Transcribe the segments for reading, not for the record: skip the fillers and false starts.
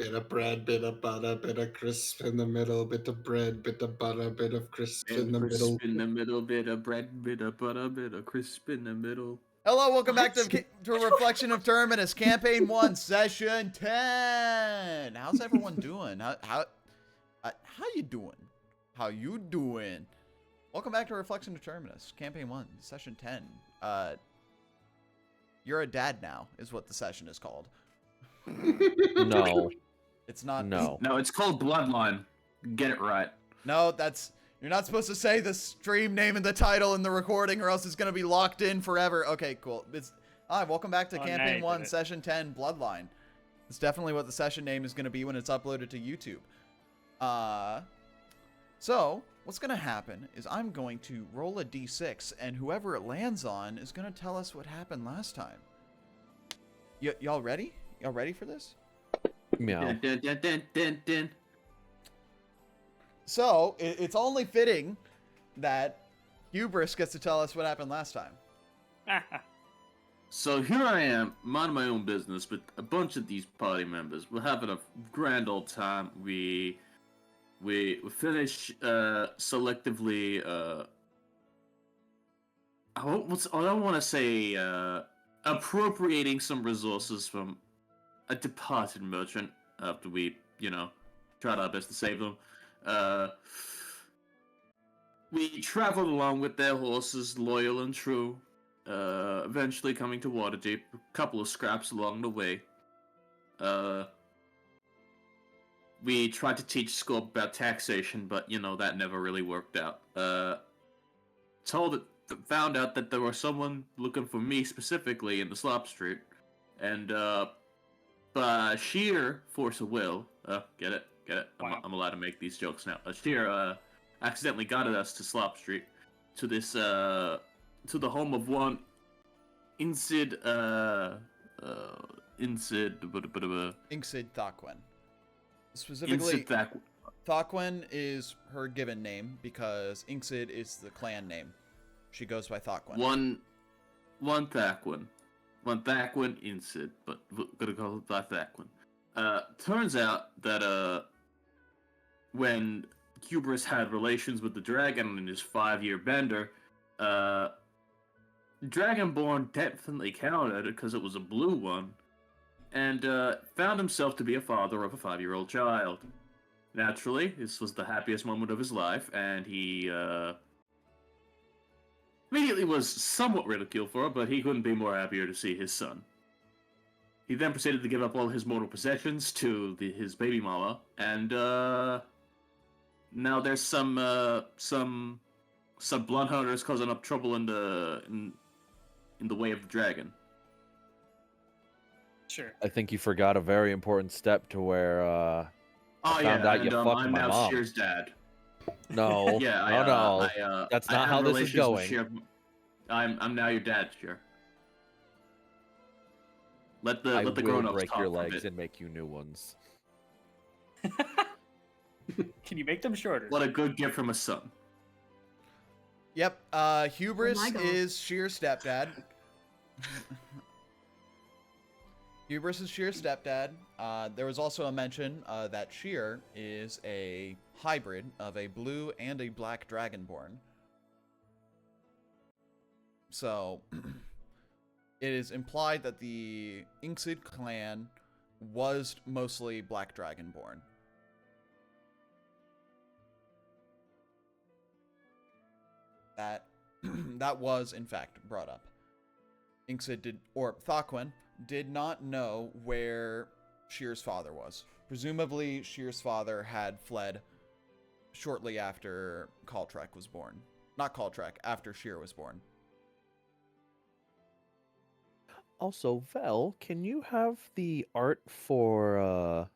Bit of bread, bit of butter, bit of crisp in the middle, bit of bread, bit of butter, bit of crisp Bit in of the middle. crisp in the middle, bit of bread, bit of butter, bit of crisp in the middle. Hello, welcome back What? to a reflection of Terminus, Campaign 1, Session 10. How's everyone doing? How you doing? How you doing? Welcome back to Reflection of Terminus, Campaign 1, Session 10. You're a dad now, is what the session is called. No. It's not. No. No, it's called Bloodline. Get it right. No, you're not supposed to say the stream name and the title in the recording, or else it's gonna be locked in forever. Okay, cool. Hi, welcome back to Campaign 1, Session 10, Bloodline. It's definitely what the session name is gonna be when it's uploaded to YouTube. So what's gonna happen is I'm going to roll a d6, and whoever it lands on is gonna tell us what happened last time. Y'all ready? Y'all ready for this? Meow. Dun, dun, dun, dun, dun, dun. So, it's only fitting that Hubris gets to tell us what happened last time. So here I am, minding my own business with a bunch of these party members. We're having a grand old time. We finish selectively. I don't want to say appropriating some resources from a departed merchant after we, tried our best to save them. We traveled along with their horses, loyal and true. Eventually coming to Waterdeep, a couple of scraps along the way. We tried to teach Scorp about taxation, but, that never really worked out. Found out that there was someone looking for me specifically in the Slop Street, and, by sheer force of will, get it? Wow. I'm allowed to make these jokes now. Sheer, accidentally guided us to Slop Street, to this, to the home of one Incid Thakwen. Specifically, Thakwen is her given name because Inksid is the clan name. She goes by Thakwen. One Thakwen. One Thakwen Incid, but we're gonna call it by Thakwen. Turns out that, when Hubris had relations with the dragon in his 5-year bender, Dragonborn definitely counted because it was a blue one, and found himself to be a father of a 5-year-old child. Naturally, this was the happiest moment of his life, and he immediately was somewhat ridiculed for it, but he couldn't be more happier to see his son. He then proceeded to give up all his mortal possessions to his baby mama, and now there's some blood hunters causing up trouble in the way of the dragon. Sure. I think you forgot a very important step to where I found out you fucked I'm my now mom. Shear's dad. No, Yeah, that's I not have how this is relations with going. Shear. I'm now your dad, Shear. Let the I will grown-ups break talk your for a legs bit. and make you new ones. Can you make them shorter? What a good gift from a son. Yep, Hubris Oh my God. is Sheer's stepdad. Hubris is Sheer's stepdad. There was also a mention that Sheer is a hybrid of a blue and a black dragonborn. So, it is implied that the Inksid clan was mostly black dragonborn. That was, in fact, brought up. Thakwen did not know where Sheer's father was. Presumably, Sheer's father had fled shortly after Kaltrek was born. Not Kaltrek, after Sheer was born. Also, Vel, can you have the art for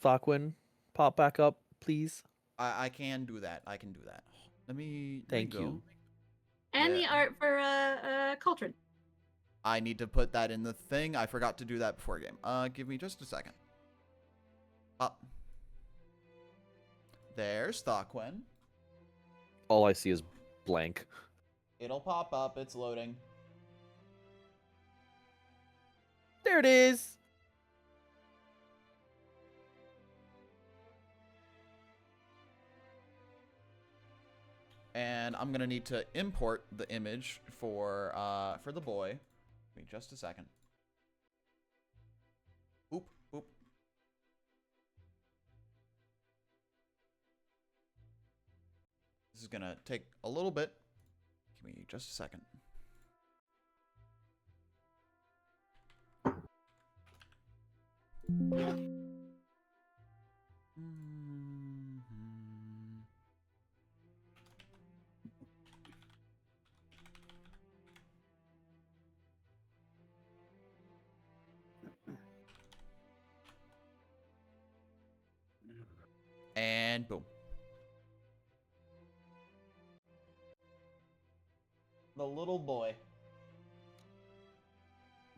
Thakwen pop back up, please? I can do that. I can do that. Let me... Thank there go. you. And the Yeah. art for Coltrane. I need to put that in the thing. I forgot to do that before game. Give me just a second. Up. There's Thakwen. All I see is blank. It'll pop up. It's loading. There it is. And I'm gonna need to import the image for the boy. Give me just a second. Oop, oop. This is gonna take a little bit. Give me just a second. And boom. The little boy.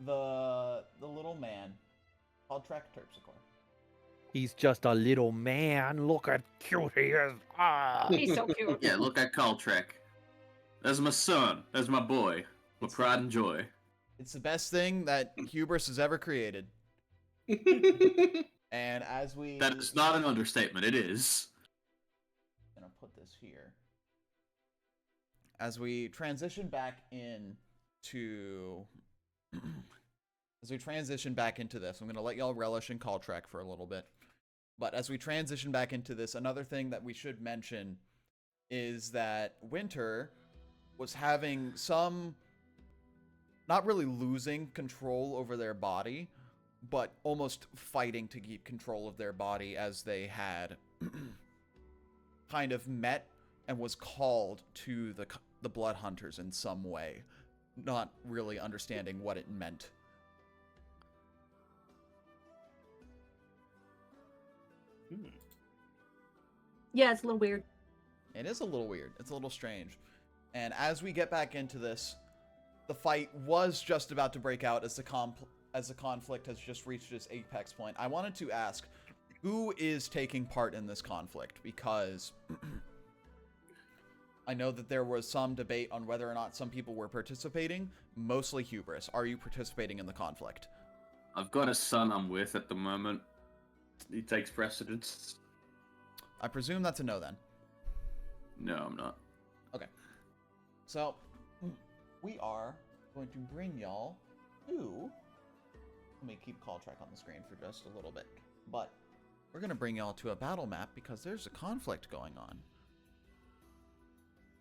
The little man. Called Trek Terpsichore. He's just a little man. Look at cute he is. Ah. He's so cute. Yeah, look at Caltrek. That's my son. That's my boy. My pride and joy. It's the best thing that Hubris has ever created. And as we... That is not an understatement. It is. I'm gonna put this here. As we transition back into... as we transition back into this, I'm gonna let y'all relish in Call Trek for a little bit. But as we transition back into this, another thing that we should mention is that Winter was having some... not really losing control over their body, but almost fighting to keep control of their body as they had kind of met and was called to the Blood Hunters in some way, not really understanding what it meant. Yeah, it's a little weird. It is a little weird. It's a little strange. And as we get back into this, the fight was just about to break out as the conflict has just reached its apex point. I wanted to ask, who is taking part in this conflict? Because I know that there was some debate on whether or not some people were participating, mostly Hubris. Are you participating in the conflict? I've got a son I'm with at the moment. He takes precedence. I presume that's a no then. No, I'm not. Okay. So, we are going to bring y'all to... Let me keep Call Track on the screen for just a little bit. But we're going to bring y'all to a battle map because there's a conflict going on.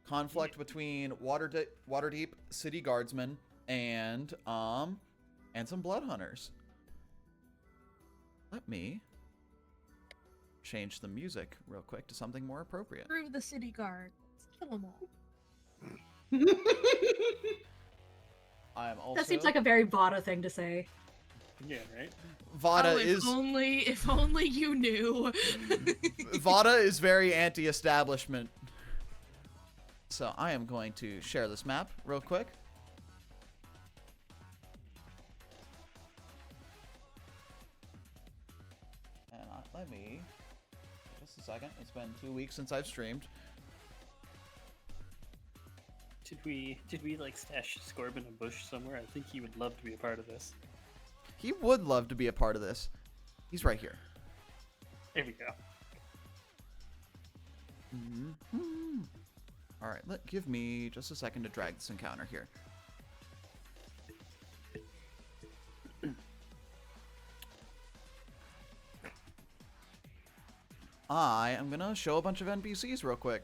Conflict between Waterdeep city guardsmen and some blood hunters. Let me change the music real quick to something more appropriate. Screw the city guards. Kill them all. I am also... That seems like a very Vada thing to say. Yeah, right? Vada Oh, is... if only you knew. Vada is very anti-establishment. So I am going to share this map real quick. And let me... Just a second. It's been 2 weeks since I've streamed. Did we like stash Scorb in a bush somewhere? I think he would love to be a part of this. He would love to be a part of this. He's right here. There we go. All right, give me just a second to drag this encounter here. I am gonna show a bunch of NPCs real quick.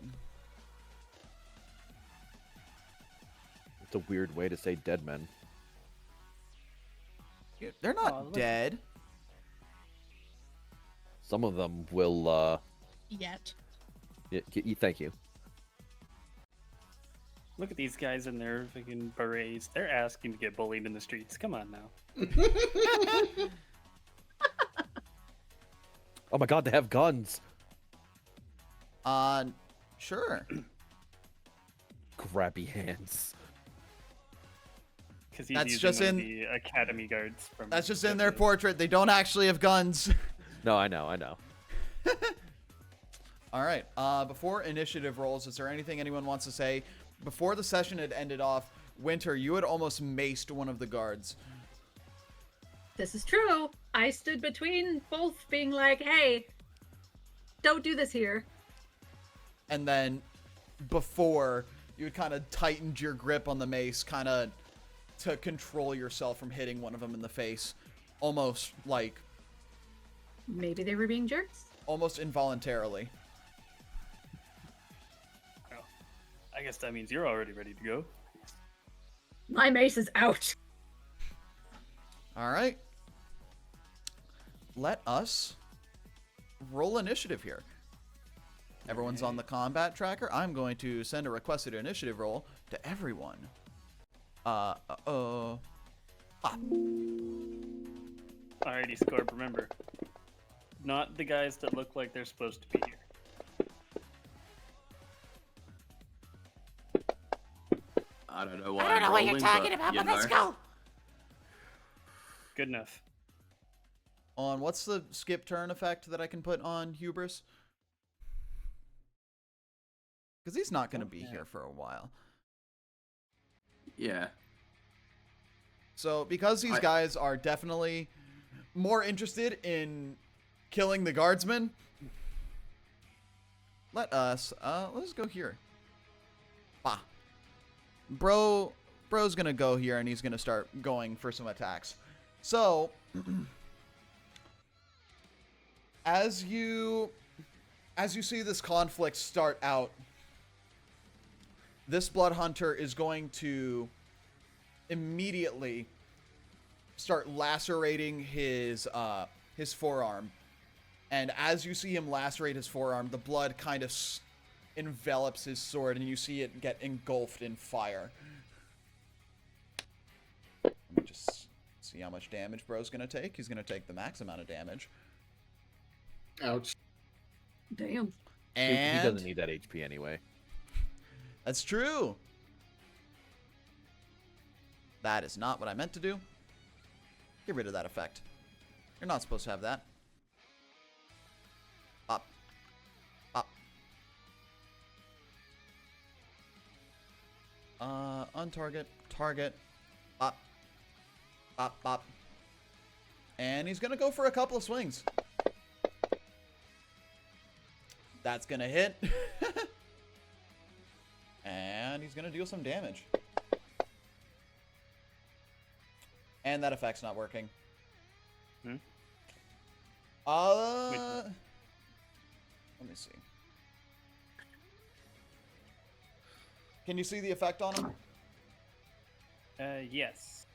It's a weird way to say dead men. They're not dead. Some of them will, Yet. thank you. Look at these guys in their fucking berets. They're asking to get bullied in the streets. Come on now. Oh my god, they have guns. Sure. Grabby hands. Because he's That's using just one of in- the academy guards from... That's just in their portrait. They don't actually have guns. No, I know. All right. Before initiative rolls, is there anything anyone wants to say? Before the session had ended off, Winter, you had almost maced one of the guards. This is true. I stood between both being like, hey, don't do this here. And then before, you had kind of tightened your grip on the mace, kind of to control yourself from hitting one of them in the face. Almost like... Maybe they were being jerks? Almost involuntarily. Well, I guess that means you're already ready to go. My mace is out. All right. Let us roll initiative here. Everyone's on the combat tracker. I'm going to send a requested initiative roll to everyone. Alrighty, Scorp, remember. Not the guys that look like they're supposed to be here. I don't know why. I don't know what you're rolling, talking about, you but let's know. go. Good enough. On what's the skip turn effect that I can put on Hubris? Because he's not going to be here for a while. Yeah. So because these guys are definitely more interested in killing the guardsmen, let's go here. Bah. Bro's gonna go here and he's gonna start going for some attacks. So as you see this conflict start out, this blood hunter is going to immediately start lacerating his forearm. And as you see him lacerate his forearm, the blood kind of envelops his sword and you see it get engulfed in fire. Let me just see how much damage Bro's gonna take. He's gonna take the max amount of damage. Ouch. Damn. And he doesn't need that HP anyway. That's true. That is not what I meant to do. Get rid of that effect. You're not supposed to have that. Up. Up. Untarget. Target. Up. Up. Up. And he's going to go for a couple of swings. That's going to hit. And he's going to deal some damage. And that effect's not working. Hmm? Let me see. Can you see the effect on him? Yes.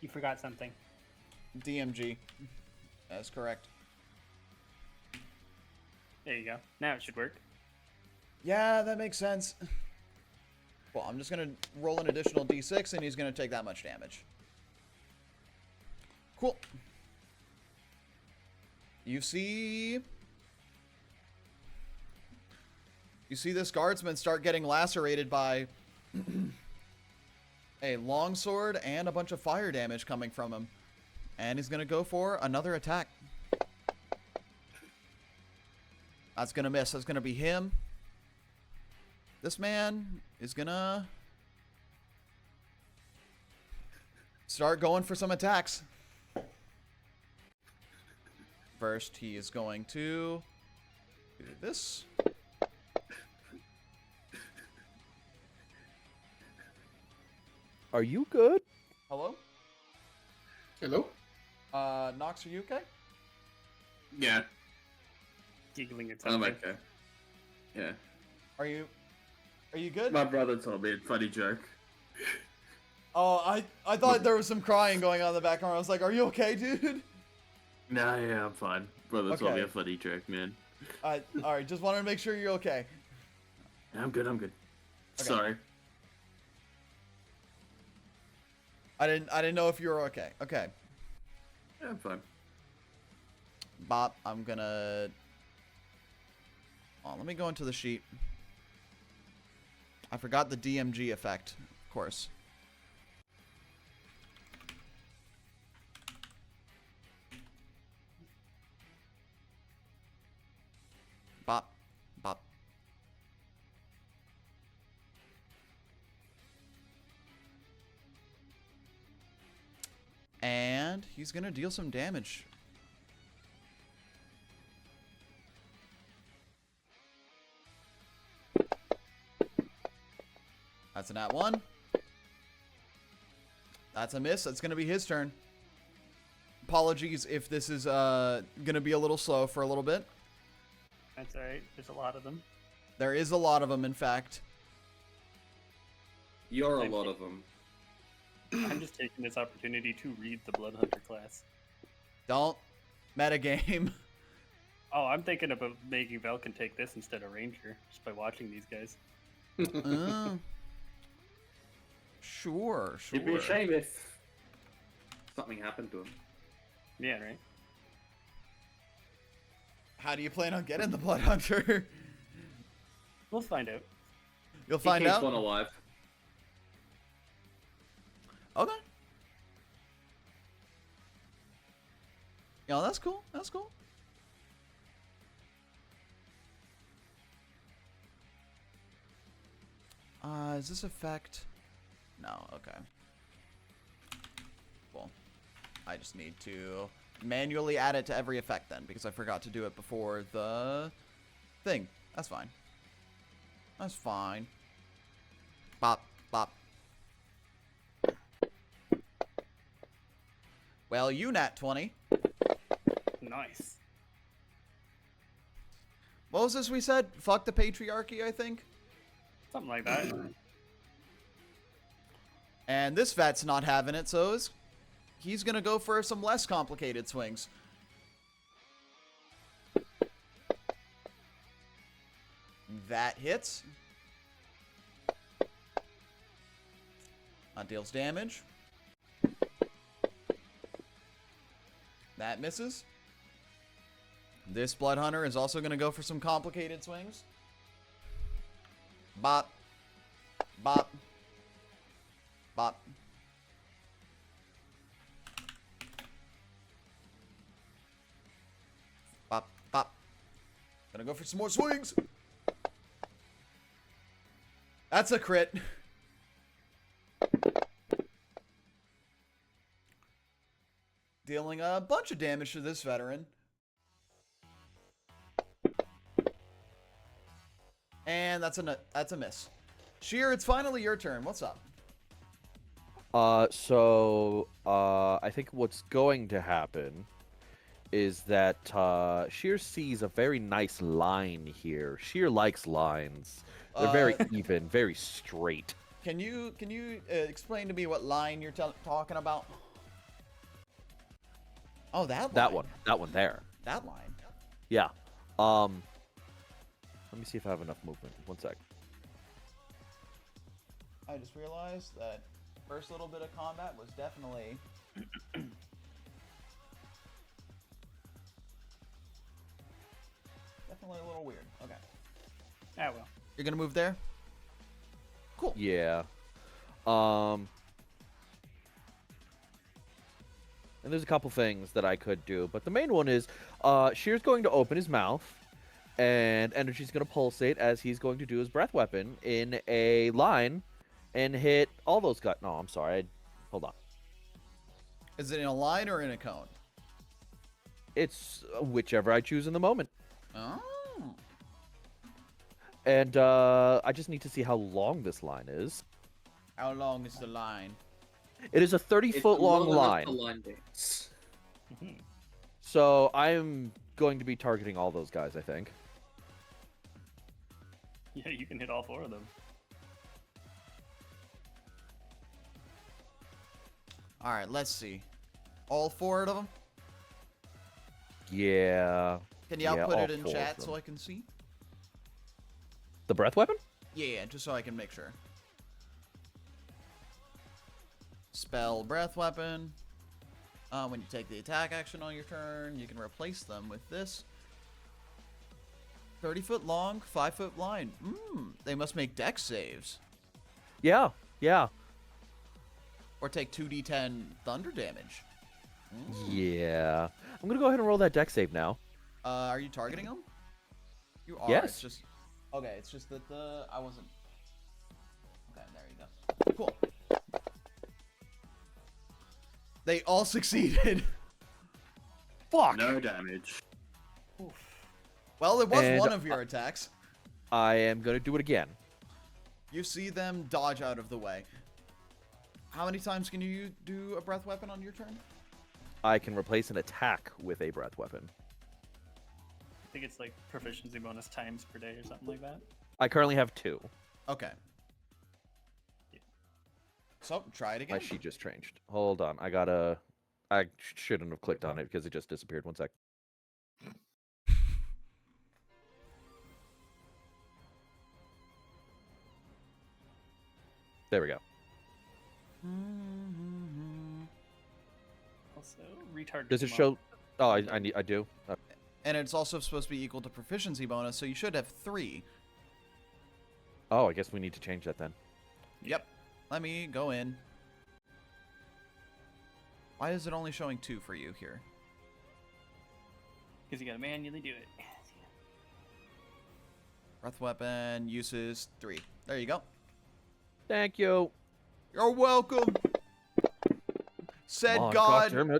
You forgot something. DMG. That's correct. There you go. Now it should work. Yeah, that makes sense. Well, I'm just going to roll an additional d6 and he's going to take that much damage. Cool. You see this guardsman start getting lacerated by a longsword and a bunch of fire damage coming from him. And he's going to go for another attack. That's going to miss. That's going to be him. This man is going to start going for some attacks. First, he is going to do this. Are you good? Hello? Hello? Nox, are you okay? Yeah. Giggling at I'm something. okay. Yeah. Are you good? My brother told me a funny joke. Oh, I thought there was some crying going on in the background. I was like, are you okay, dude? Nah, yeah, I'm fine. Brother told me Okay. a funny joke, man. Alright, just wanted to make sure you're okay. I'm good, I'm good. Okay. Sorry. I didn't know if you were okay. Okay. Yeah, I'm fine. Bob, I'm gonna... Oh, let me go into the sheet. I forgot the DMG effect, of course. Bop. Bop. And he's gonna deal some damage. That's a nat 1. That's a miss. That's going to be his turn. Apologies if this is going to be a little slow for a little bit. That's alright. There's a lot of them. There is a lot of them, in fact. You're a lot of them. I'm just taking this opportunity to read the Blood Hunter class. Don't. Metagame. Oh, I'm thinking about making Velkin take this instead of Ranger, just by watching these guys. Sure. It'd be a shame if something happened to him. Yeah, right? How do you plan on getting the Blood Hunter? We'll find out. You'll He find keeps out? one alive. Okay. Yeah, that's cool. That's cool. Is this effect? No, okay. Cool. I just need to manually add it to every effect then, because I forgot to do it before the thing. That's fine. That's fine. Bop, bop. Well, you nat 20. Nice. What was this we said? Fuck the patriarchy, I think? Something like that. And this fat's not having it, so he's gonna go for some less complicated swings. That hits. That deals damage. That misses. This Blood Hunter is also gonna go for some complicated swings. Bop. Bop. Bop. Bop, bop. Gonna go for some more swings. That's a crit. Dealing a bunch of damage to this veteran. And that's a miss. Sheer, it's finally your turn. What's up? I think what's going to happen is that Sheer sees a very nice line here. Sheer likes lines. They're very even, very straight. Can you explain to me what line you're talking about? Oh, that line. That one there. That line. Yeah. Let me see if I have enough movement. One sec. I just realized that first little bit of combat was definitely a little weird. Okay. Ah, well. You're gonna move there? Cool. Yeah. And there's a couple things that I could do, but the main one is Sheer's going to open his mouth, and energy's going to pulsate as he's going to do his breath weapon in a line and hit all those guys. No, I'm sorry. Hold on. Is it in a line or in a cone? It's whichever I choose in the moment. Oh. And I just need to see how long this line is. How long is the line? It is a 30-foot long line. Line dance. So I'm going to be targeting all those guys, I think. Yeah, you can hit all four of them. All right, let's see. All four of them? Yeah. Can you Yeah, output all it in four of chat them. so I can see? The breath weapon? Yeah, just so I can make sure. Spell breath weapon. When you take the attack action on your turn, you can replace them with this. 30-foot long, 5-foot line. They must make dex saves. Yeah, yeah. Or take 2d10 thunder damage. Yeah. I'm going to go ahead and roll that dex save now. Are you targeting them? You are. Yes. It's just... Okay, it's just that I wasn't... Okay, there you go. Cool. They all succeeded. Fuck! No damage. Well, it was And one of your attacks. I am going to do it again. You see them dodge out of the way. How many times can you do a breath weapon on your turn? I can replace an attack with a breath weapon. I think it's like proficiency bonus times per day or something like that. I currently have 2. Okay. So, try it again. My sheet just changed. Hold on. I shouldn't have clicked on it because it just disappeared. One sec. There we go. Also, retard. Does it come show? up. Oh, I do. And it's also supposed to be equal to proficiency bonus, so you should have 3. Oh, I guess we need to change that then. Yep. Let me go in. Why is it only showing 2 for you here? Because you gotta manually do it. Breath weapon uses 3. There you go. Thank you. You're welcome. Said Come on, God. goddammit.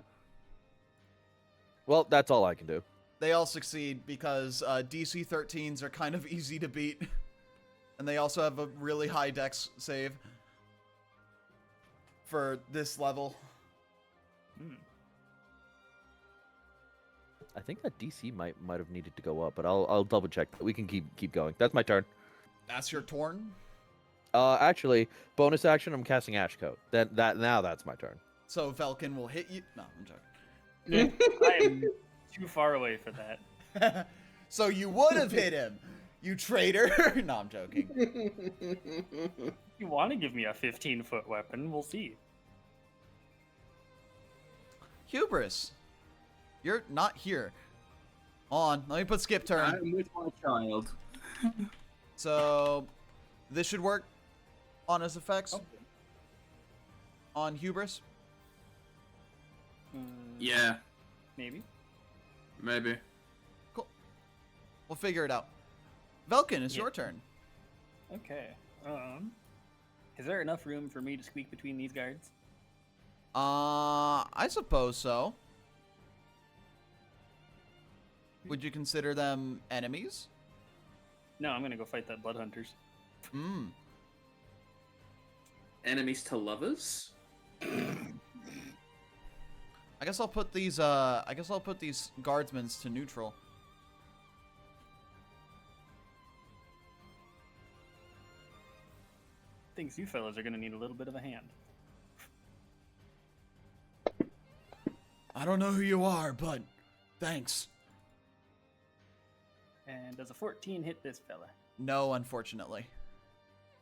Well, that's all I can do. They all succeed because DC 13s are kind of easy to beat. And they also have a really high dex save for this level. I think that DC might have needed to go up, but I'll double check. We can keep going. That's my turn. That's your turn. Actually, bonus action. I'm casting Ash Coat. Now that's my turn. So Velkin will hit you. No, I'm joking. I am too far away for that. So you would have hit him, you traitor. No, I'm joking. If you want to give me a 15-foot weapon, we'll see. Hubris, you're not here. On, let me put skip turn. I'm with my child. So this should work on his effects. Okay. On Hubris. Yeah, Maybe. maybe. Cool. We'll figure it out. Velkin, it's Yeah. your turn. Okay. Is there enough room for me to squeak between these guards? I suppose so. Would you consider them enemies? No, I'm gonna go fight that blood hunters. Enemies to lovers? I guess I'll put these guardsmen to neutral. Thinks you fellas are gonna need a little bit of a hand. I don't know who you are, but thanks. And does a 14 hit this fella? No, unfortunately.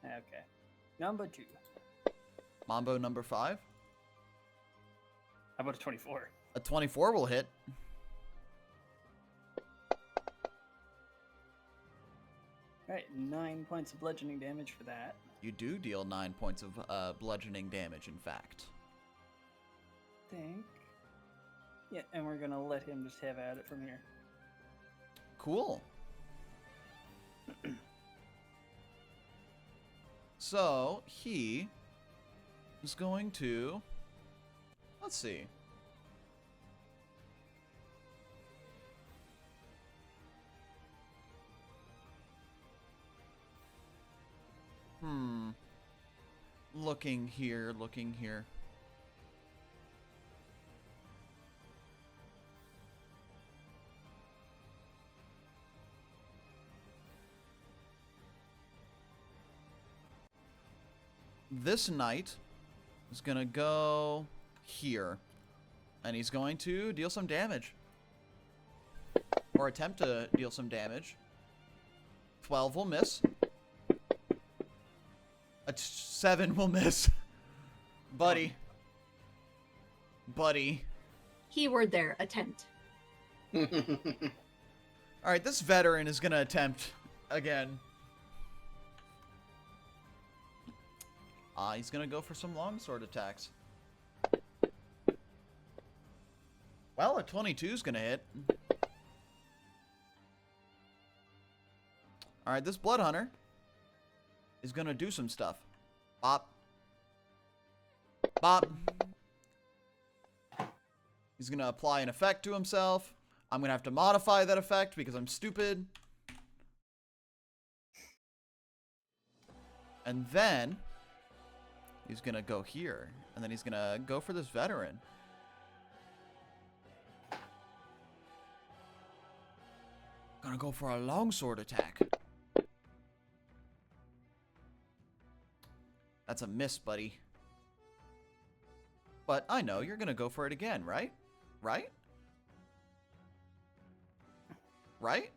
Okay. Number 2. Mambo number 5. How about a 24? A 24 will hit. Alright, 9 points of bludgeoning damage for that. You do deal 9 points of bludgeoning damage, in fact. Think. Yeah, and we're gonna let him just have at it from here. Cool. So, he is going to... Let's see. Looking here. This knight is gonna go here. And he's going to deal some damage. Or attempt to deal some damage. 12 will miss. A 7 will miss. Buddy. Keyword there, attempt. Alright, this veteran is gonna attempt again. He's gonna go for some longsword attacks. Well, a 22 is gonna hit. Alright, this blood hunter is gonna do some stuff. Bop. Bop. He's gonna apply an effect to himself. I'm gonna have to modify that effect because I'm stupid. And then he's going to go here. And then he's going to go for this veteran. Gonna go for a longsword attack. That's a miss, buddy. But I know you're gonna go for it again, right? Right? Right?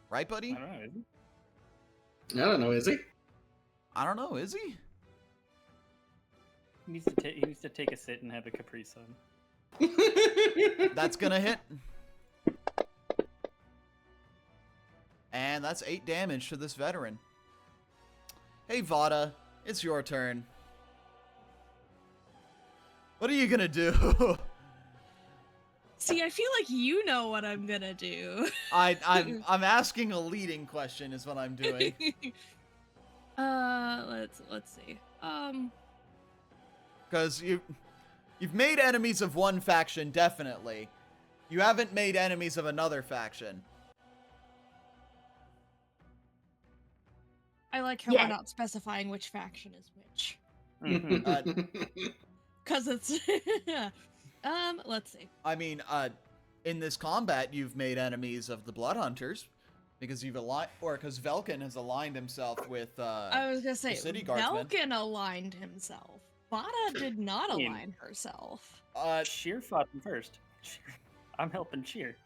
Right, buddy? I don't know. Is he? I don't know, is he? I don't know, is he? He needs to take a sit and have a Capri Sun. That's gonna hit. And that's 8 damage to this veteran. Hey, Vada, it's your turn. What are you gonna do? See, I feel like you know what I'm gonna do. I'm asking a leading question is what I'm doing. Let's see. Because you've made enemies of one faction, definitely. You haven't made enemies of another faction. I like how Yeah. we're not specifying which faction is which. Mhm. Cause it's let's see. I mean, in this combat, you've made enemies of the Blood Hunters because you've aligned, or because Velkin has aligned himself with. I was gonna say City Guardsman. Velkin aligned himself. Vada did not mean- align herself. Sheer fought him first. I'm helping Sheer.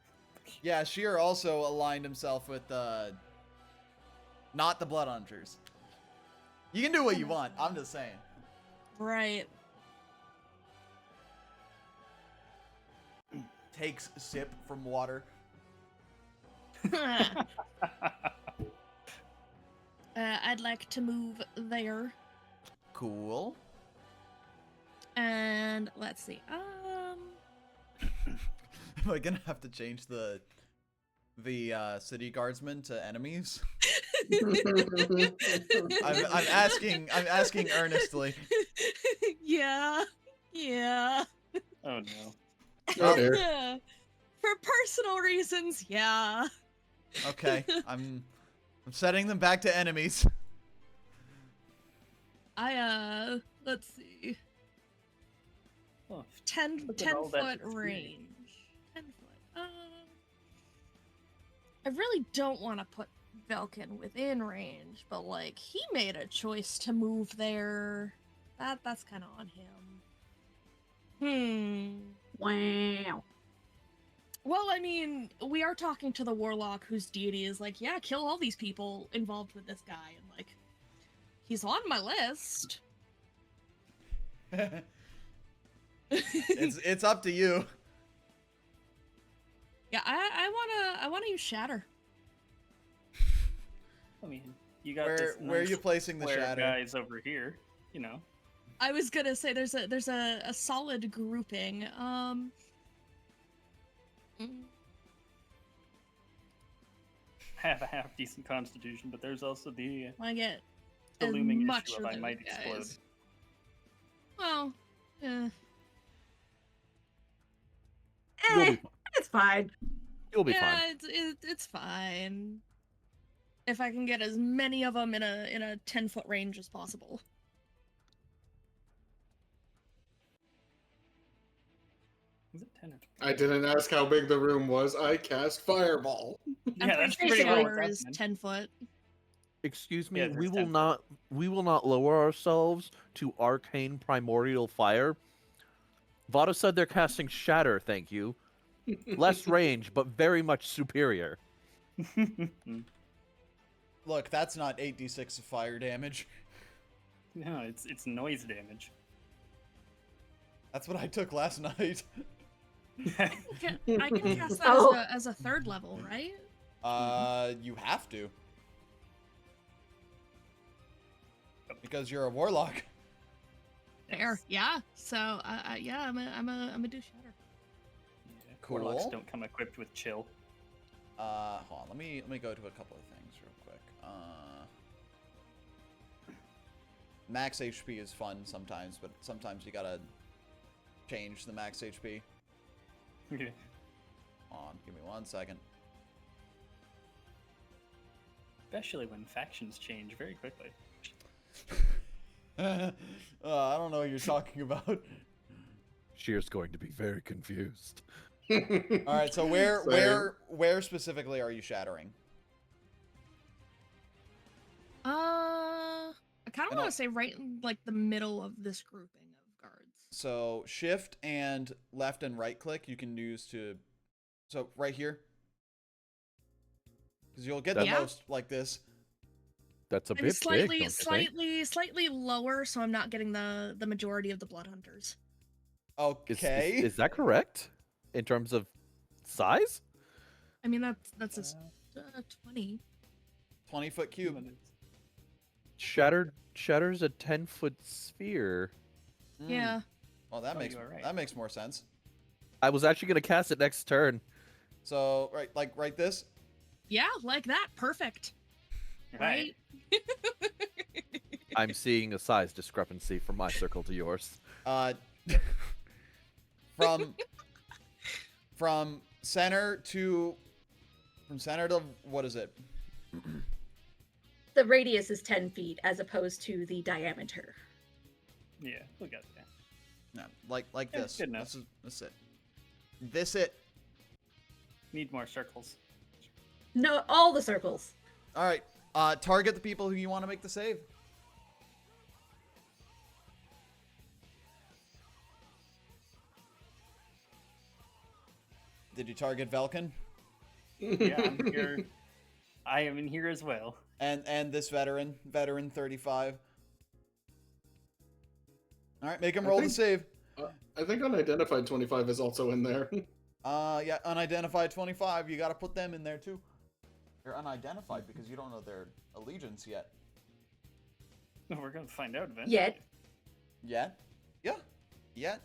Yeah, Sheer also aligned himself with not the Blood Hunters. You can do what you want. I'm just saying. Right. Takes a sip from water. I'd like to move there. Cool. And let's see. Am I gonna have to change the city guardsmen to enemies? I'm asking earnestly. Yeah. Oh no. Oh dear. For personal reasons, yeah. Okay, I'm setting them back to enemies. Let's see. Oh, 10 Look at all that foot experience. range. 10 foot. I really don't want to put Velkin within range, but like he made a choice to move there. That's kind of on him. Wow. Well, I mean, we are talking to the warlock whose deity is like, yeah, kill all these people involved with this guy, and like, he's on my list. It's up to you. Yeah, I wanna use Shatter. I mean, you got this Where are nice you placing the square shatter? guys over here. You know. I was gonna say there's a solid grouping. Have a half decent constitution, but there's also the I get the as looming much issue of of I those might explode. guys. Well, You'll Eh, be, it's fine. you'll be yeah, fine. it's fine. If I can get as many of them in a 10-foot range as possible. Is it 10 or 12? I didn't ask how big the room was. I cast Fireball. Yeah, that's pretty pretty sure well. is 10 foot. Excuse me, Yeah, we there's will 10 not lower ourselves to arcane primordial fire. Vada said they're casting shatter, thank you. Less range, but very much superior. Look, that's not 8d6 of fire damage. No, it's noise damage. That's what I took last night. I can cast that Oh. as a third level, right? You have to. Because you're a warlock. Fair, yeah. So, yeah, I'm a do shatter. Yeah, Cool. Warlocks don't come equipped with chill. Hold on. Let me go to a couple of things real quick. Max HP is fun sometimes, but sometimes you gotta change the max HP. Yeah. Hold on, give me 1 second. Especially when factions change very quickly. I don't know what you're talking about. Sheer's going to be very confused. All right, so Same. where specifically are you shattering? I kind of And want I'll- to say right in like the middle of this grouping of guards. So shift and left and right click you can use to, so right here, because you'll get the Yeah. most like this. That's a Maybe bit big, don't you think? slightly lower, so I'm not getting the majority of the blood hunters. Okay. Is that correct? In terms of size? I mean that's a 20. 20-foot cube. Shatter's a 10-foot sphere. Mm. Yeah. Well, that Oh, makes you are right. that makes more sense. I was actually gonna cast it next turn. So right this. Yeah, like that. Perfect. Right? I'm seeing a size discrepancy from my circle to yours. From center to what is it? The radius is 10 feet as opposed to the diameter. Yeah, we got that. No, like Yeah, this. good enough. This it. This it. Need more circles. No, all the circles. All right. Target the people who you want to make the save. Did you target Velkin? Yeah, I'm here. I am in here as well. And this veteran 35. All right, make him I roll the think- save. I think unidentified 25 is also in there. Yeah, unidentified 25. You got to put them in there too. They're unidentified because you don't know their allegiance yet. We're gonna find out eventually. Yet. Yet? Yeah. Yet.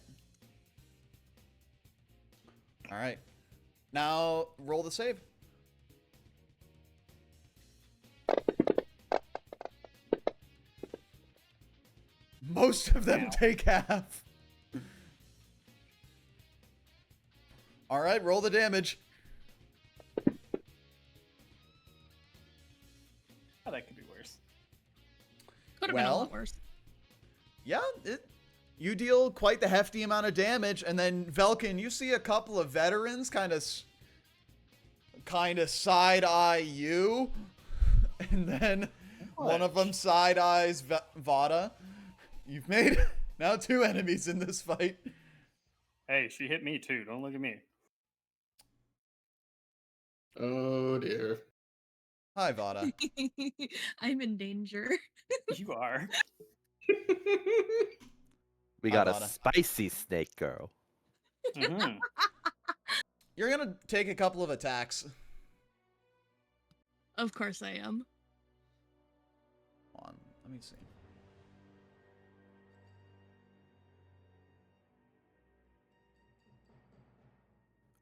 All right. Now roll the save. Most of them Wow. take half. All right, roll the damage. Oh, that could be worse. Could have been a Well- lot worse. Yeah, you deal quite the hefty amount of damage, and then Velkin, you see a couple of veterans kind of side eye you, and then one of them side eyes Vada. You've made now 2 enemies in this fight. Hey, she hit me too. Don't look at me. Oh dear. Hi, Vada. I'm in danger. You are. We Hi, got a Vada. spicy snake girl. Hmm. You're gonna take a couple of attacks. Of course I am. Hold on, let me see.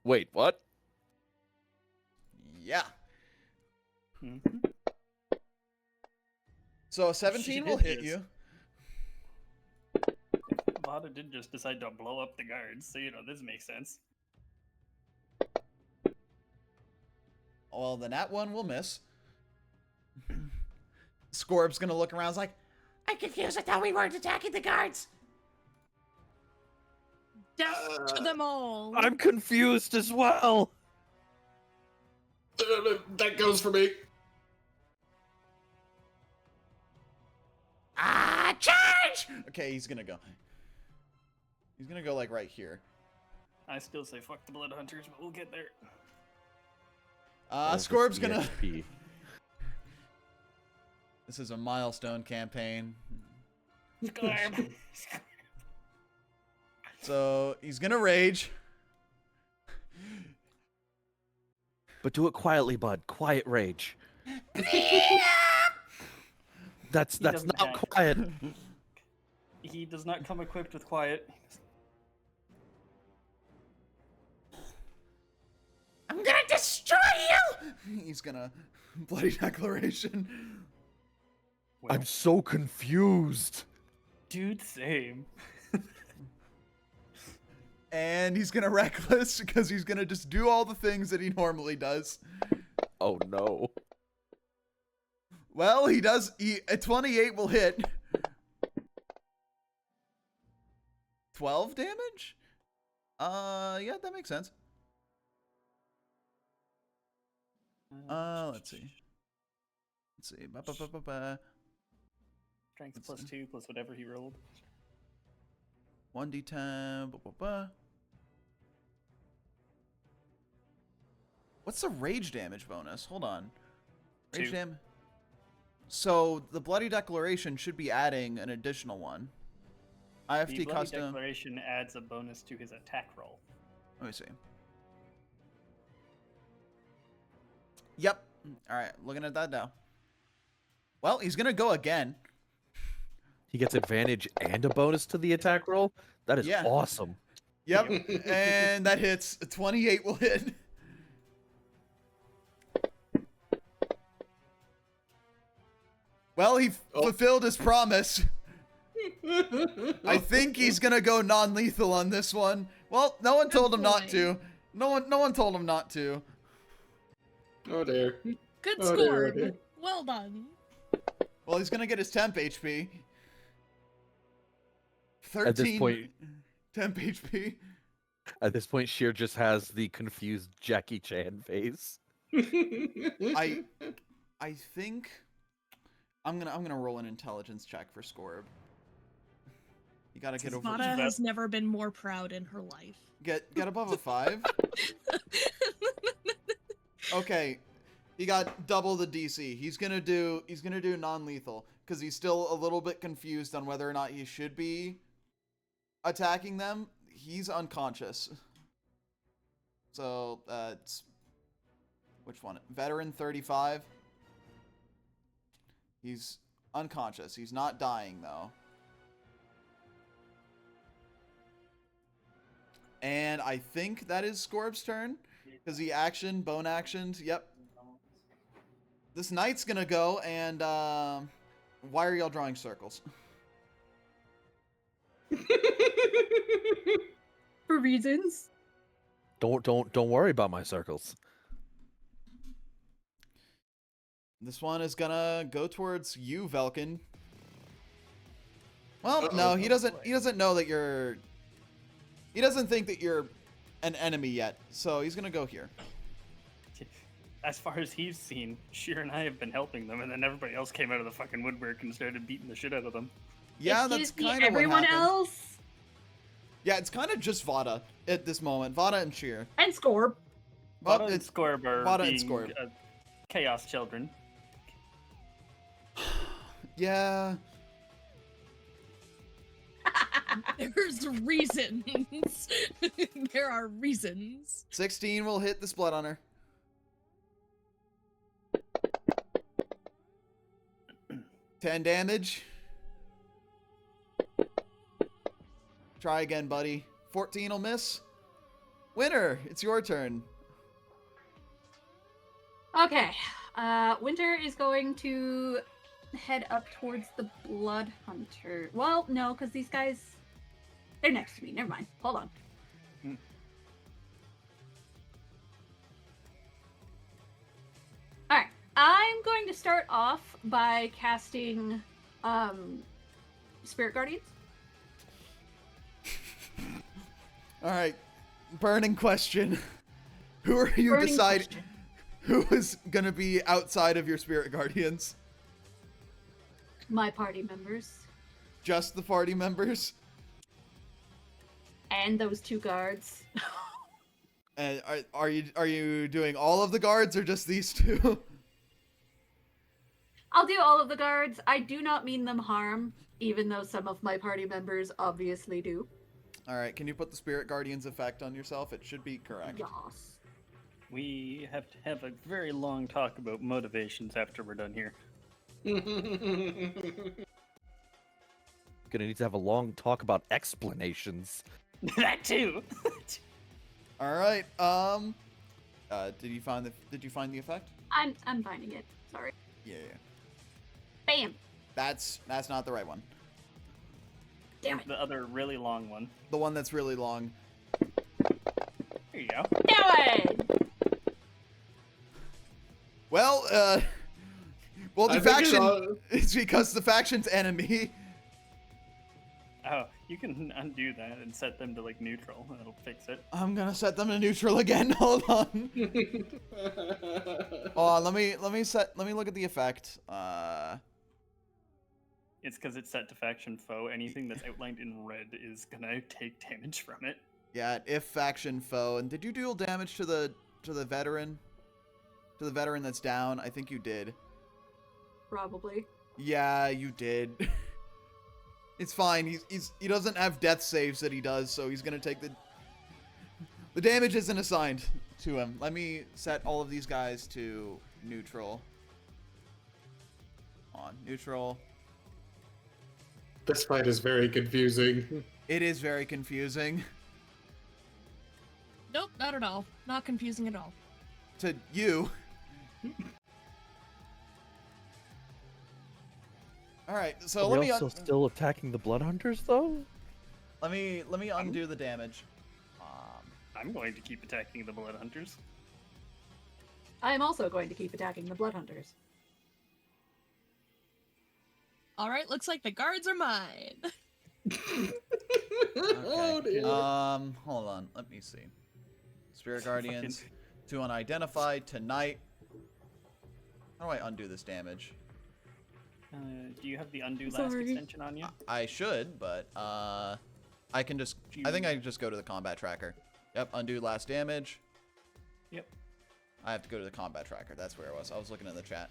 Wait, what? Yeah. Mhm. So 17 will Shit hit is. you. Vada did just decide to blow up the guards, so this makes sense. Well, then that one will miss. Scorb's gonna look around, like, I'm confused. I thought we weren't attacking the guards. Death to them all. I'm confused as well. That goes for me. Charge! Okay, he's gonna go. He's gonna go like right here. I still say fuck the blood hunters, but we'll get there. Scorb's gonna. EXP. This is a milestone campaign. Scarb. So he's gonna rage. But do it quietly, bud. Quiet rage. That's doesn't not die. quiet. He does not come equipped with quiet. I'm gonna destroy you! He's gonna bloody declaration. Well, I'm so confused. dude, same. And he's gonna reckless because he's gonna just do all the things that he normally does. Oh no. Well, he does. A 28 will hit. 12 damage? Yeah, that makes sense. Let's see. Let's see. Strength plus 2 plus whatever he rolled. 1d10. What's the rage damage bonus? Hold on. Rage 2. damage. So the Bloody Declaration should be adding an additional one. The IFT Bloody custom. Declaration adds a bonus to his attack roll. Let me see. Yep. All right. Looking at that now. Well, he's gonna go again. He gets advantage and a bonus to the attack roll. That is Yeah. awesome. Yep. And that hits. 28 will hit. Well, he fulfilled his promise. I think he's gonna go non-lethal on this one. Well, no one told him not to. No one told him not to. Oh dear. Good Oh, dear, score. oh, dear. Well done. Well, he's gonna get his temp HP. 13 At this point, temp HP. Sheer just has the confused Jackie Chan face. I think I'm gonna roll an intelligence check for Scorb. You gotta get over. Vada has never been more proud in her life. Get above a 5. Okay, he got double the DC. He's gonna do non-lethal because he's still a little bit confused on whether or not he should be attacking them. He's unconscious. So it's which one? Veteran 35. He's unconscious. He's not dying though. And I think that is Scorb's turn. Because he bone actioned. Yep. This knight's gonna go and why are y'all drawing circles? For reasons. Don't worry about my circles. This one is gonna go towards you, Velkin. Well, no, he doesn't know that you're. He doesn't think that you're an enemy yet, so he's gonna go here. As far as he's seen, Sheer and I have been helping them, and then everybody else came out of the fucking woodwork and started beating the shit out of them. Yeah, that's Excuse me, kind of what everyone happened. else Yeah, it's kind of just Vada at this moment. Vada and Sheer. and Scorb. Well, Vada and it's Scorb are Vada and being Scorb. chaos children. Yeah. There's reasons. There are reasons. 16 will hit this blood on her. $10 damage. Try again, buddy. 14 will miss. Winter, it's your turn. Okay. Winter is going to head up towards the Blood Hunter. Well, no, because these guys, they're next to me. Never mind. Hold on. Alright. I'm going to start off by casting Spirit Guardians. Alright. Burning question. Who are you Burning deciding? question. Who is gonna be outside of your Spirit Guardians? My party members. Just the party members? And those 2 guards. And are you doing all of the guards or just these 2? I'll do all of the guards. I do not mean them harm, even though some of my party members obviously do. Alright, can you put the Spirit Guardians effect on yourself? It should be correct. Yes. We have to have a very long talk about motivations after we're done here. Gonna need to have a long talk about explanations. That too. Alright, did you find the effect? I'm finding it. Sorry. Yeah. Bam. That's not the right one. Damn it. The other really long one. The one that's really long. There you go. Damn it. Well, the I think faction. It's because the faction's enemy. Oh, You can undo that and set them to like neutral. That'll fix it. I'm gonna set them to neutral again. Hold on. Oh, let me look at the effect. It's because it's set to faction foe. Anything that's outlined in red is gonna take damage from it. Yeah, if faction foe. And did you deal damage to the veteran? To the veteran that's down? I think you did. Probably. Yeah, you did. It's fine. He doesn't have death saves that he does, so he's gonna take the damage isn't assigned to him. Let me set all of these guys to neutral. On neutral. This fight is very confusing. It is very confusing. Nope, not at all. Not confusing at all. To you. All right, so Are let we me also still attacking the Blood Hunters though? let me undo the damage. I'm going to keep attacking the Blood Hunters. I am also going to keep attacking the Blood Hunters. All right, looks like the guards are mine. Oh, Okay. dear. Hold on. Let me see. Spirit Guardians to unidentified tonight. How do I undo this damage? Do you have the undo last Sorry. extension on you? I should, but I can just. I think I can just go to the combat tracker. Yep, undo last damage. Yep. I have to go to the combat tracker. That's where I was. I was looking in the chat.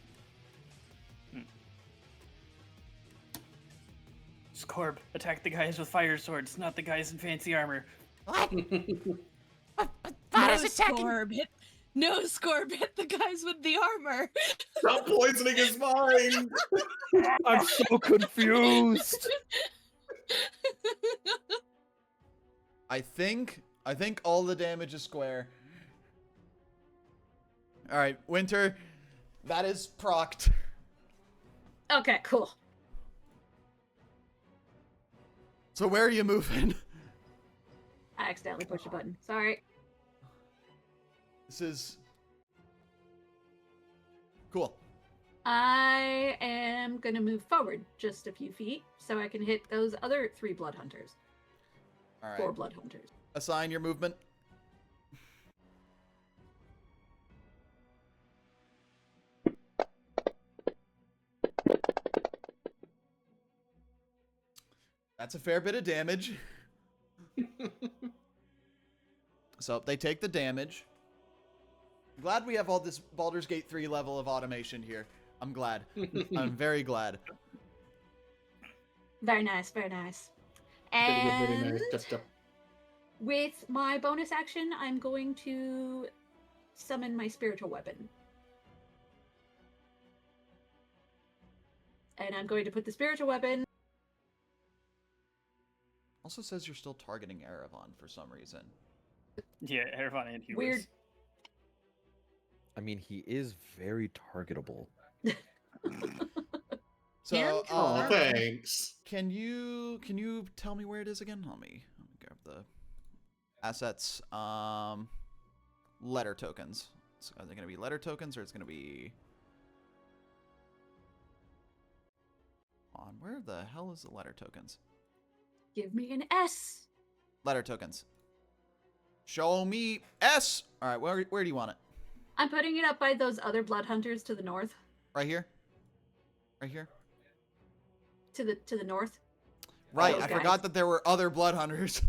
Scorb, attack the guys with fire swords, not the guys in fancy armor. No, Scorb, hit the guys with the armor. Stop poisoning his mind! I'm so confused. I think all the damage is square. All right, Winter, that is procced. Okay, cool. So where are you moving? I accidentally pushed a button. Sorry. This is cool. I am gonna move forward just a few feet so I can hit those other 3 Blood Hunters. All right. 4 Blood Hunters. Assign your movement. That's a fair bit of damage. So they take the damage. I'm glad we have all this Baldur's Gate 3 level of automation here. I'm glad. I'm very glad. Very nice, very nice. Very good, And very nice. Just a with my bonus action, I'm going to summon my spiritual weapon. And I'm going to put the spiritual weapon. Also says you're still targeting Erevan for some reason. Yeah, Erevan and Hubris. Weird. I mean, he is very targetable. So, oh, thanks. can you tell me where it is again? Let me grab the assets. Letter tokens. So are they gonna be letter tokens or it's gonna be on where the hell is the letter tokens? Give me an S. Letter tokens. Show me S. All right, where do you want it? I'm putting it up by those other Blood Hunters to the north. Right here. Right here. To the north. Right. Those I guys. forgot that there were other blood hunters.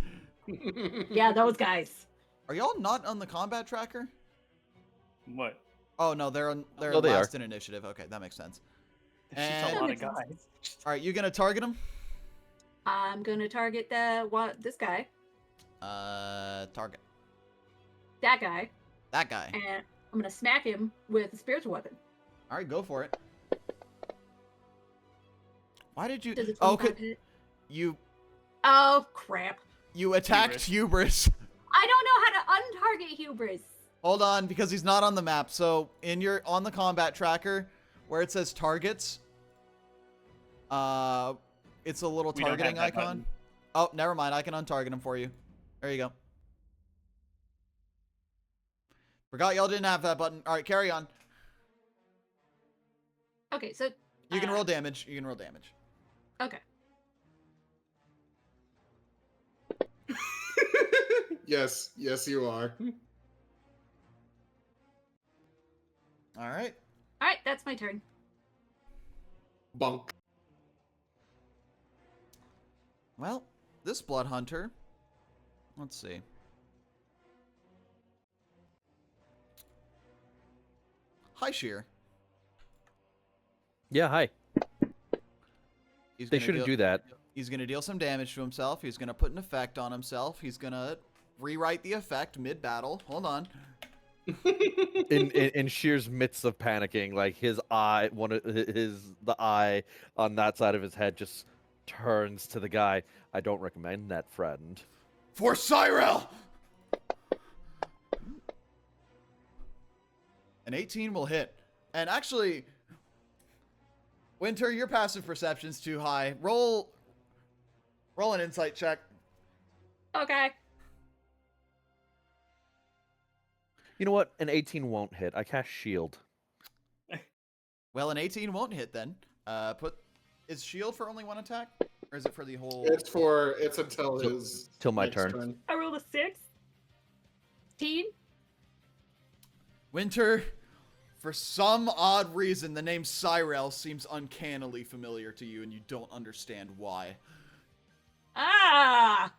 Yeah, those guys. Are y'all not on the combat tracker? What? Oh no, they're No, they last in initiative. Okay, that makes sense. There's just And- a lot of guys. All right, you gonna target him? I'm gonna target this guy, Target that guy, that guy. and I'm gonna smack him with a spiritual weapon. All right, go for it. Why did you? Does it Okay, hit? you Oh crap! attacked Hubris. I don't know how to untarget Hubris. Hold on, because he's not on the map. So on the combat tracker, where it says targets, it's a little We don't have targeting that icon. button. Oh, never mind. I can untarget him for you. There you go. Forgot y'all didn't have that button. All right, carry on. Okay, so You can roll damage. You can roll damage. okay. Yes, you are. All right. All right, that's my turn. Bonk. Well, this blood hunter. Let's see. Hi, Sheer. Yeah, hi. He's They gonna shouldn't deal- do that. He's going to deal some damage to himself. He's going to put an effect on himself. He's going to rewrite the effect mid-battle. Hold on. In Sheer's midst of panicking, like his eye, the eye on that side of his head just turns to the guy. I don't recommend that, friend. For Cyril! An 18 will hit. And actually, Winter, your passive perception's too high. Roll an insight check. Okay. You know what? An 18 won't hit. I cast shield. Well, an 18 won't hit then. Is shield for only one attack? Or is it for the whole... It's until Till- his till my next turn. I rolled a 16. Winter, for some odd reason, the name Cyril seems uncannily familiar to you, and you don't understand why. Ah!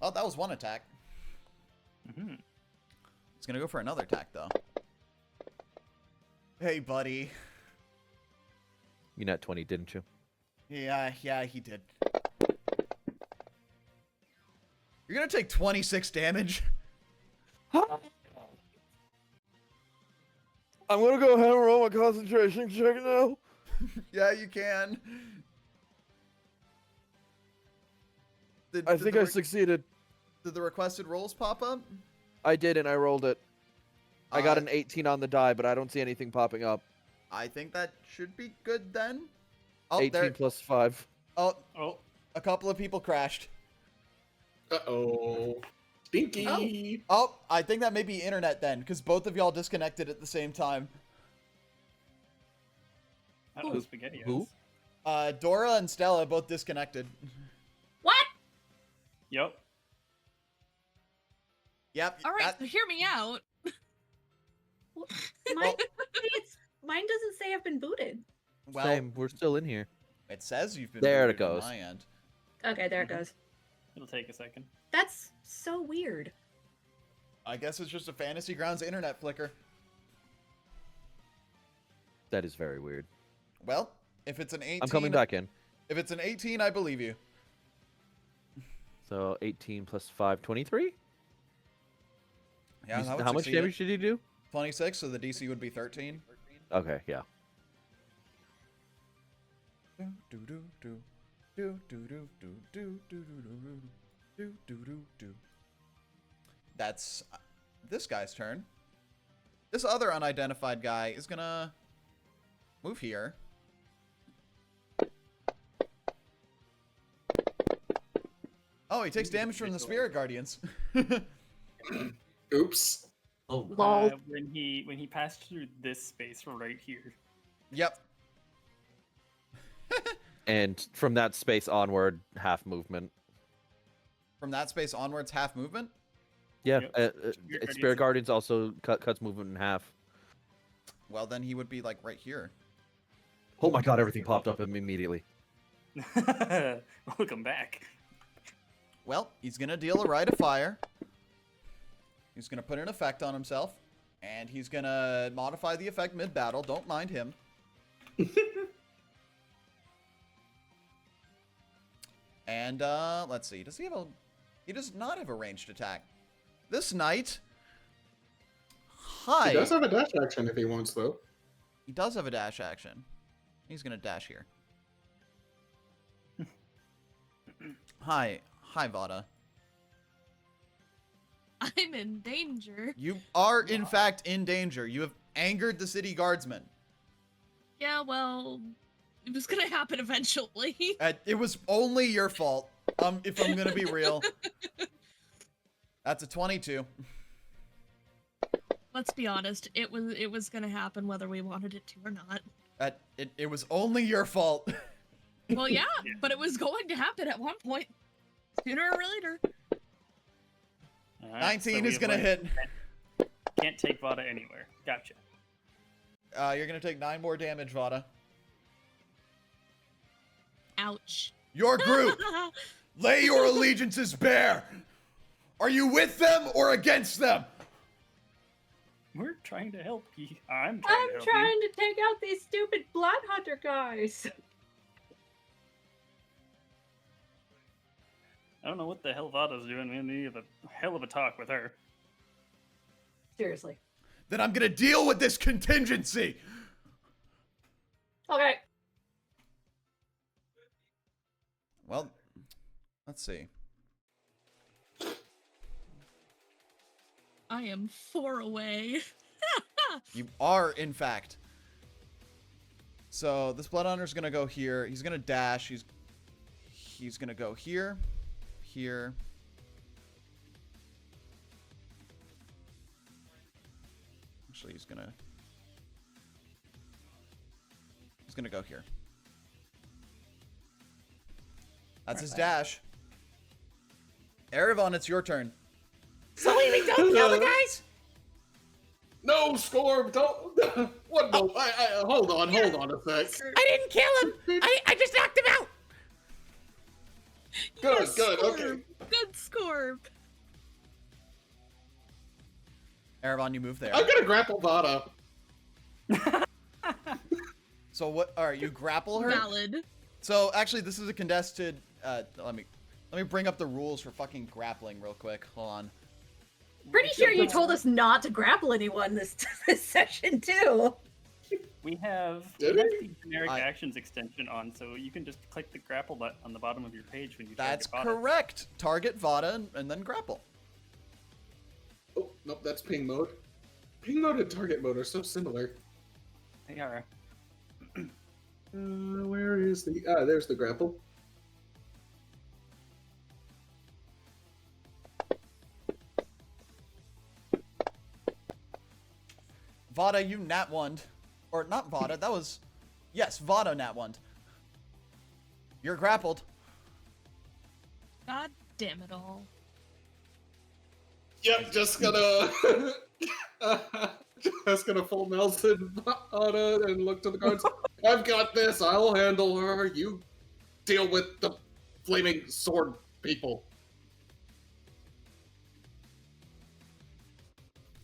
Oh, that was one attack. Mhm. He's gonna go for another attack, though. Hey, buddy. You net 20, didn't you? Yeah, he did. You're gonna take 26 damage. I'm gonna go ahead and roll my concentration check now. Yeah, you can. I think I succeeded. Did the requested rolls pop up? I did, and I rolled it. I got Uh, an 18 on the die, but I don't see anything popping up. I think that should be good then. Oh, 18 there. plus 5. Oh, Oh, a couple of people crashed. Uh-oh. Stinky. Oh, I think that may be internet then, because both of y'all disconnected at the same time. I don't know spaghetti. Who? Dora and Stella both disconnected. What? Yep. Yep. All right, that- so hear me out. Mine, mine doesn't say I've been booted. well, Same, we're still in here. it says you've been There it booted on goes. my end. Okay, there it goes. It'll take a second. That's so weird. I guess it's just a Fantasy Grounds internet flicker. That is very weird. Well, if it's an 18... I'm coming back in. If it's an 18, I believe you. So 18 plus 5, 23? Yeah, that would How much succeed it. damage did you do? 26, so the DC would be 13. Okay, yeah. That's this guy's turn. This other unidentified guy is gonna move here. Oh, he takes damage from the Spirit Guardians. Oops. Oh, Lol. When he passed through this space right here. Yep. And from that space onward, half movement. From that space onwards, half movement. Yeah, Yep. Spirit Guardians also cuts movement in half. Well, then he would be like right here. Oh my god, everything popped up immediately. Welcome back. Well, he's gonna deal a Rite of Fire. He's gonna put an effect on himself, and he's gonna modify the effect mid-battle. Don't mind him. And let's see. Does he have a? He does not have a ranged attack. This knight. Hi. He does have a dash action if he wants, though. He does have a dash action. He's gonna dash here. Hi, Vada. I'm in danger. You are in fact in danger. You have angered the city guardsmen. Yeah, well, it was gonna happen eventually. It was only your fault. If I'm gonna be real. That's a 22. Let's be honest, it was gonna happen whether we wanted it to or not. It was only your fault. Well, yeah, but it was going to happen at one point, sooner or later. All right, 19 so is we gonna avoid- hit. Can't take Vada anywhere. Gotcha. You're gonna take 9 more damage, Vada. Ouch. Your group, lay your allegiances bare. Are you with them or against them? We're trying to help you. I'm trying to I'm help trying to take out these stupid blood hunter guys. I don't know what the hell Vada's doing. We need a hell of a talk with her. Seriously. Then I'm gonna deal with this contingency. Okay. Well, let's see. I am 4 away. You are, in fact. So this blood hunter's gonna go here. He's gonna dash. He's gonna go here, here. Actually, he's gonna go here. That's his dash. Erevan, it's your turn. So we don't kill the guys. No, Scorb, don't. What? No, hold on a sec. I didn't kill him. I just knocked him out. Good, Yes, good, Scorb. okay. Good Scorb. Erevan, you move there. I'm gonna grapple Vada. So what? All right, you grapple her. Valid. So actually, this is a contested. Let me bring up the rules for fucking grappling real quick. Hold on. Pretty sure you told us not to grapple anyone this session too. We have Did the generic I- actions extension on, so you can just click the grapple button on the bottom of your page when you That's target Vada. correct. Target Vada and then grapple. Oh, nope, that's ping mode. Ping mode and target mode are so similar. They are. Where is the... there's the grapple. Vada, you nat one. Or not Vada, that was... Yes, Vada nat one. You're grappled. God damn it all. Yep, just gonna... just gonna full Nelson Vada and look to the guards. I've got this, I'll handle her. You deal with the flaming sword people.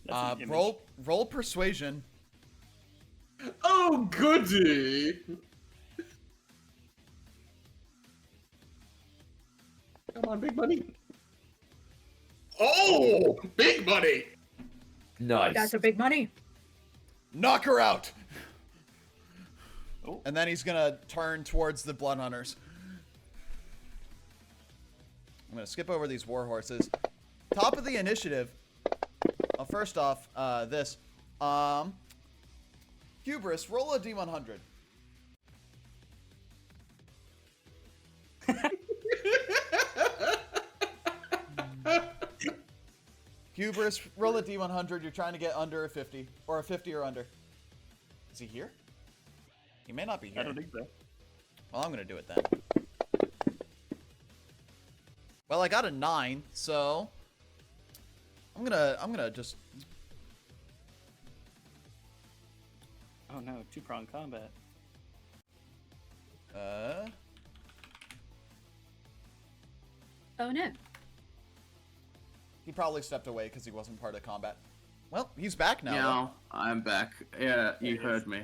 That's an image. Roll persuasion. Oh, goody! Come on, big money. Oh, big money! Nice. That's a big money. Knock her out! Oh. And then he's gonna turn towards the blood hunters. I'm gonna skip over these war horses. Top of the initiative. Well, first off, this. Hubris, roll a D100. Hubris, roll a D100. You're trying to get under a 50. Or a 50 or under. Is he here? He may not be here. I don't think so. Well, I'm gonna do it then. Well, I got a 9, so I'm gonna just. Oh no, two-prong combat. Oh no. He probably stepped away because he wasn't part of combat. Well, he's back now. Yeah, I'm back. Yeah, you There he heard is. me.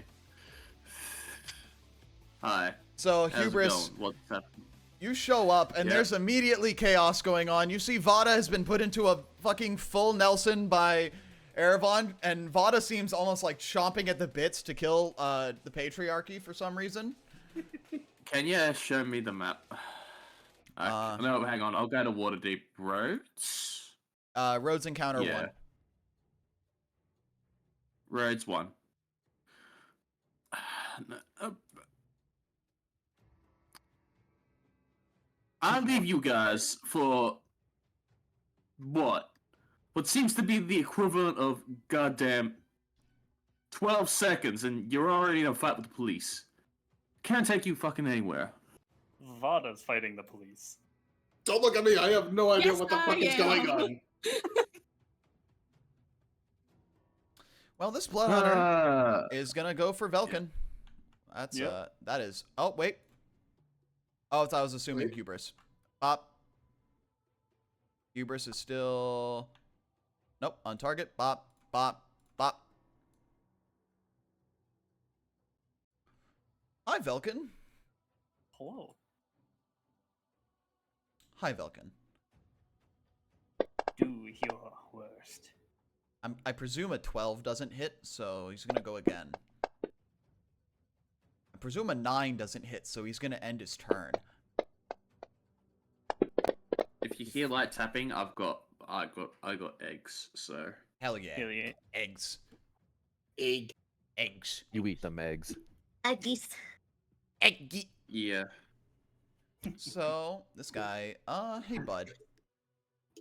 Hi. So How's it Hubris, going? What's up? you show up and Yeah. there's immediately chaos going on. You see Vada has been put into a fucking full Nelson by Erevan, and Vada seems almost like chomping at the bits to kill the patriarchy for some reason. Can you show me the map? No, hang on. I'll go to Waterdeep Roads. Roads encounter Yeah. 1. Roads 1. I'll leave you guys for what seems to be the equivalent of goddamn 12 seconds, and you're already in a fight with the police. Can't take you fucking anywhere. Vada's fighting the police. Don't look at me. I have no idea Yes, what the fuck I is going am. on. Well, this blood hunter is gonna go for Velkin. That's Yep. that is. Oh wait. Oh, I was assuming Wait. hubris. Bop. Hubris is still. Nope, on target. Bop, bop, bop. Hi, Velkin. Hello. Hi, Velkin. Do your worst. I presume a 12 doesn't hit, so he's gonna go again. I presume a 9 doesn't hit, so he's gonna end his turn. If you hear light tapping, I got eggs. So Hell yeah. Idiot. Eggs. Egg. Eggs. You eat them eggs. Eggies. Eggy. yeah. So, this guy, hey, bud.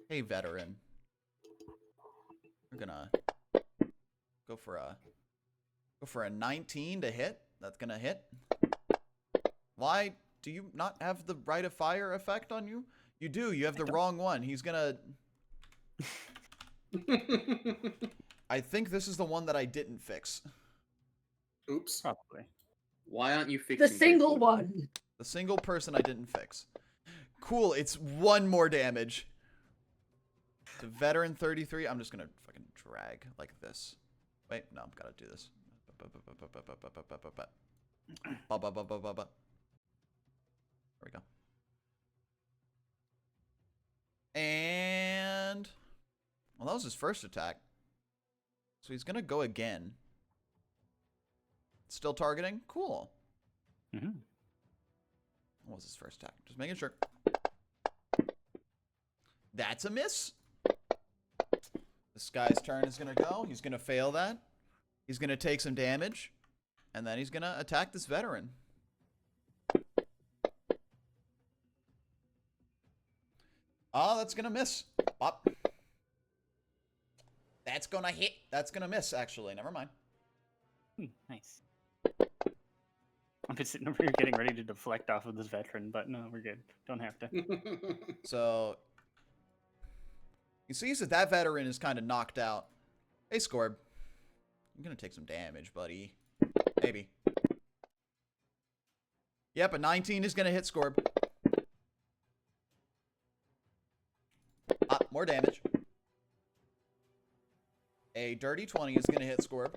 Hey, veteran. We're gonna go for a 19 to hit. That's gonna hit. Why do you not have the rite of fire effect on you? You do. You have the wrong one. He's gonna. I think this is the one that I didn't fix. Oops. Probably. Why aren't you fixing The single people? one. The single person I didn't fix. Cool. It's 1 more damage. To veteran 33. I'm just gonna fucking drag like this. Wait, no, I've gotta do this. There we go. And well, that was his first attack. So he's gonna go again. Still targeting? Cool. Mm-hmm. What was his first attack? Just making sure. That's a miss. This guy's turn is gonna go. He's gonna fail that. He's gonna take some damage. And then he's gonna attack this veteran. Oh, that's gonna miss. Bop. That's gonna hit. That's gonna miss, actually. Never mind. Nice. I've been sitting over here getting ready to deflect off of this veteran, but no, we're good. Don't have to. So, you see that that veteran is kind of knocked out. Hey, Scorb. I'm gonna take some damage, buddy. Maybe. Yep, a 19 is gonna hit Scorb. More damage. A dirty 20 is gonna hit Scorb.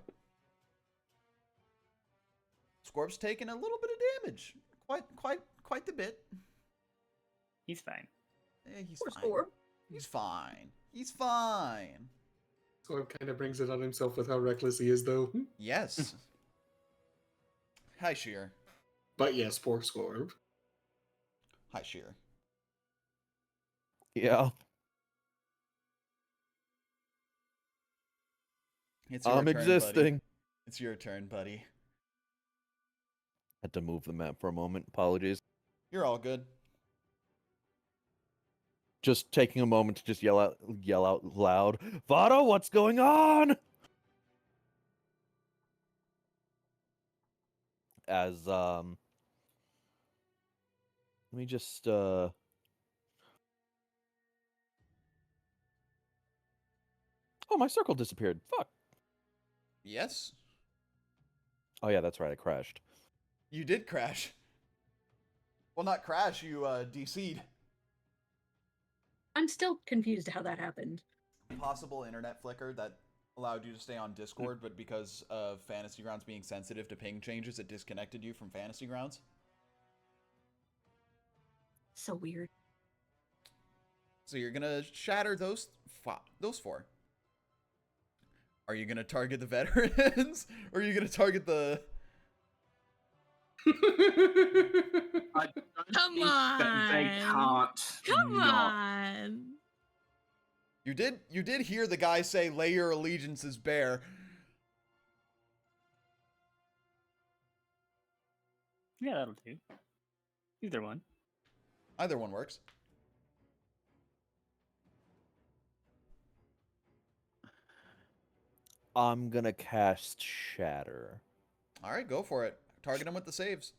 Scorb's taking a little bit of damage. Quite the bit. He's fine. He's Poor fine. Scorb. He's fine. He's fine. Scorb kind of brings it on himself with how reckless he is, though. Yes. Hi, Sheer. But yes, poor Scorb. Hi, Sheer. Yeah. It's your I'm turn, existing. Buddy. It's your turn, buddy. Had to move the map for a moment. Apologies. You're all good. Just taking a moment to just yell out loud. Vada, what's going on? As let me just oh, my circle disappeared. Fuck. Yes. Oh yeah, that's right. I crashed. You did crash. Well, not crash. You DC'd. I'm still confused how that happened. Possible internet flicker that allowed you to stay on Discord, but because of Fantasy Grounds being sensitive to ping changes, it disconnected you from Fantasy Grounds. So weird. So you're gonna shatter those 4. Are you gonna target the veterans, or are you gonna target the? I don't Come think that they on. can't. Come not. on. You did hear the guy say, "Lay your allegiances bare." Yeah, that'll do. Either one. Either one works. I'm gonna cast Shatter. All right, go for it. Target him with the saves.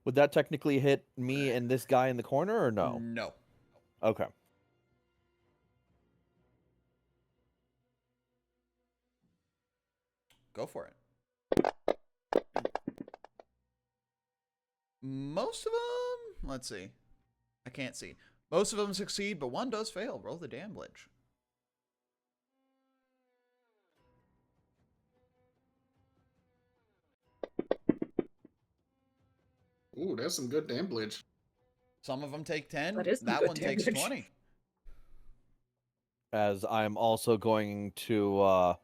would that technically hit me and this guy in the corner, or no? No. Okay. Go for it. Most of them, let's see. I can't see. Most of them succeed, but one does fail. Roll the damage. Ooh, that's some good damage. Some of them take 10. That is some That good one takes damage. 20. As I'm also going to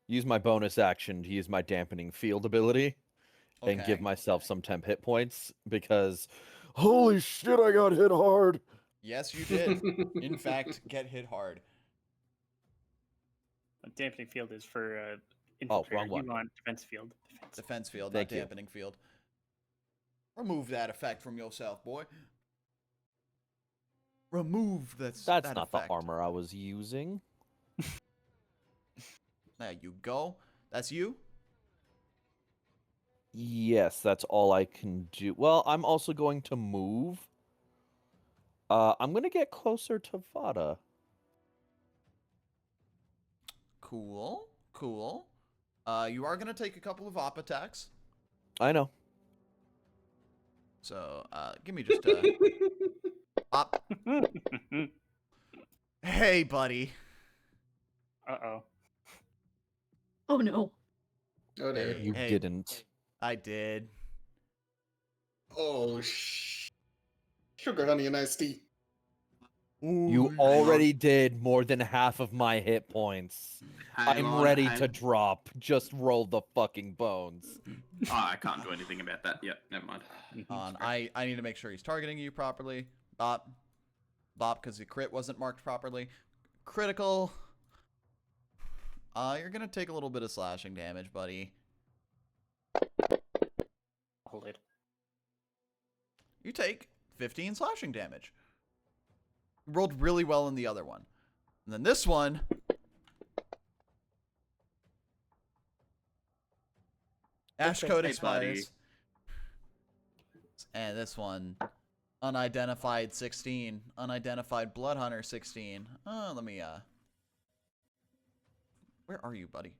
use my bonus action to use my dampening field ability and give myself some temp hit points because holy shit, I got hit hard. Yes, you did. In fact, get hit hard. A dampening field is for Oh, infiltrator. wrong one. You want defense field. Defense field, Thank not you. dampening field. Remove that effect from yourself, boy. Remove That's that not effect. the armor I was using. There you go. That's you? Yes, that's all I can do. Well, I'm also going to move. I'm going to get closer to Vada. Cool. Cool. You are going to take a couple of op attacks. I know. So, give me just a... op. Hey, buddy. Uh-oh. Oh no. Oh, dear. Hey. You didn't. I did. Oh, sugar, honey, and iced tea. You already did more than half of my hit points. I'm ready to drop. Just roll the fucking bones. Oh, I can't do anything about that. Yep, never mind. I need to make sure he's targeting you properly. Bop. Bop, because the crit wasn't marked properly. Critical. You're going to take a little bit of slashing damage, buddy. Hold it. You take 15 slashing damage. You rolled really well in the other one. And then this one... Ash Code Hey, expires. And this one... Unidentified 16. Unidentified Blood Hunter 16. Let me, Where are you, buddy?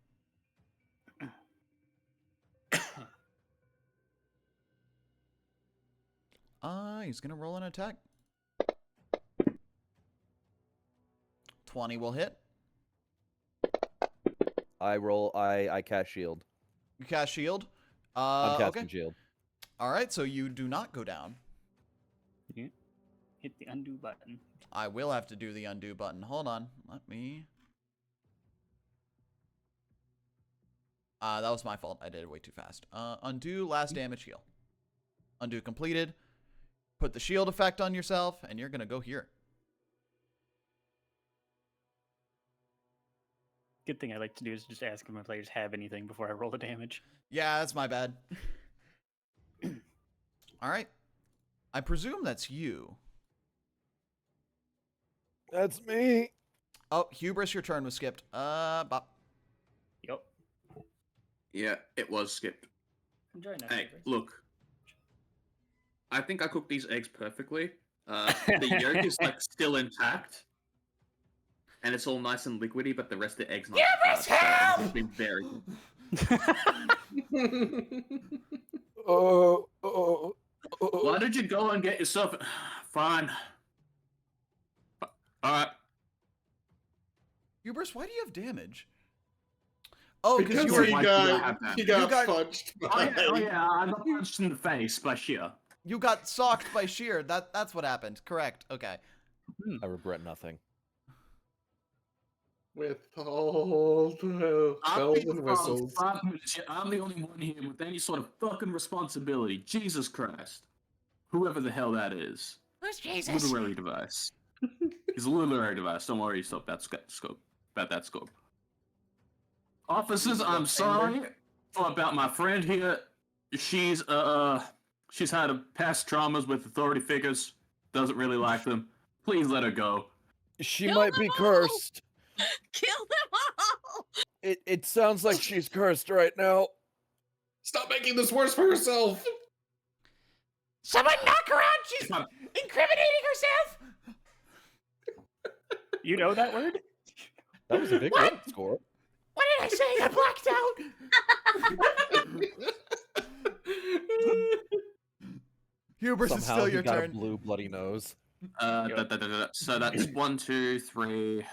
He's gonna roll an attack. 20 will hit. I cast shield. You cast shield. I'm casting Okay. shield. Alright, so you do not go down. Yeah. Hit the undo button. I will have to do the undo button. Hold on. Let me... that was my fault. I did it way too fast. Undo last damage heal. Undo completed. Put the shield effect on yourself, and you're gonna go here. Good thing I like to do is just ask if my players have anything before I roll the damage. Yeah, that's my bad. Alright. I presume that's you. That's me. Oh, Hubris, your turn was skipped. Bop. Yup. Yeah, it was skipped. Enjoy now. Hey, look. I think I cooked these eggs perfectly. The yolk is like still intact, and it's all nice and liquidy, but the rest of the eggs not. It's been very good. Why did you go and get yourself? Fine. All right. Hubris, why do you have damage? Oh, because Because you were... he Why do I got, have that? he got You got- punched. Oh yeah, I got punched in the face by Sheer. You got socked by Sheer. That's what happened. Correct. Okay. I regret nothing. With all the bells and whistles. 5 minutes here. I'm the only one here with any sort of fucking responsibility. Jesus Christ. Whoever the hell that is. Who's Jesus? Literary device. He's a literary device. Don't worry about that scope. Officers, I'm sorry about my friend here. She's had past traumas with authority figures. Doesn't really like them. Please let her go. She Kill might them be all! cursed. Kill them all! It sounds like she's cursed right now. Stop making this worse for yourself. Someone knock her out. She's incriminating herself. You know that word? That was a big What? word score. What did I say? I blacked out. Hubris, it's Somehow still he your got a turn. blue bloody nose. So that's 1, 2, 3.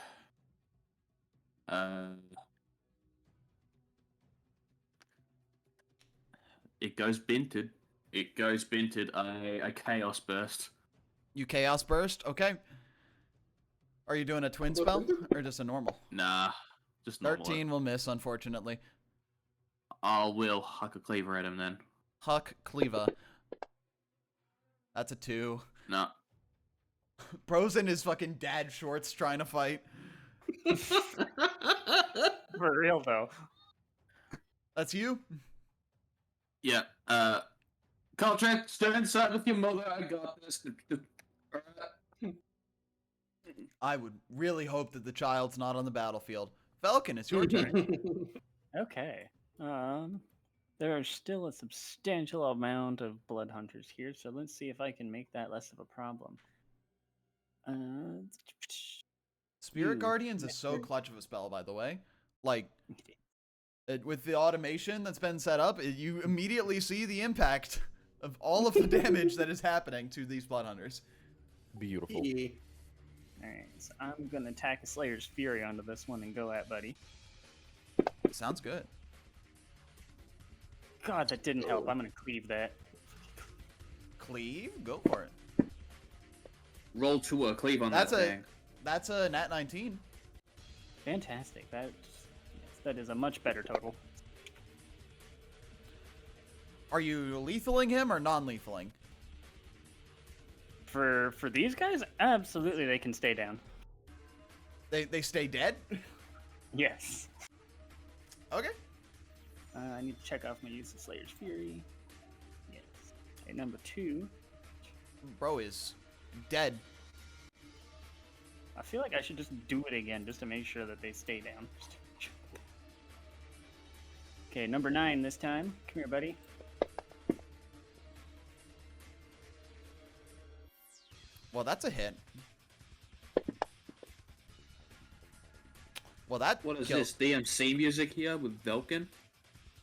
It goes binted. It goes binted. I chaos burst. You chaos burst. Okay. Are you doing a twin spell or just a normal? Nah, just normal. 13 will miss, unfortunately. Will huck a cleaver at him then. Huck Cleva. That's a 2. Nah. Bro's in his fucking dad shorts trying to fight. For real though. That's you? Yeah. Contract, stand inside with your mother. I got this. I would really hope that the child's not on the battlefield. Falcon, it's your turn. Okay. There are still a substantial amount of blood hunters here, so let's see if I can make that less of a problem. Spirit Guardians is so clutch of a spell, by the way. Like, with the automation that's been set up, you immediately see the impact of all of the damage that is happening to these blood hunters. Beautiful. Alright, so I'm gonna attack a Slayer's Fury onto this one and go at Buddy. Sounds good. God, that didn't help. I'm gonna cleave that. Cleave? Go for it. Roll 2 a cleave on That's that a thing. that's a nat 19. Fantastic. That is a much better total. Are you lethaling him or non-lethaling? For these guys, absolutely they can stay down. They stay dead? Yes. Okay. I need to check off my use of Slayer's Fury. Yes. Okay, number 2. Bro is dead. I feel like I should just do it again just to make sure that they stay down. Okay, number 9 this time. Come here, buddy. Well, that's a hit. Well, that What is killed. this? DMC music here with Velkin?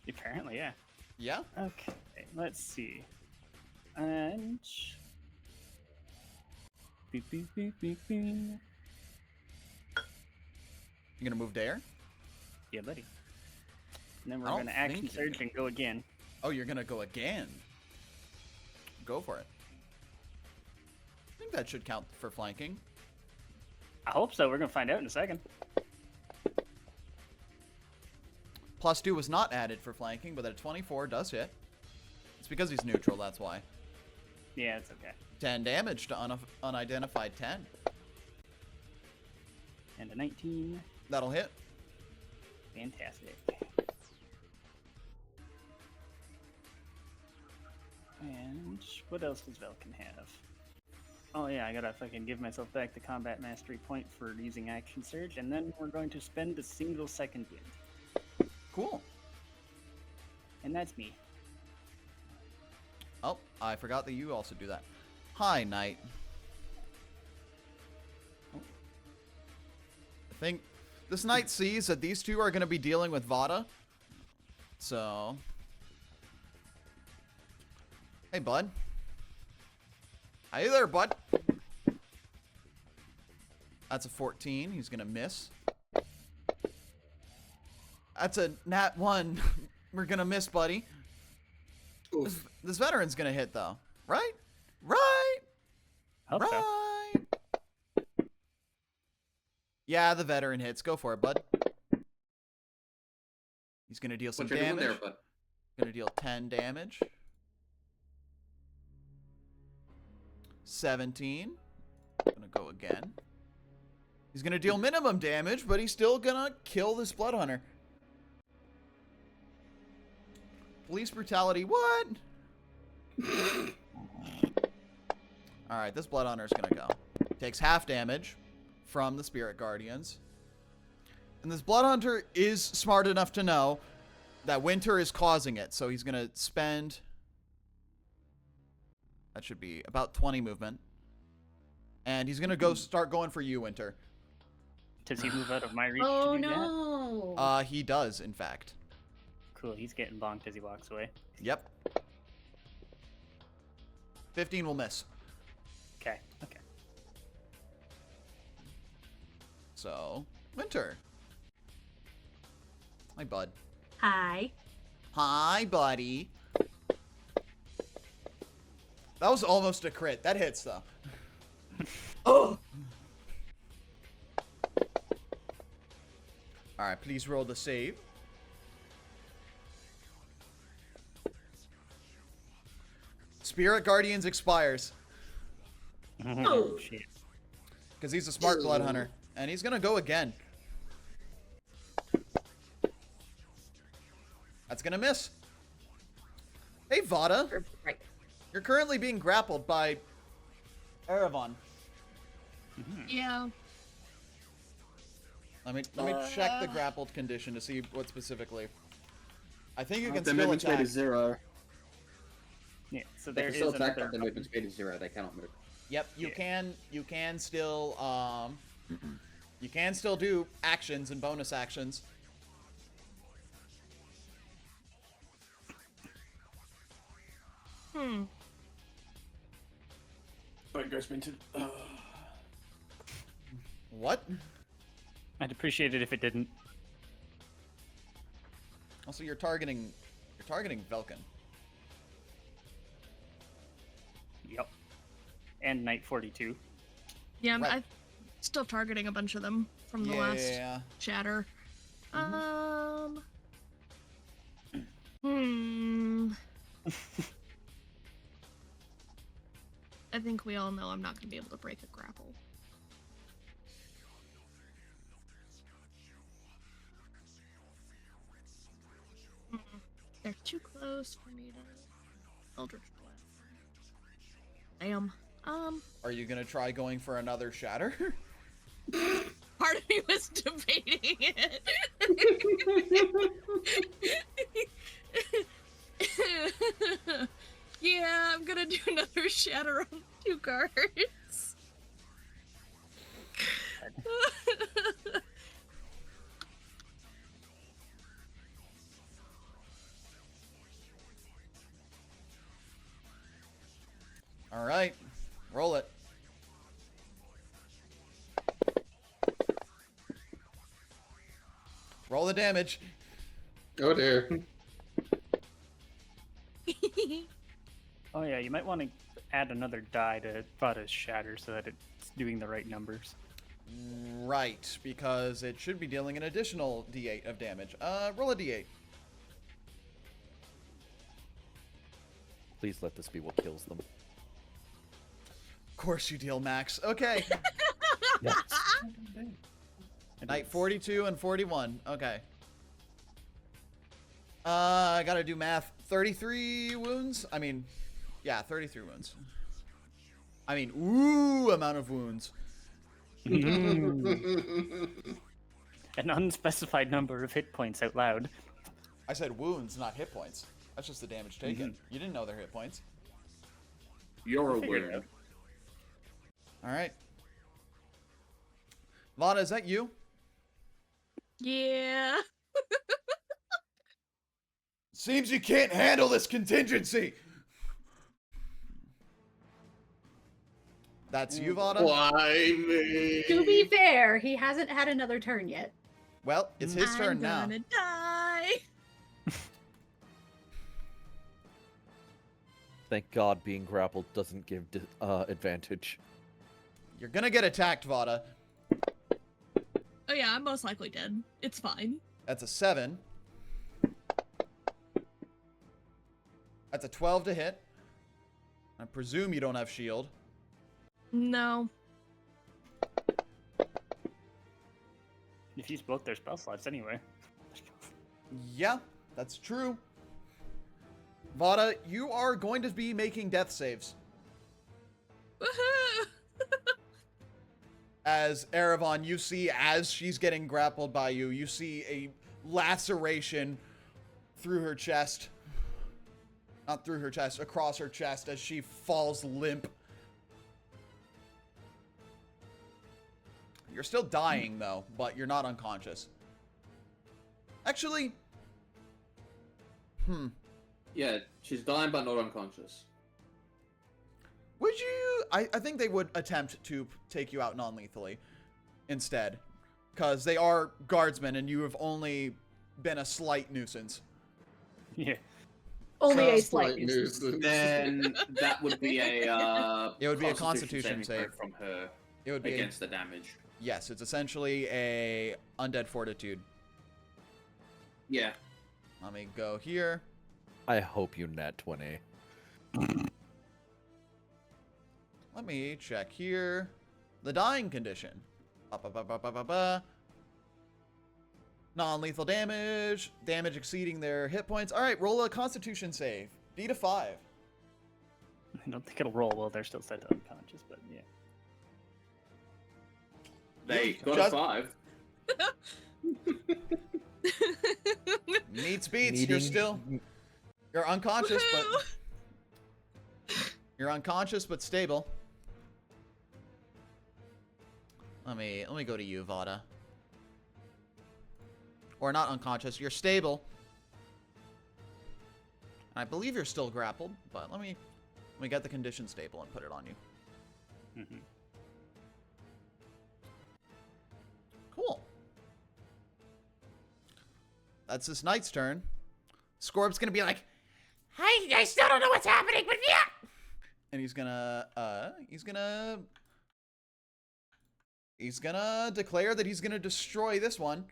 Apparently, yeah. Yeah? Okay, let's see. And... Beep, beep, beep, beep, beep. You gonna move there? Yeah, buddy. And then we're I don't gonna action think you're surge and go again. Oh, you're gonna go again. Go for it. I think that should count for flanking. I hope so. We're gonna find out in a second. +2 was not added for flanking, but that 24 does hit. It's because he's neutral, that's why. Yeah, it's okay. 10 damage to unidentified 10. And a 19. That'll hit. Fantastic. And what else does Velkin have? Oh yeah, I gotta fucking give myself back the combat mastery point for using action surge, and then we're going to spend a single second wind. Cool. And that's me. Oh, I forgot that you also do that. Hi, Knight. Oh. I think this Knight sees that these two are going to be dealing with Vada. So... Hey, bud. Hi there, bud. That's a 14. He's going to miss. That's a nat 1. We're going to miss, buddy. This veteran's going to hit, though. Right? Right? Hope so. Right. Yeah, the veteran hits. Go for it, bud. He's going to deal some What you're doing damage. there, bud? Going to deal 10 damage. 17. Gonna go again. He's gonna deal minimum damage, but he's still gonna kill this blood hunter. Police brutality, what? Alright, this blood hunter's gonna go. Takes half damage from the spirit guardians. And this blood hunter is smart enough to know that winter is causing it, so he's gonna spend That should be about 20 movement. And he's gonna go start going for you, Winter. Does he move out of my reach Oh to do no! He does, in fact. that? Cool, he's getting bonked as he walks away. Yep. 15 will miss. Okay, okay. So, Winter. Hi, bud. Hi. Hi, buddy. That was almost a crit. That hits, though. Oh! Alright, please roll the save. Spirit Guardians expires. Oh, shit. Because he's a smart blood hunter. And he's going to go again. That's going to miss. Hey, Vada. Right. You're currently being grappled by Erevan. Yeah. Let me check the grappled condition to see what specifically. I think you can The still movement speed attack. is 0. Yeah, so They there can is still attack, another... but the movement speed is 0. They cannot move. Yep, you Yeah. can still you can still do actions and bonus actions. But goes into. What? I'd appreciate it if it didn't. Also, you're targeting Velkin. Yep. And Knight 42. Yeah, Right. I'm still targeting a bunch of them from the last Yeah. chatter. Mm-hmm. I think we all know I'm not going to be able to break a grapple. They're too close for me to Eldritch Blast. Damn. Are you gonna try going for another shatter? Part of me was debating it. Yeah, I'm gonna do another shatter on 2 cards. All right, roll it. Roll the damage. Oh dear. Oh yeah, you might want to add another die to Vada's shatter so that it's doing the right numbers. Right, because it should be dealing an additional d8 of damage. Roll a d8. Please let this be what kills them. Of course you deal max. Okay. Yes. Knight 42 and 41. Okay. I gotta do math. 33 wounds? I mean, yeah, 33 wounds. I mean, ooh, amount of wounds. An unspecified number of hit points out loud. I said wounds, not hit points. That's just the damage taken. You didn't know their hit points. You're Figured it aware. out. All right. Lana, is that you? Yeah. Seems you can't handle this contingency. That's you, Vada? Why me? To be fair, he hasn't had another turn yet. Well, it's his turn I'm now. gonna die. Thank God being grappled doesn't give advantage. You're gonna get attacked, Vada. Oh yeah, I'm most likely dead. It's fine. That's a 7. That's a 12 to hit. I presume you don't have shield. No. You've used both their spell slots anyway. Yeah, that's true. Vada, you are going to be making death saves. Woohoo! As Erevan, you see, as she's getting grappled by you, you see a laceration through her chest. Not through her chest, across her chest as she falls limp. You're still dying, though, but you're not unconscious. Actually... Yeah, she's dying but not unconscious. Would you... I think they would attempt to take you out non-lethally instead. Because they are guardsmen and you have only been a slight nuisance. Yeah. Only a Just slight like nuisance. nuisance. Then that would be a It would be a Constitution saving save. throw from her It would be against the damage. Yes, it's essentially a undead fortitude. Yeah. Let me go here. I hope you net 20. Let me check here. The dying condition. Non-lethal damage. Damage exceeding their hit points. All right, roll a Constitution save. D to 5. I don't think it'll roll well. They're still set to unconscious, but yeah. They got just- a 5. Meets beats. You're still... You're unconscious, but... You're unconscious, but stable. Let me go to you, Vada. Or not unconscious. You're stable. I believe you're still grappled, but let me get the condition stable and put it on you. Mm-hmm. Cool. That's this knight's turn. Scorb's gonna be like, I still don't know what's happening, but yeah. and he's gonna declare that he's gonna destroy this one.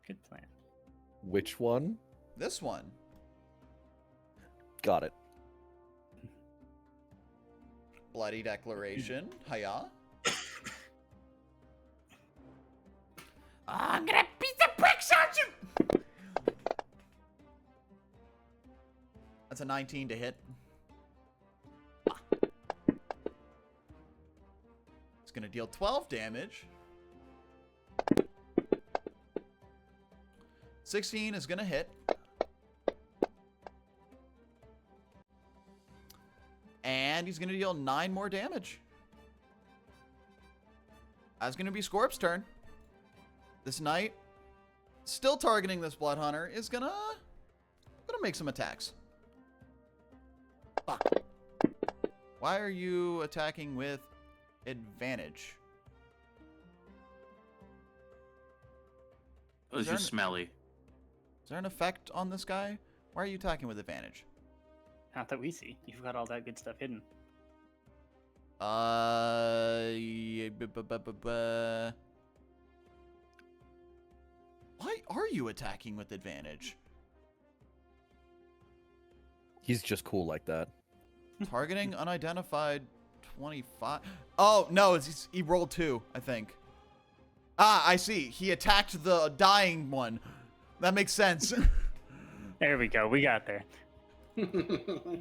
Good plan. Which one? This one. Got it. Bloody declaration. Hiya. I'm gonna beat the bricks out you. That's a 19 to hit. It's gonna deal 12 damage. 16 is gonna hit. And he's gonna deal 9 more damage. That's gonna be Scorp's turn. This knight, still targeting this blood hunter, is gonna make some attacks. Why are you attacking with advantage? It was there just smelly. Is there an effect on this guy? Why are you attacking with advantage? Not that we see. You've got all that good stuff hidden. Why are you attacking with advantage? He's just cool like that. Targeting unidentified 25. Oh, no, he rolled 2, I think. Ah, I see. He attacked the dying one. That makes sense. There we go. We got there.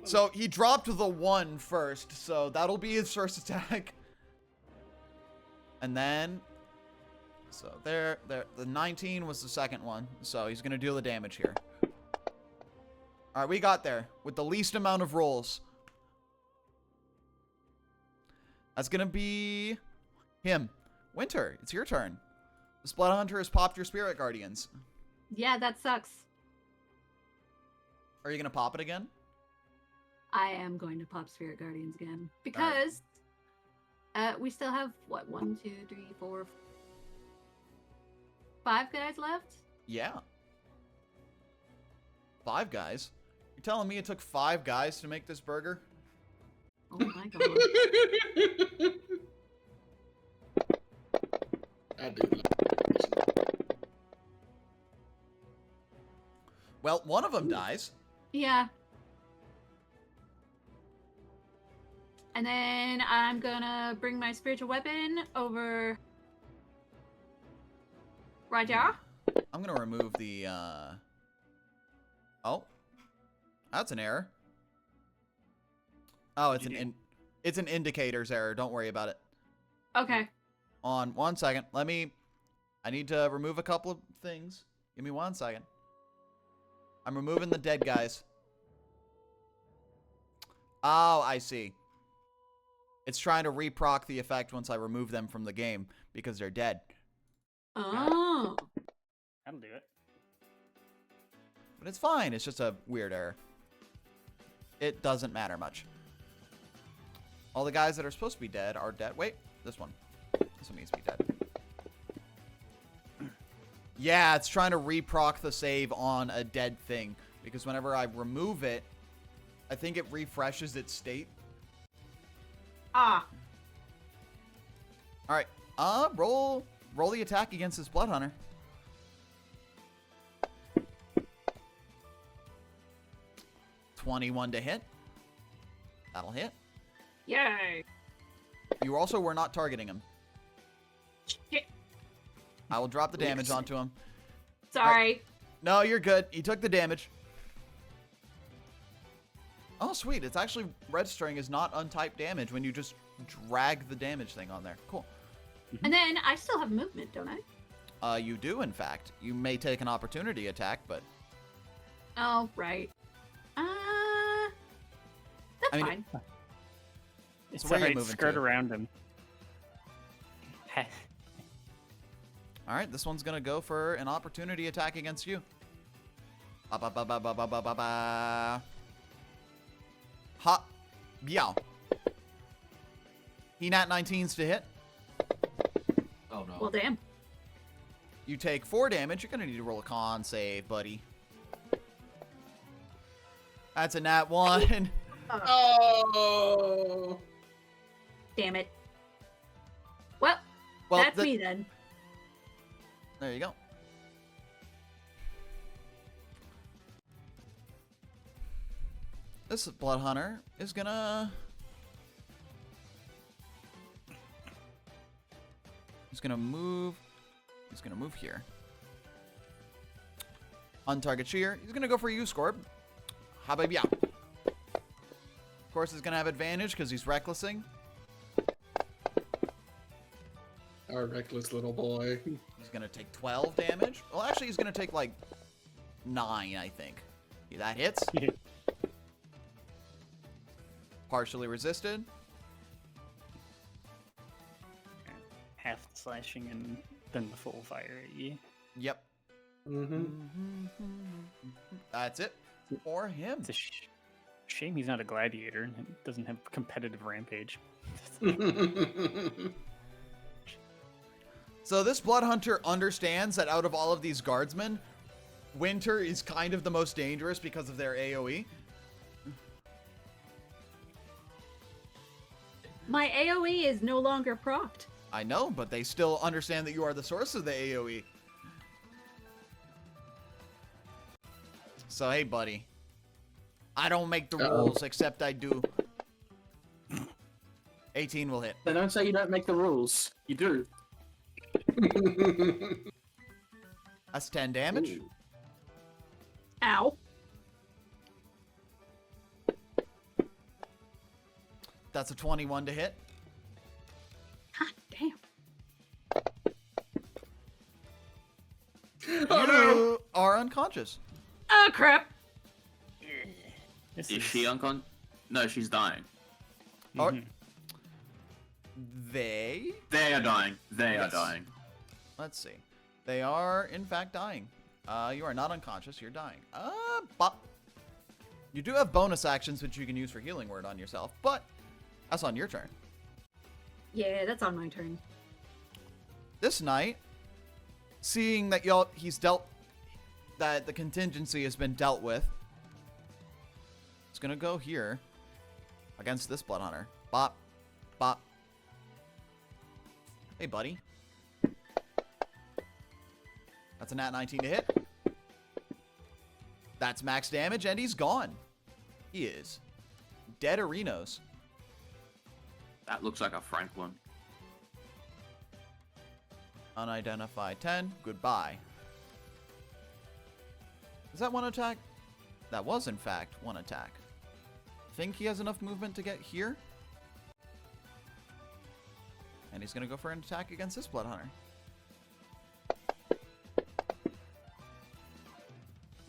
So he dropped the 1 first, so that'll be his first attack. And then, so there, the 19 was the second one, so he's gonna deal the damage here. All right, we got there with the least amount of rolls. That's gonna be him. Winter, it's your turn. The Blood Hunter has popped your Spirit Guardians. Yeah, that sucks. Are you gonna pop it again? I am going to pop Spirit Guardians again because we still have what 1, 2, 3, 4, 5 guys left. Yeah. 5 guys. You're telling me it took 5 guys to make this burger? Oh my god. I do that. Well, one of them dies. Yeah. And then I'm gonna bring my spiritual weapon over Raja. I'm gonna remove the, Oh. That's an error. Oh, it's an indicator's error. Don't worry about it. Okay. On 1 second. I need to remove a couple of things. Give me 1 second. I'm removing the dead guys. Oh, I see. It's trying to reproc the effect once I remove them from the game because they're dead. Oh. That'll do it. But it's fine. It's just a weird error. It doesn't matter much. All the guys that are supposed to be dead are dead. Wait, this one. This one needs to be dead. Yeah, it's trying to reproc the save on a dead thing. Because whenever I remove it, I think it refreshes its state. Ah. Alright. Roll the attack against this Blood Hunter. $21 to hit. That'll hit. Yay. You also were not targeting him. Shit. I will drop the damage onto him. Sorry. No, you're good. He took the damage. Oh, sweet. It's actually registering as not untyped damage when you just drag the damage thing on there. Cool. And then I still have movement, don't I? You do, in fact. You may take an opportunity attack, but... Oh, right. That's fine. It's where you alright, moving skirt to? around him. Alright, this one's gonna go for an opportunity attack against you. Ba ba ba ba ba ba ba ba ba. Ha. Meow. He nat 19s to hit. Oh no. Well, damn. You take 4 damage. You're gonna need to roll a con save, buddy. That's a nat 1. Oh. Damn it. Well, that's me then. There you go. This Blood Hunter is gonna... He's gonna move here. On target shear. He's gonna go for you, Scorb. How about yeah? Of course, he's gonna have advantage because he's recklessing. Our reckless little boy. He's gonna take 12 damage. Well, actually, he's gonna take like 9, I think. Yeah, that hits. Partially resisted. Half the slashing and then the full fire at you. Yep. Mm-hmm. That's it for him. It's a shame he's not a gladiator and doesn't have competitive rampage. So this Blood Hunter understands that out of all of these guardsmen, Winter is kind of the most dangerous because of their AoE. My AoE is no longer procced. I know, but they still understand that you are the source of the AoE. So, hey, buddy. I don't make the rules, except I do. 18 will hit. They don't say you don't make the rules. You do. That's 10 damage. Ooh. Ow. That's a 21 to hit. God damn. You are unconscious. Oh, crap. This Is she unconscious? No, she's dying. Or Mhm. they? They are dying. They Yes. are dying. Let's see. They are, in fact, dying. You are not unconscious. You're dying. Bop. You do have bonus actions which you can use for Healing Word on yourself, but that's on your turn. Yeah, that's on my turn. This night, seeing that that the contingency has been dealt with, it's gonna go here against this Blood Hunter. Bop, bop. Hey, buddy. That's a nat 19 to hit. That's max damage, and he's gone. He is dead arenos. That looks like a Franklin. Unidentified 10. Goodbye. Is that one attack? That was, in fact, one attack. Think he has enough movement to get here? And he's going to go for an attack against this Blood Hunter.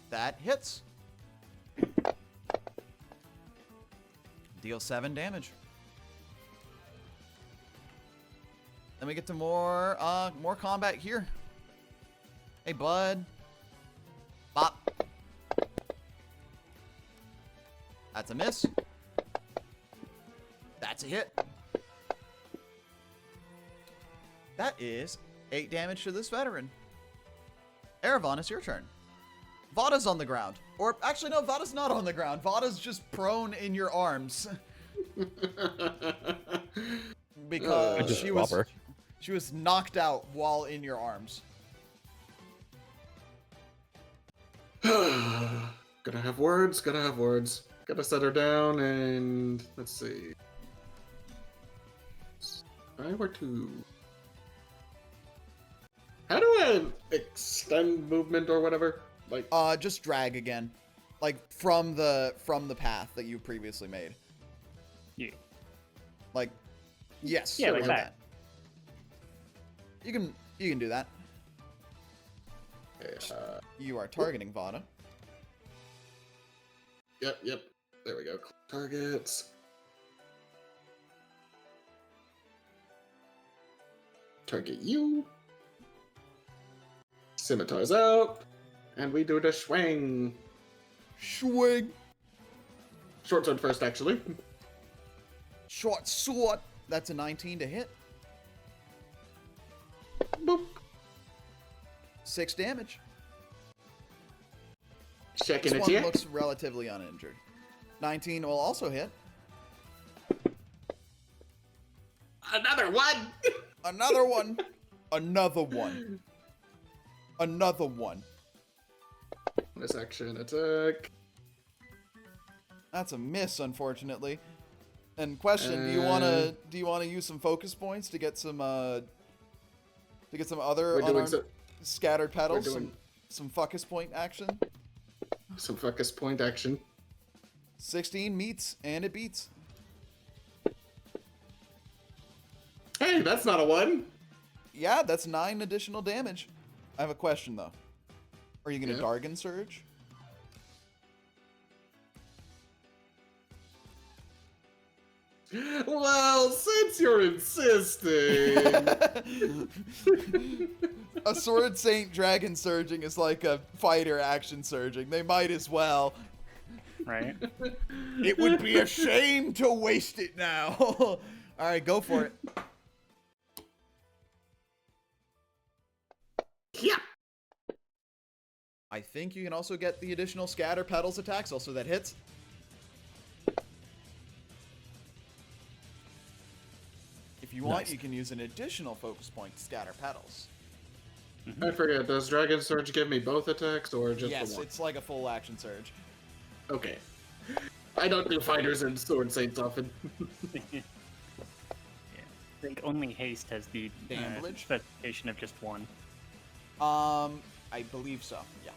That hits. Deal 7 damage. Then we get to more combat here. Hey, bud. Bop. That's a miss. That's a hit. That is 8 damage to this veteran. Eravon, it's your turn. Vada's on the ground. Or, actually, no, Vada's not on the ground. Vada's just prone in your arms. Because she was knocked out while in your arms. Gotta have words, gotta have words. Gotta set her down and let's see. If I were to... How do I extend movement or whatever? Like just drag again. Like from the path that you previously made. Yeah. Like yes. Yeah, like that. You can do that. Okay, you are targeting Vada. Yep. There we go. Targets. Target you. Scimitars out. And we do the swing. Swing. Short sword first, actually. Short sword. That's a 19 to hit. Boop. 6 damage. Second This one attack. looks relatively uninjured. 19 will also hit. Another one. Another one. Another one. Another one. This action attack. That's a miss, unfortunately. And question: Do you wanna use some focus points to get some other unarmed scattered petals? Some focus point action. Some focus point action. 16 meets and it beats. Hey, that's not a 1. Yeah, that's 9 additional damage. I have a question though. Are you gonna Dargon Surge? Well, since you're insisting. A Sword Saint Dragon Surging is like a fighter action surging. They might as well. Right? It would be a shame to waste it now. Alright, go for it. Yeah. I think you can also get the additional Scatter Petals attacks, also that hits. If you want, you can use an additional focus point to Scatter Petals. I forget, does Dragon Surge give me both attacks or just the one? Yes, it's like a full action surge. Okay. I don't do fighters and sword saints often. Yeah. I think only haste has the specification of just 1. I believe so, yeah.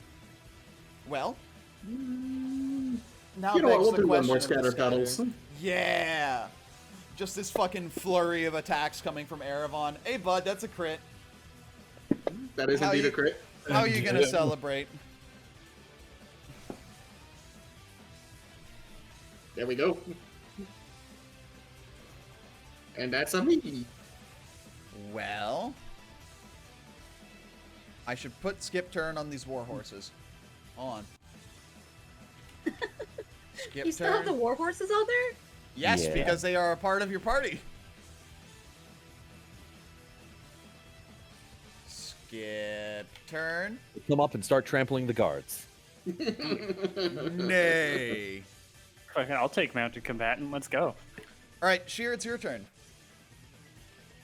Well, now You know what, begs we'll the do one more question of the scatter petals. Yeah! Just this fucking flurry of attacks coming from Eravon. Hey, bud, that's a crit. That is indeed a crit. How are you gonna celebrate? There we go. And that's a me. Well, I should put skip turn on these war horses. Hold on. Skip You still have the war horses out there? Yes, Yeah. because they are a part of your party. Skip turn. Come up and start trampling the guards. Nay. Okay, I'll take mounted combatant. Let's go. All right, Sheer, it's your turn.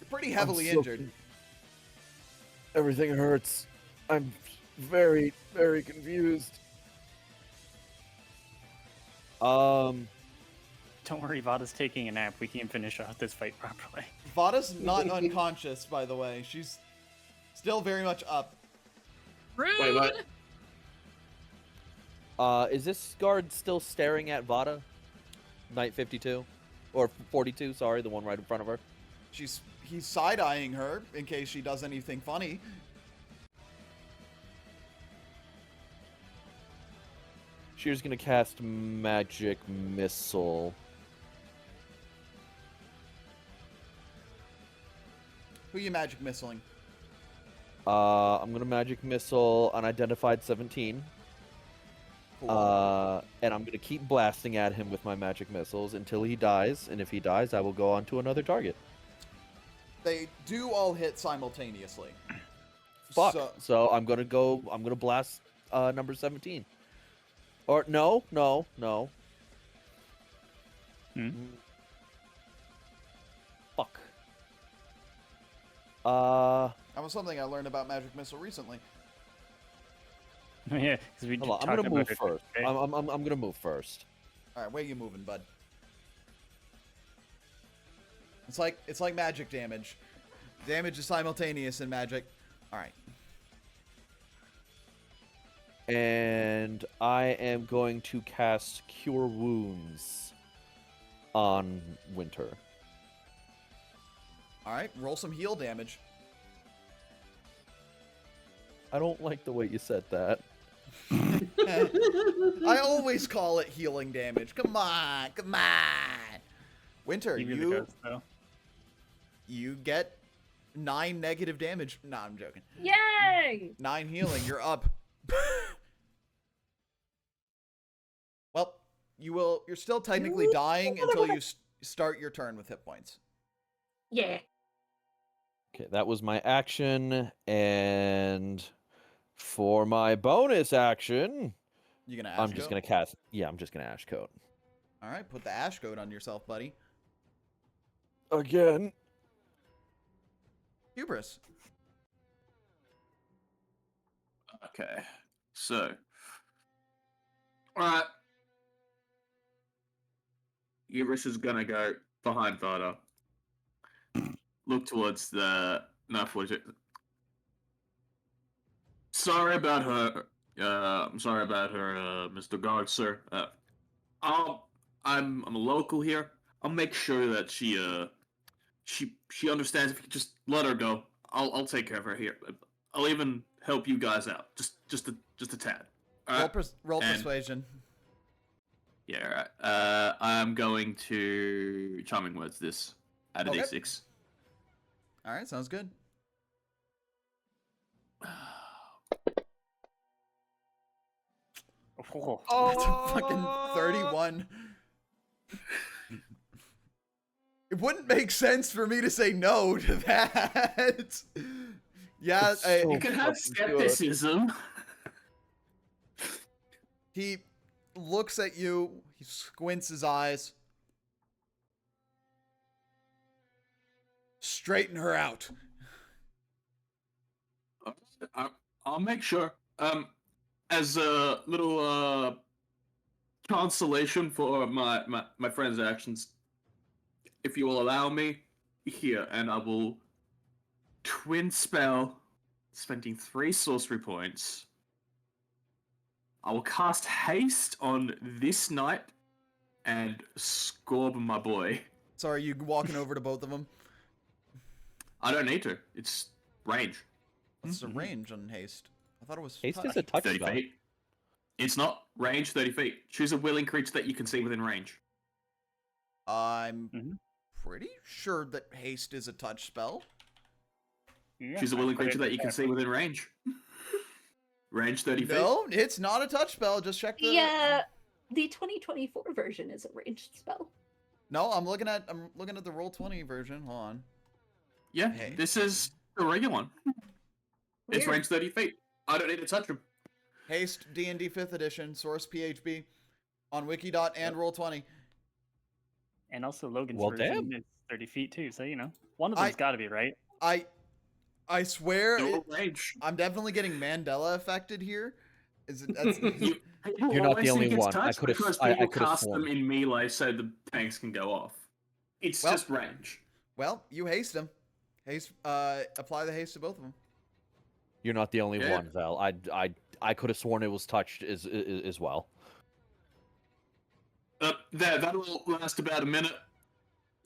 You're pretty heavily injured. Everything hurts. I'm very, very confused. Don't worry, Vada's taking a nap. We can finish off this fight properly. Vada's not unconscious, by the way. She's still very much up. Rude. Wait, what? Is this guard still staring at Vada? Knight 52? Or 42, sorry, the one right in front of her. He's side-eyeing her in case she does anything funny. She's gonna cast Magic Missile. Who you magic missiling? I'm gonna magic missile unidentified 17. Cool. And I'm gonna keep blasting at him with my magic missiles until he dies. And if he dies, I will go on to another target. They do all hit simultaneously. Fuck. So I'm gonna go. I'm gonna blast number 17. Or no. Fuck. That was something I learned about magic missile recently. Yeah, because we Hold on, talked I'm gonna about move it first. today. I'm gonna move first. All right, where you moving, bud? It's like magic damage. Damage is simultaneous in magic. All right. And I am going to cast Cure Wounds on Winter. All right, roll some heal damage. I don't like the way you said that. I always call it healing damage. Come on. Winter, Give me the ghost, though. you get 9 negative damage. Nah, I'm joking. Yay! 9 healing. You're up. Well, you're still technically dying until you start your turn with hit points. Yeah. Okay, that was my action, and for my bonus action, You gonna I'm just gonna cast. Yeah, I'm just gonna Ash Coat All right, put the ash coat on yourself, buddy. again. Hubris. Okay, so. Alright. Hubris is gonna go behind Vada. Look towards the knife widget. Sorry about her. I'm sorry about her, Mr. Guard, sir. I'm a local here. I'll make sure that she understands. If you could just let her go, I'll take care of her here. I'll even help you guys out. Just a tad. All right? Roll And- persuasion. Yeah, all right. I'm going to charming words this out of Okay. D6. All right, sounds good. Oh, That's a fucking 31. It wouldn't make sense for me to say no to that. Yeah, It's so You can have fucking good. skepticism. he looks at you, he squints his eyes. Straighten her out. I'll make sure. As a little consolation for my friend's actions, if you will allow me here, and I will twin spell, spending 3 sorcery points. I will cast haste on this knight and Scorb my boy. So are you walking over to both of them? I don't need to. It's range. What's the range on haste? I thought it was Haste touch. is a touch 30 spell. feet. It's not range 30 feet. Choose a willing creature that you can see within range. I'm Mhm. pretty sure that haste is a touch spell. yeah, Choose a I willing put it creature that you can there. see within range. Range 30 feet. No, it's not a touch spell. Just check the. The 2024 version is a ranged spell. No, I'm looking at the Roll20 version. Hold on. Yeah, Hey. this is the regular one. It's Weird. range 30 feet. I don't need to touch him. Haste D&D 5th edition, source PHB, on Wikidot and Roll20. And also Logan's Well, version damn. is 30 feet too, so you know. One of them's got to be right. I swear, No range. I'm definitely getting Mandela affected here. Is it? That's, You, people You're not always the only think it's one. I touch could've- because I people could've cast sworn. them in melee so the tanks can go off. It's Well- just range. well, you haste him. Haste. Apply the haste to both of them. You're not the only Yeah. one, Val. I could have sworn it was touched as well. That'll last about a minute.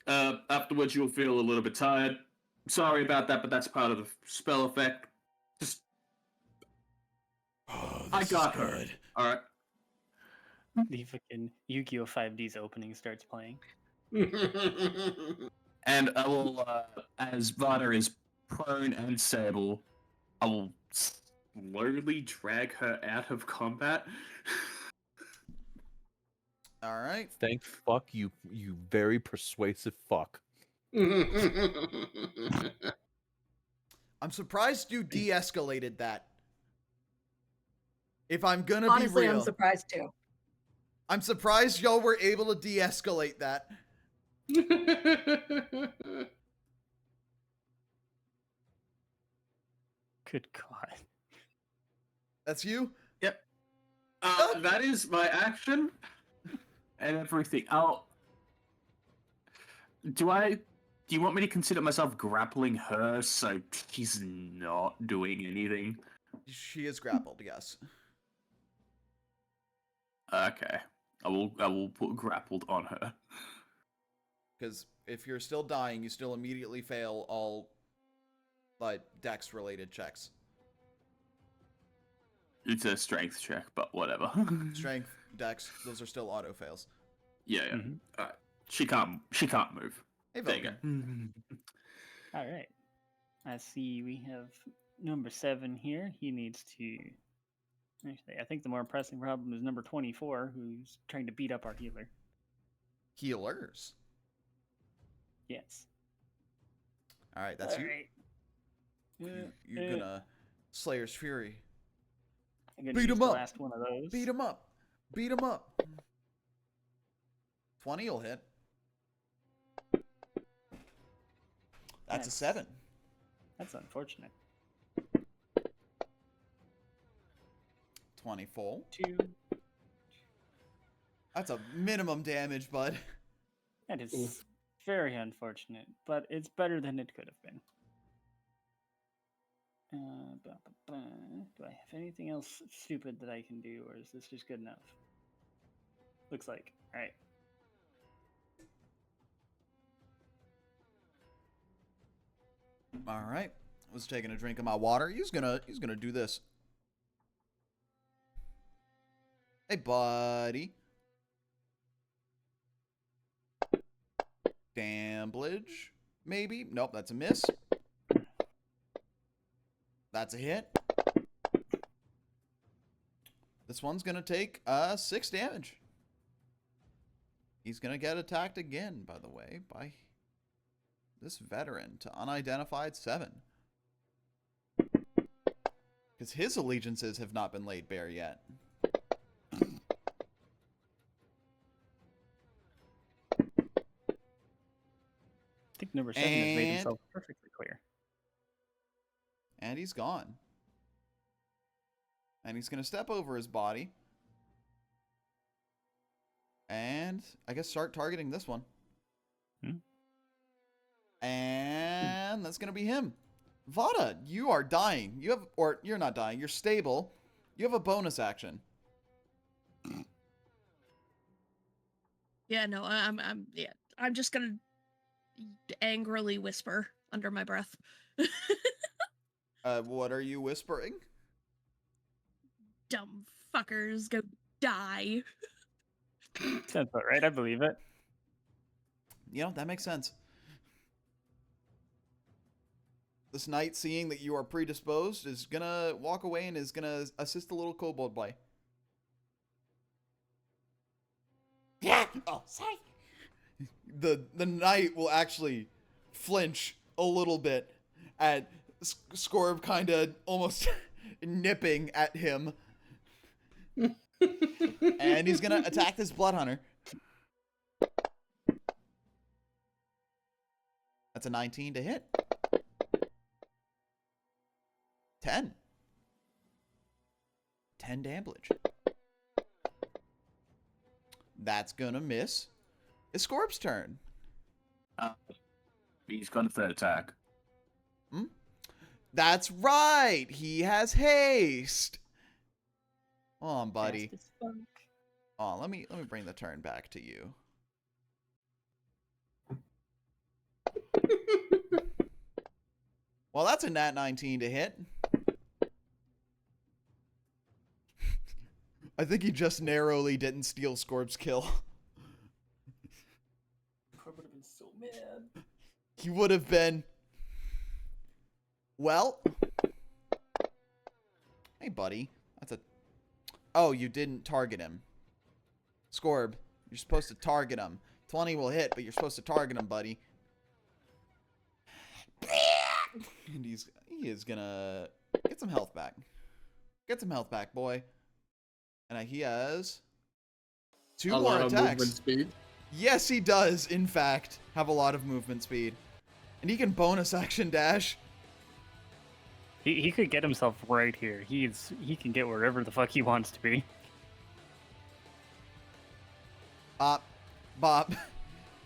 Afterwards, you'll feel a little bit tired. Sorry about that, but that's part of the spell effect. Just, Oh, I got her. All right. The fucking Yu-Gi-Oh! 5D's opening starts playing. And I will, as Vada is prone and stable, I will slowly drag her out of combat. All right. Thank fuck you, you very persuasive fuck. I'm surprised you de-escalated that. If I'm gonna Honestly, be real, I'm surprised too. I'm surprised y'all were able to de-escalate that. Good God. That's you? Yep. That is my action and everything. Do you want me to consider myself grappling her so she's not doing anything? She is grappled, yes. Okay. I will put grappled on her. Because if you're still dying, you still immediately fail all, like, dex-related checks. It's a strength check, but whatever. Strength, dex, those are still auto-fails. Yeah. Mm-hmm. Alright. She can't move. Hey, There you go. Vogan. All right. I see we have number 7 here. He needs to. Actually, I think the more pressing problem is number 24, who's trying to beat up our healer. Healers. Yes. All right, that's All you. right. You're gonna Slayer's Fury. I'm gonna Beat use him the up. last one of those. Beat him up. Beat him up. 20 will hit. That's a 7. That's unfortunate. 24. 2. That's a minimum damage, bud. That is very unfortunate, but it's better than it could have been. Do I have anything else stupid that I can do, or is this just good enough? Looks like. All right. All right. I was taking a drink of my water. He's gonna do this. Hey, buddy. Damblage, maybe? Nope, that's a miss. That's a hit. This one's gonna take 6 damage. He's gonna get attacked again, by the way, by this veteran to unidentified 7. Because his allegiances have not been laid bare yet. I think number 7 has made himself perfectly clear. And he's gone. And he's going to step over his body. And I guess start targeting this one. And that's going to be him. Vada, you are dying. You have, or you're not dying. You're stable. You have a bonus action. Yeah, no, I'm just gonna angrily whisper under my breath. What are you whispering? Dumb fuckers, go die. Sounds about right. I believe it. You know, that makes sense. This knight, seeing that you are predisposed, is gonna walk away and is gonna assist the little kobold boy. Yeah. Oh, sorry. The knight will actually flinch a little bit at Scorb kind of almost nipping at him. And he's gonna attack this blood hunter. That's a 19 to hit. 10. 10 damage. That's gonna miss. It's Scorp's turn. He's got a third attack. That's right. He has haste. Hold on, buddy. Fast as fuck. Oh, let me bring the turn back to you. Well, that's a nat 19 to hit. I think he just narrowly didn't steal Scorp's kill. I would have been so mad. He would have been. Well. Hey, buddy. That's a... Oh, you didn't target him. Scorb, you're supposed to target him. 20 will hit, but you're supposed to target him, buddy. And he is gonna get some health back. Get some health back, boy. And he has 2 more lot of movement attacks. speed. Yes, he does, in fact, have a lot of movement speed. And he can bonus action dash. He could get himself right here. He can get wherever the fuck he wants to be. Bob.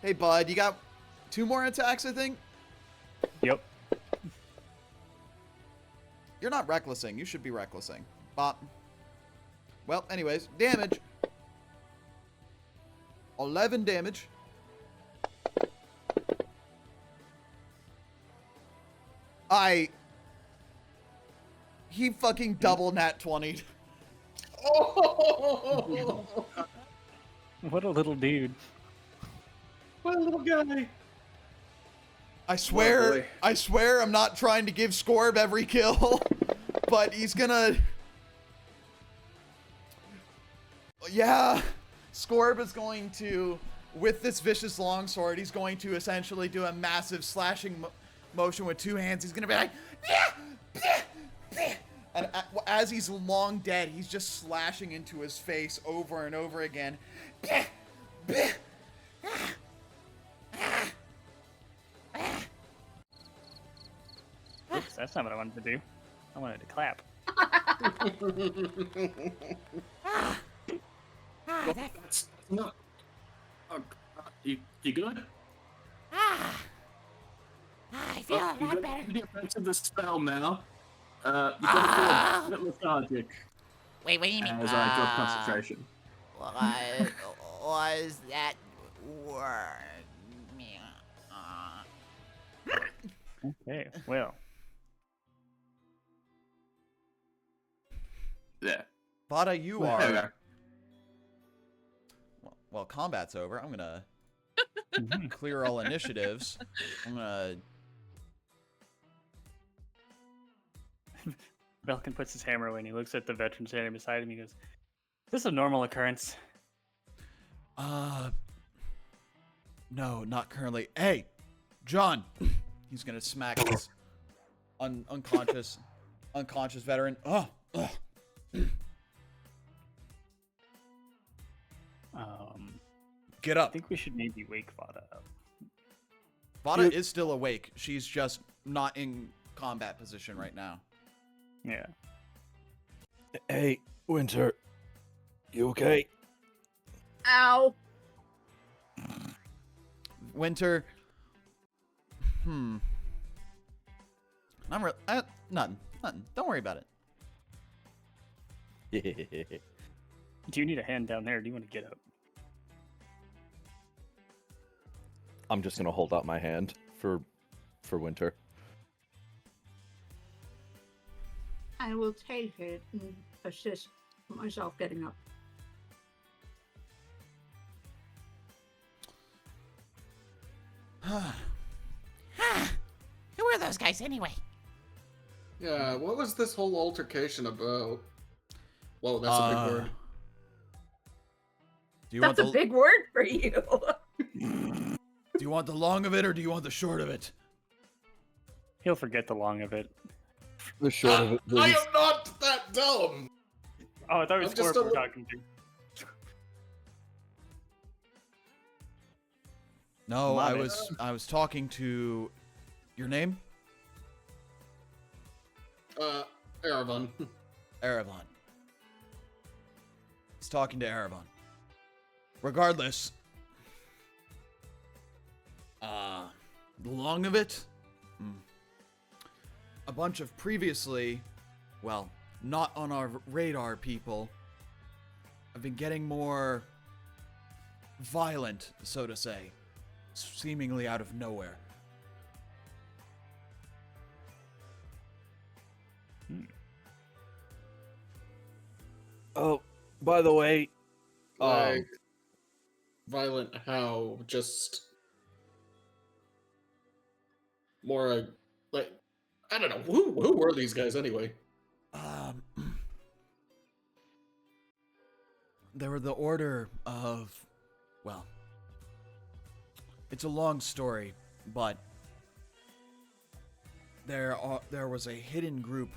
Hey, bud, you got 2 more attacks, I think? Yep. You're not recklessing. You should be recklessing. Bob. Well, anyways, damage. 11 damage. He fucking double nat 20'd. Oh! What a little dude. What a little guy. I swear, boy. I swear I'm not trying to give Scorb every kill, but he's gonna... Yeah, Scorb is going to, with this vicious longsword, he's going to essentially do a massive slashing motion with 2 hands. He's gonna be like, and as he's long dead, he's just slashing into his face over and over again. Oops, that's not what I wanted to do. I wanted to clap. That's not. You good? I feel a lot better. You get back to the spell now. You got a bit lethargic Wait, what do you mean? as I drop concentration. What was that word? Okay, well. Yeah. Vada, you There we are... go. Well, combat's over. I'm gonna clear all initiatives. I'm gonna... Belkin puts his hammer away and he looks at the veteran standing beside him. He goes, "Is this a normal occurrence?" No, not currently. Hey, John. He's gonna smack this unconscious veteran. Oh. Get I up. think we should maybe wake Vada up. Vada is still awake. She's just not in combat position right now. Yeah. Hey, Winter. You okay? Ow. Winter. Nothing. Don't worry about it. Do you need a hand down there? Or do you want to get up? I'm just gonna hold out my hand for Winter. I will take it and assist myself getting up. Who are those guys anyway? Yeah, what was this whole altercation about? Whoa, that's a big word. Do you That's a want the big word for you. Do you want the long of it or do you want the short of it? He'll forget the long of it. The short of it, I please. am not that dumb! Oh, I thought it was I'm just Scorp we're a- talking to. No, Mom, I was talking to your name? Erebon. Erebon. He's talking to Erebon. Regardless. The long of it? A bunch of previously, well, not on our radar people have been getting more violent, so to say, seemingly out of nowhere. Oh, by the way, Like, violent how? Just more like I don't know. Who were these guys anyway? They were the order of, well, it's a long story, but there was a hidden group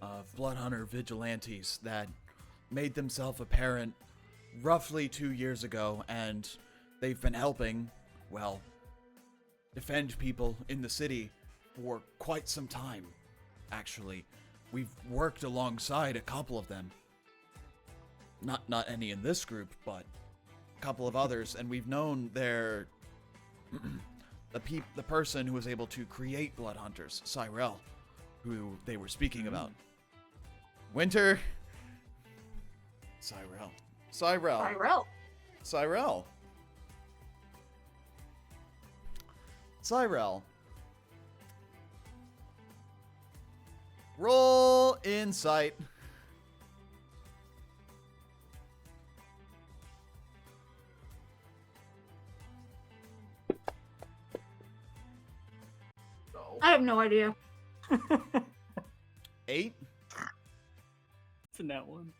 of blood hunter vigilantes that made themselves apparent roughly 2 years ago, and they've been helping, well, defend people in the city for quite some time, actually. We've worked alongside a couple of them. Not any in this group, but a couple of others, and we've known their the person who was able to create blood hunters, Cyrell, who they were speaking about. Winter. Cyrell. Roll insight. I have no idea. 8. It's in that one.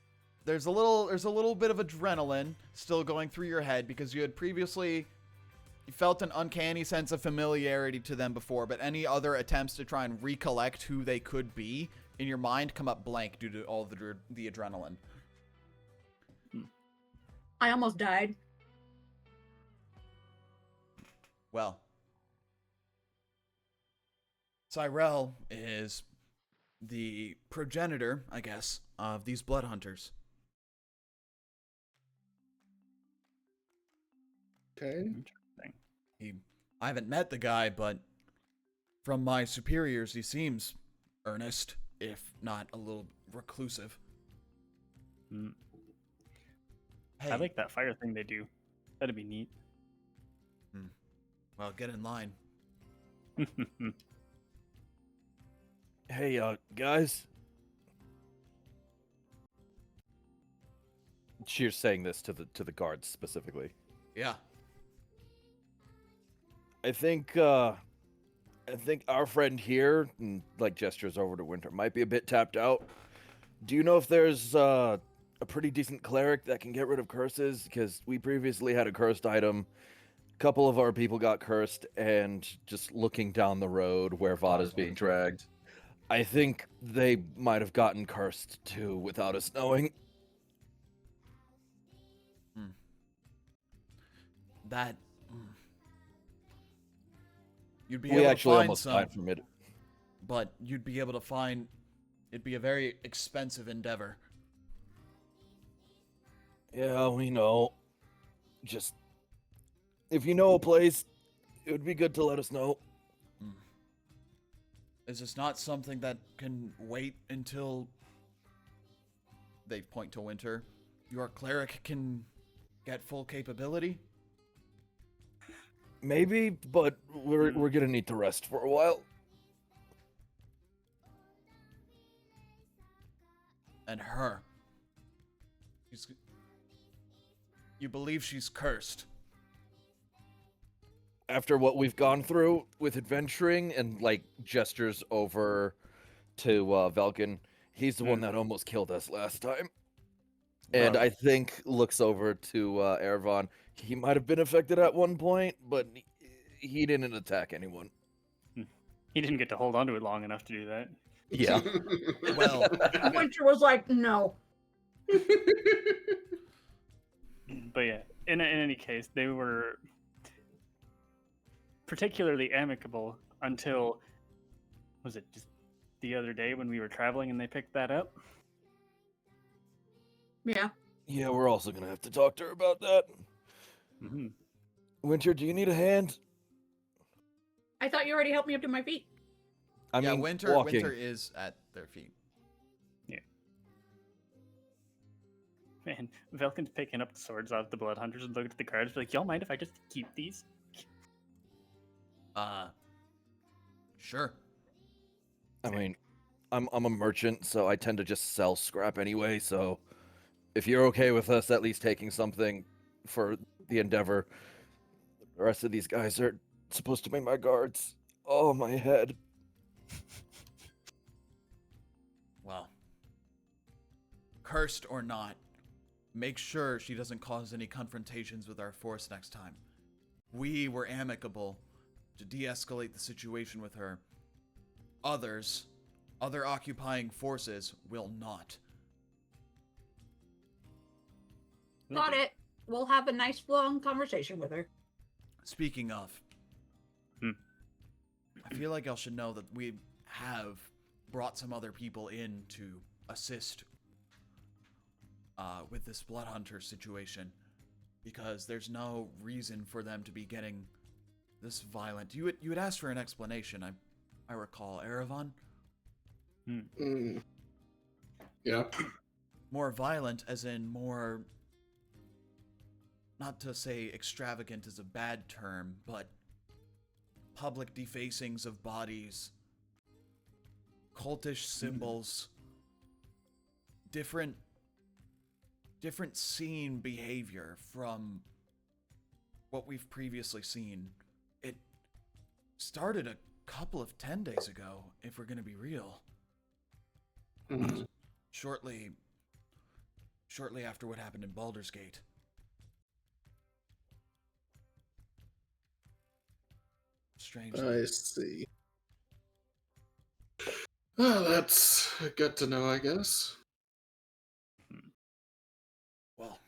There's a little bit of adrenaline still going through your head because you had previously felt an uncanny sense of familiarity to them before, but any other attempts to try and recollect who they could be in your mind come up blank due to all the adrenaline. I almost died. Well, Cyrell is the progenitor, I guess, of these blood hunters. Okay. Interesting. I haven't met the guy, but from my superiors, he seems earnest, if not a little reclusive. Mm. Hey, I like that fire thing they do. That'd be neat. well, get in line. Hey, guys. She's saying this to the guards specifically. Yeah. I think our friend here, and like gestures over to Winter, might be a bit tapped out. Do you know if there's a pretty decent cleric that can get rid of curses? Because we previously had a cursed item. A couple of our people got cursed, and just looking down the road where Vods is being dragged, I think they might have gotten cursed too without us knowing. That you'd be We able actually to find almost some, died from it. but you'd be able to find. It'd be a very expensive endeavor. Yeah, we know. Just if you know a place, it would be good to let us know. Is this not something that can wait until they point to Winter? Your cleric can get full capability? Maybe, but we're gonna need to rest for a while. And her. You believe she's cursed? After what we've gone through with adventuring and like gestures over to Velkin, he's the one that almost killed us last time. And I think looks over to Ervon. He might have been affected at one point, but he didn't attack anyone. He didn't get to hold on to it long enough to do that. Yeah. Well, Winter was like, no. But yeah, in any case, they were particularly amicable until, was it just the other day when we were traveling and they picked that up? Yeah. Yeah, we're also gonna have to talk to her about that. Mm-hmm. Winter, do you need a hand? I thought you already helped me up to my feet. I yeah, mean, Winter walking. is at their feet. Man, Velkin's picking up the swords off the blood hunters and looking at the guards like, y'all mind if I just keep these? Sure. I mean, I'm a merchant, so I tend to just sell scrap anyway, so if you're okay with us at least taking something for the endeavor, the rest of these guys are supposed to be my guards. Oh, my head. cursed or not, make sure she doesn't cause any confrontations with our force next time. We were amicable to de-escalate the situation with her. Other occupying forces will not. Got it. We'll have a nice long conversation with her. Speaking of, I feel like I should know that we have brought some other people in to assist with this Blood Hunter situation, because there's no reason for them to be getting this violent. You had asked for an explanation, I recall, Erevan? Yeah. More violent as in more, not to say extravagant is a bad term, but public defacings of bodies, cultish symbols, different scene behavior from what we've previously seen. It started a couple of 10 days ago, if we're gonna be real. Shortly after what happened in Baldur's Gate. Strangely. I see. Well, that's good to know, I guess. Well,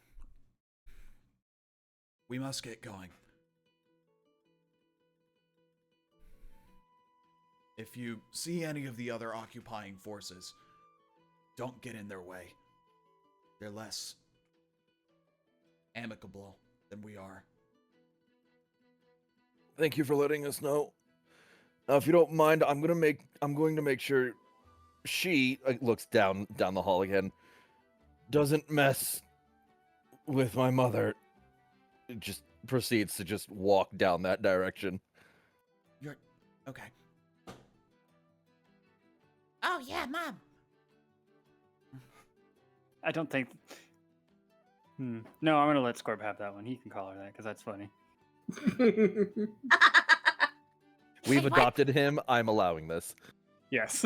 we must get going. If you see any of the other occupying forces, don't get in their way. They're less amicable than we are. Thank you for letting us know. Now, if you don't mind, I'm going to make sure she looks down the hall again. Doesn't mess with my mother. It just proceeds to just walk down that direction. You're okay. Oh, yeah, Mom. I don't think. No, I'm gonna let Scorp have that one. He can call her that because that's funny. We've Wait, what? adopted him. I'm allowing this. Yes.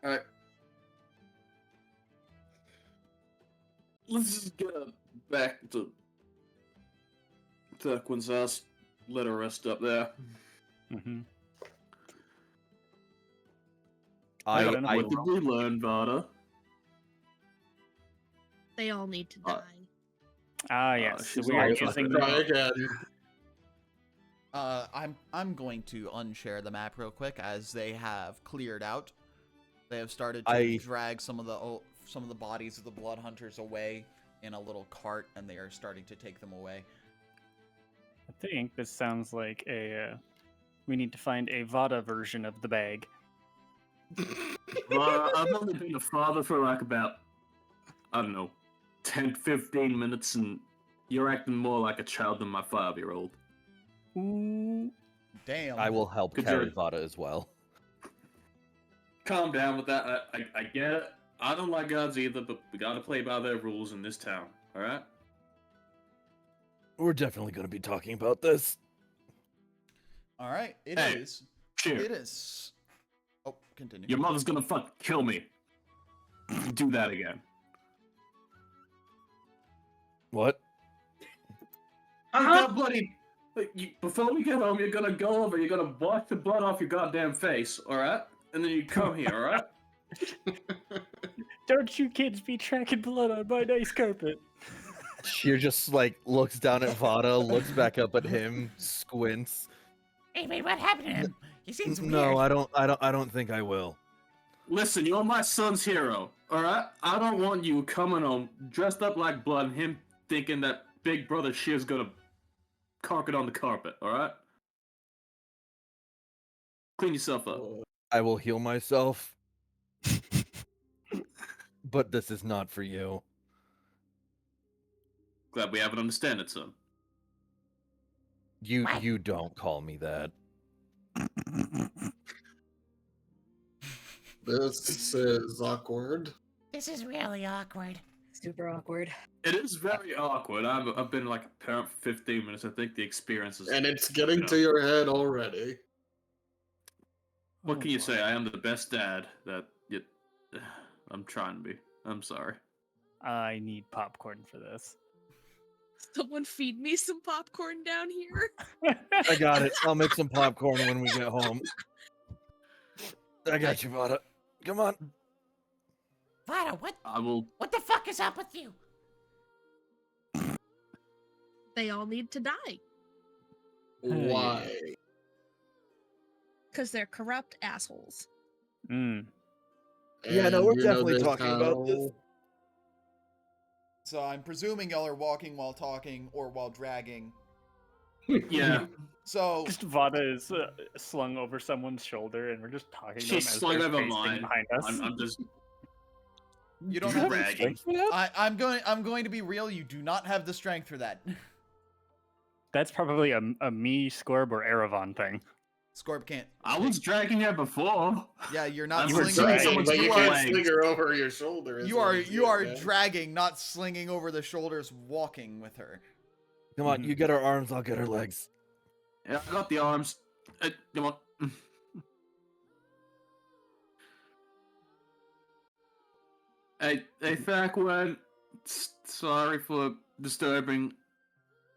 Alright. Let's just get back to Turquin's house. Let her rest up there. Mm-hmm. What did we learn, Vada? They all need to die. Ah, yes. she's We are always using like Try the. again. I'm going to unshare the map real quick as they have cleared out. They have started to drag some of the bodies of the Blood Hunters away in a little cart, and they are starting to take them away. I think this sounds like a. We need to find a Vada version of the bag. Well, I've only been a father for like about, I don't know, 10, 15 minutes, and you're acting more like a child than my 5-year-old. Ooh. Damn. I will help Could carry you- Vada as well. Calm down with that. I get it. I don't like gods either, but we gotta play by their rules in this town, alright? We're definitely going to be talking about this. All right, it Hey, is. Cheer. It is. Oh, continue. Your mother's gonna kill me. If you do that again. What? That bloody. Before we get home, you're gonna go over, you're gonna wash the blood off your goddamn face, alright? And then you come here, alright? Don't you kids be tracking blood on my nice carpet. She just looks down at Vada, looks back up at him, squints. Hey, wait, what happened to him? He seems weird. No, I don't think I will. Listen, you're my son's hero, alright? I don't want you coming home dressed up like blood and him thinking that big brother Shear's gonna cark it on the carpet, alright? Clean yourself up. I will heal myself. But this is not for you. Glad we have an understanding, son. You don't call me that. This is awkward. This is really awkward. Super awkward. It is very awkward. I've been like a parent for 15 minutes. I think the experience is... And it's getting to your head already. What can you say? I am the best dad that I'm trying to be. I'm sorry. I need popcorn for this. Someone feed me some popcorn down here. I got it. I'll make some popcorn when we get home. I got you, Vada. Come on. Vada, I will. what the fuck is up with you? They all need to die Why? because they're corrupt assholes. Mm. Yeah, no, And we're you definitely this talking about this. how- So I'm presuming y'all are walking while talking or while dragging. Yeah. So Just Vada is slung over someone's shoulder, and we're just talking to them She's as slung they're over pacing mine. behind us. I'm just you don't have. dragging. I'm going to be real. You do not have the strength for that. That's probably a me, Scorb, or Erevan thing. Scorp can't. I was dragging her before. Yeah, you're not You were slinging. dragging You someone's but you are, can't legs. sling her over your shoulder. is you what are it's you are man. dragging, not slinging over the shoulders, walking with her. Come on, you get her arms, I'll get her legs. Yeah, I got the arms. Come on. Hey, Thakwan, sorry for disturbing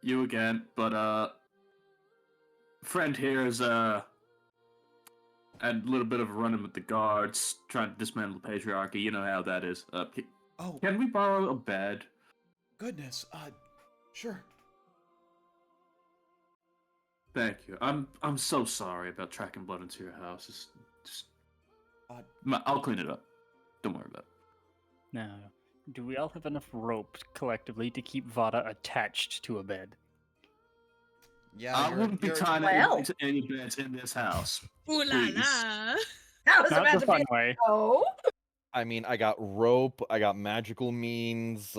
you again, but friend here is had a little bit of a run-in with the guards, trying to dismantle the patriarchy. You know how that is. Oh, Can we borrow a bed? goodness. Sure. Thank you. I'm so sorry about tracking blood into your house. Just I'll clean it up. Don't worry about it. Now, do we all have enough rope collectively to keep Vada attached to a bed? Yeah, I wouldn't be tying Well. any beds in this house. Ooh la Please. la. That was Not about the to fun be way. oh. I mean, I got rope, I got magical means,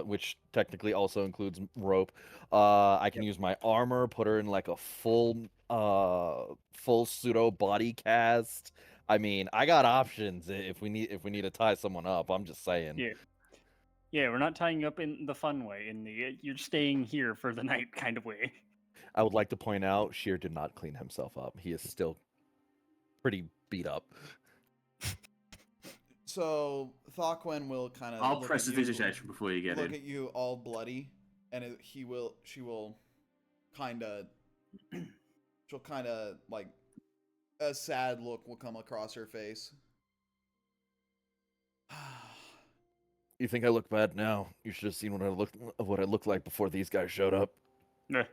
which technically also includes rope. I can use my armor, put her in like a full pseudo body cast. I mean, I got options if we need to tie someone up. I'm just saying. Yeah. Yeah, we're not tying you up in the fun way, in the you're staying here for the night kind of way. I would like to point out, Sheer did not clean himself up. He is still pretty beat up. So Thakwen will kind of. I'll press the visitation before you get look in. at you all bloody, and she will kind of. She'll kind of like a sad look will come across her face. You think I look bad now? You should have seen what I looked like before these guys showed up. You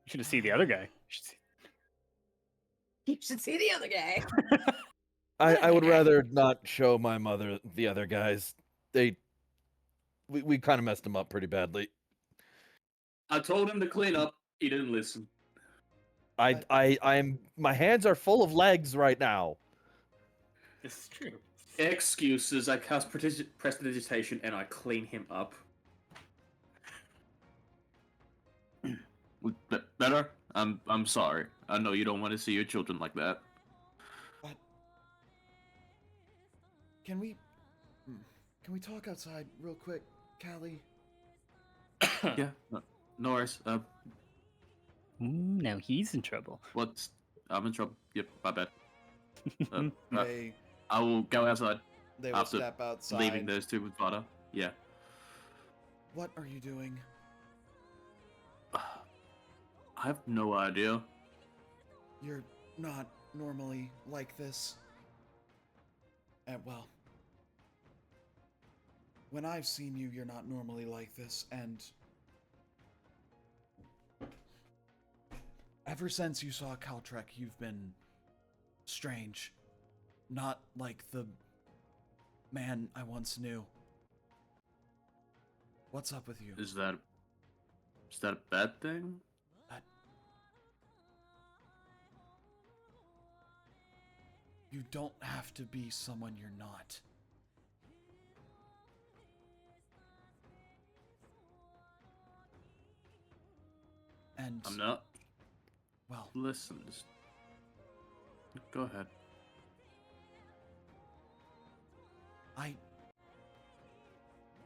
should have seen the other guy. You should see the other guy. I would rather not show my mother the other guys. We kind of messed them up pretty badly. I told him to clean up. He didn't listen. My hands are full of legs right now. This is true. Excuses. I cast prestidigitation and I clean him up. Better? I'm sorry. I know you don't want to see your children like that. But can we talk outside real quick, Callie? Yeah. No worries. Now he's in trouble. What's? I'm in trouble. Yep. My bad. They I will go outside. will after step outside. Leaving those two with Vada. Yeah. What are you doing? I have no idea. You're not normally like this. And well, when I've seen you, you're not normally like this, and ever since you saw Caltrek, you've been strange. Not like the man I once knew. What's up with you? Is that a bad thing? You don't have to be someone you're not. And I'm not. well, Listen, just go ahead.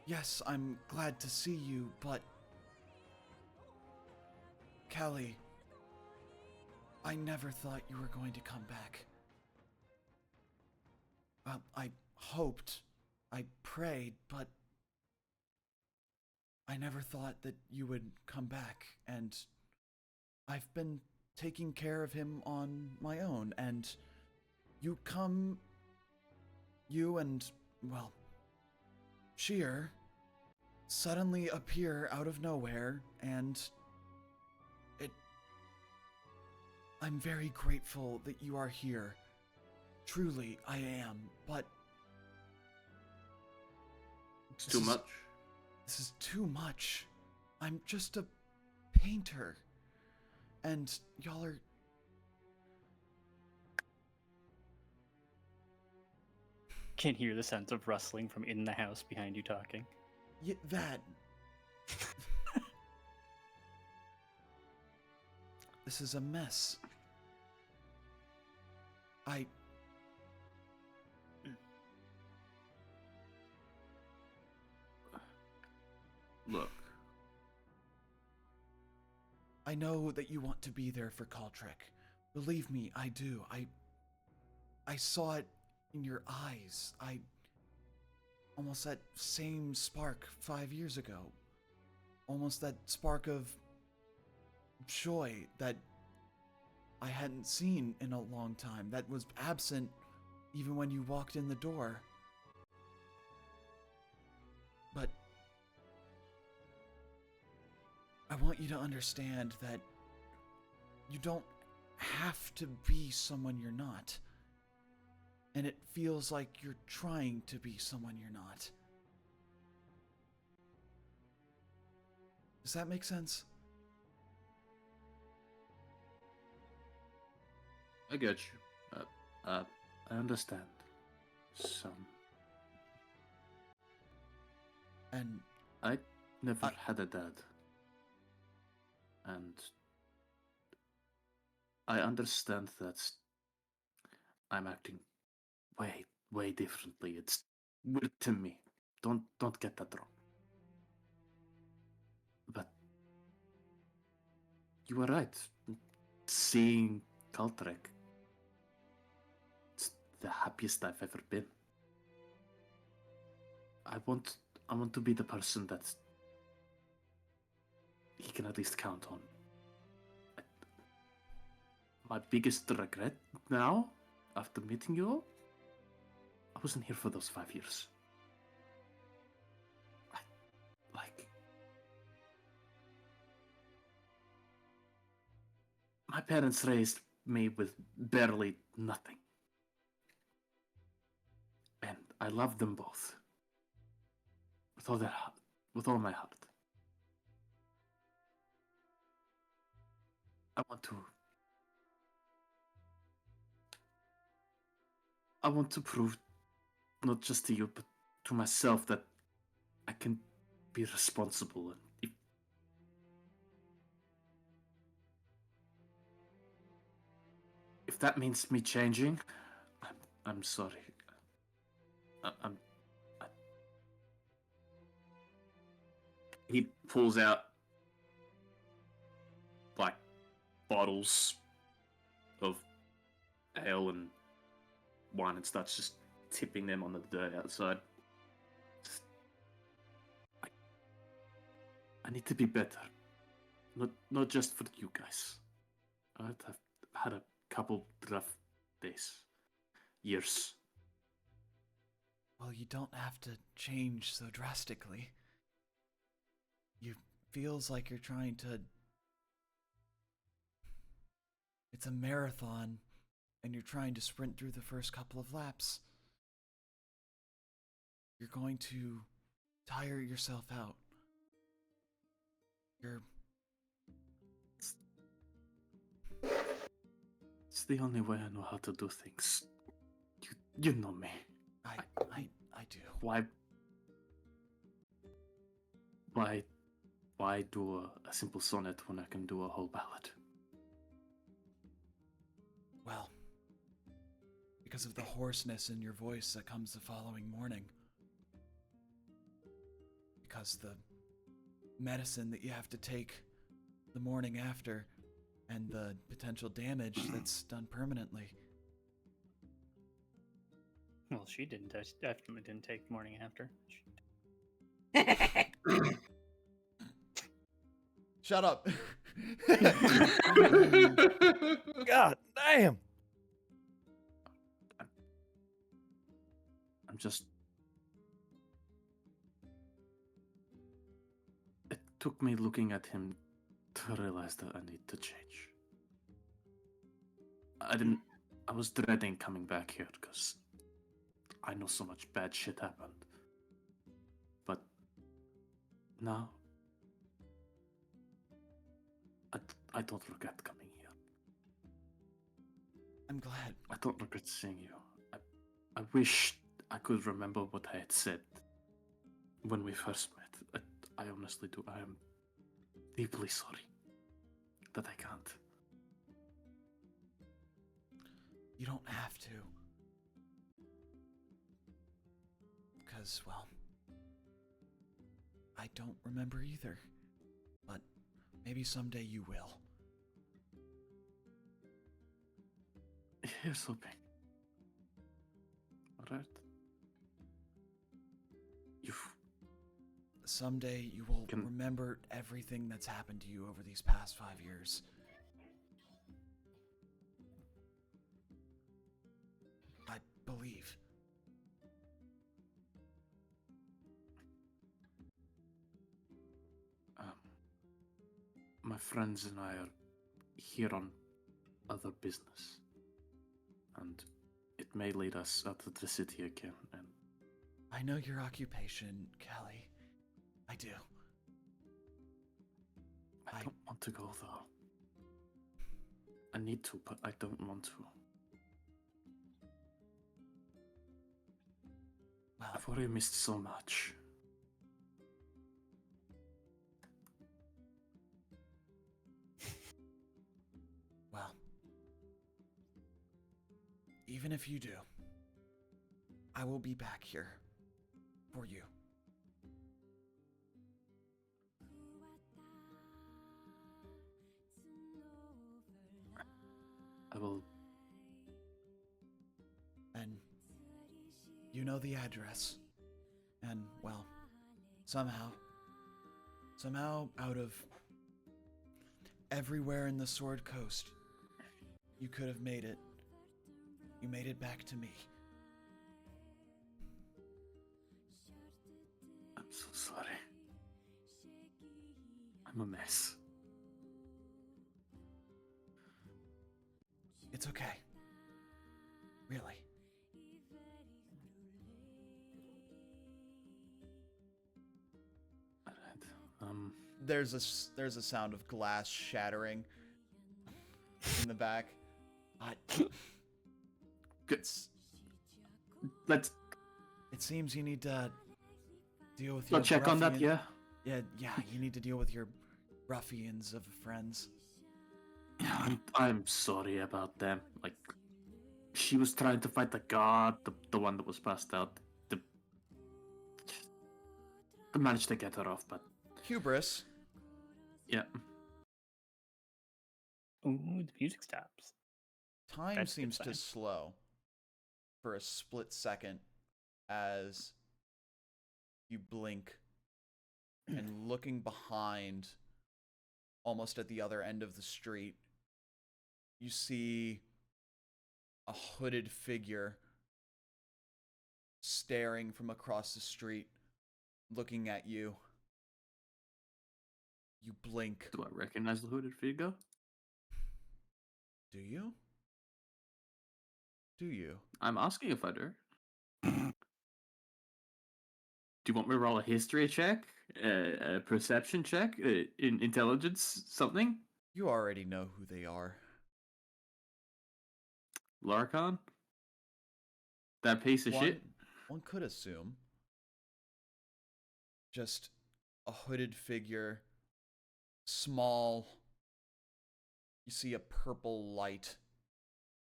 yes, I'm glad to see you, but Callie, I never thought you were going to come back. I hoped, I prayed, but I never thought that you would come back, and I've been taking care of him on my own, and you and, well, Sheer suddenly appear out of nowhere, and I'm very grateful that you are here. Truly, I am, but... It's too much. This is too much. I'm just a painter. And y'all are... Can hear the sounds of rustling from in the house behind you talking. Yeah, that... This is a mess. Look. I know that you want to be there for Caltrick. Believe me, I do. I saw it in your eyes. Almost that same spark 5 years ago. Almost that spark of joy that I hadn't seen in a long time. That was absent even when you walked in the door. But I want you to understand that you don't have to be someone you're not. And it feels like you're trying to be someone you're not. Does that make sense? I get you. I understand. Some. And I never had a dad. And I understand that I'm acting way differently. It's weird to me. Don't get that wrong. But you were right. Seeing Caltrek, it's the happiest I've ever been. I want to be the person that he can at least count on. My biggest regret now, after meeting you all, I wasn't here for those 5 years. My parents raised me with barely nothing. And I love them both. With all my heart. I want to prove, not just to you, but to myself, that I can be responsible. And if that means me changing, I'm sorry. He pulls out like bottles of ale and wine and starts just tipping them on the dirt outside. I need to be better. Not just for you guys. I've had a couple rough days. Years. Well, you don't have to change so drastically. You feels like you're trying to... It's a marathon, and you're trying to sprint through the first couple of laps. You're going to tire yourself out. It's the only way I know how to do things. You know me. I do. Why do a simple sonnet when I can do a whole ballad? Well, because of the hoarseness in your voice that comes the following morning. Because the medicine that you have to take the morning after, and the potential damage that's done permanently. Well, she didn't. Definitely didn't take morning after. Shut up. God damn. I'm just. It took me looking at him to realize that I need to change. I was dreading coming back here because I know so much bad shit happened. But now, I don't regret coming here. I'm glad. I don't regret seeing you. I wish I could remember what I had said when we first met. I honestly do. I am deeply sorry that I can't. You don't have to. Because, well, I don't remember either. But maybe someday you will. Here's hoping. Alright? Someday you will remember everything that's happened to you over these past 5 years. I believe. My friends and I are here on other business. And it may lead us out of the city again, and I know your occupation, Kelly. I do. I don't want to go, though. I need to, but I don't want to. Well, I've already missed so much. well, even if you do, I will be back here for you. I will. And you know the address. And, well, somehow out of everywhere in the Sword Coast, you could have made it. You made it back to me. I'm so sorry. I'm a mess. It's okay. Really. There's a sound of glass shattering in the back. Let's. It seems you need to deal with I'll check on that. Yeah. Yeah. You need to deal with your ruffians of friends. Yeah, I'm sorry about them. Like, she was trying to fight the guard, the one that was passed out. I managed to get her off, but Hubris. yeah. Ooh, the music stops. Time That's a good seems to sign. slow for a split second as you blink and looking behind, almost at the other end of the street, you see a hooded figure staring from across the street, looking at you. You blink. Do I recognize the hooded figure? Do you? Do you? I'm asking if I do. Do you want me to roll a history check, a perception check, in intelligence, something? You already know who they are. Larcon? That piece of shit? One could assume. Just a hooded figure, small. You see a purple light,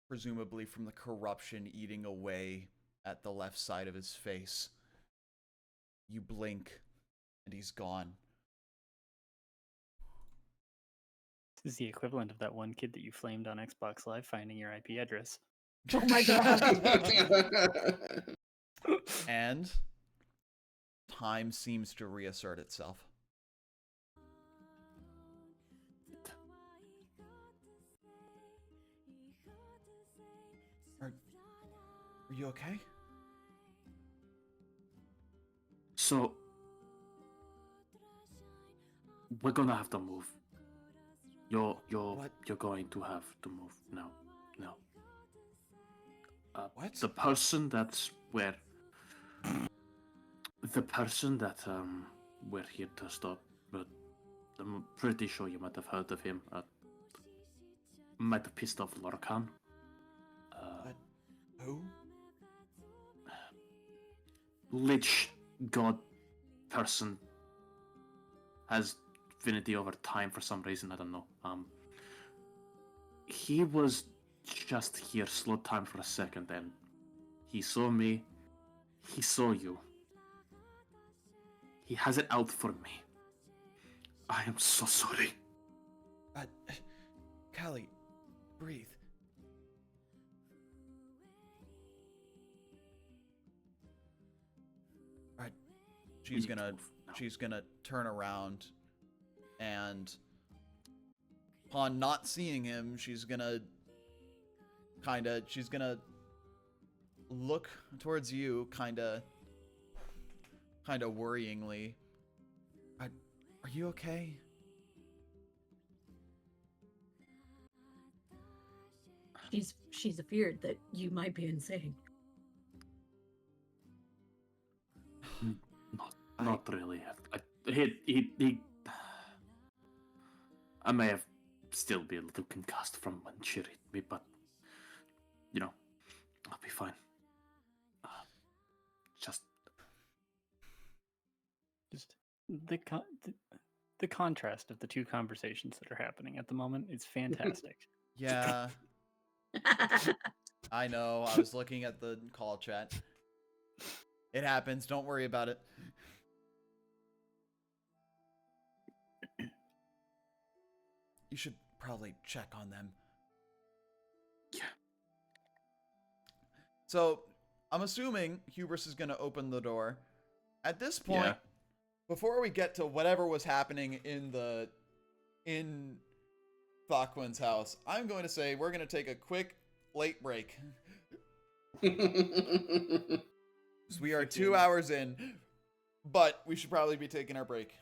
presumably from the corruption eating away at the left side of his face. You blink, and he's gone. This is the equivalent of that one kid that you flamed on Xbox Live finding your IP address. Oh my god. And time seems to reassert itself. Are you okay? So, we're gonna have to move. You're going to have to move. No. What? The person that we're here to stop, but I'm pretty sure you might have heard of him. Might have pissed off Lorcan. Who? Lich god person has divinity over time for some reason. I don't know. He was just here, slow time for a second, and he saw me. He saw you. He has it out for me. I am so sorry. Callie, breathe. Alright, she's gonna turn around, and upon not seeing him, she's gonna look towards you, kinda worryingly. Are you okay? She's afeared that you might be insane. Not really. I may have still be a little concussed from when she hit me, but I'll be fine. Just the contrast of the two conversations that are happening at the moment is fantastic. Yeah. I know. I was looking at the call chat. It happens. Don't worry about it. You should probably check on them. Yeah. So, I'm assuming Hubris is going to open the door. At this point, before we get to whatever was happening in Thakwan's house, I'm going to say we're going to take a quick late break. We are 2 hours in, but we should probably be taking our break.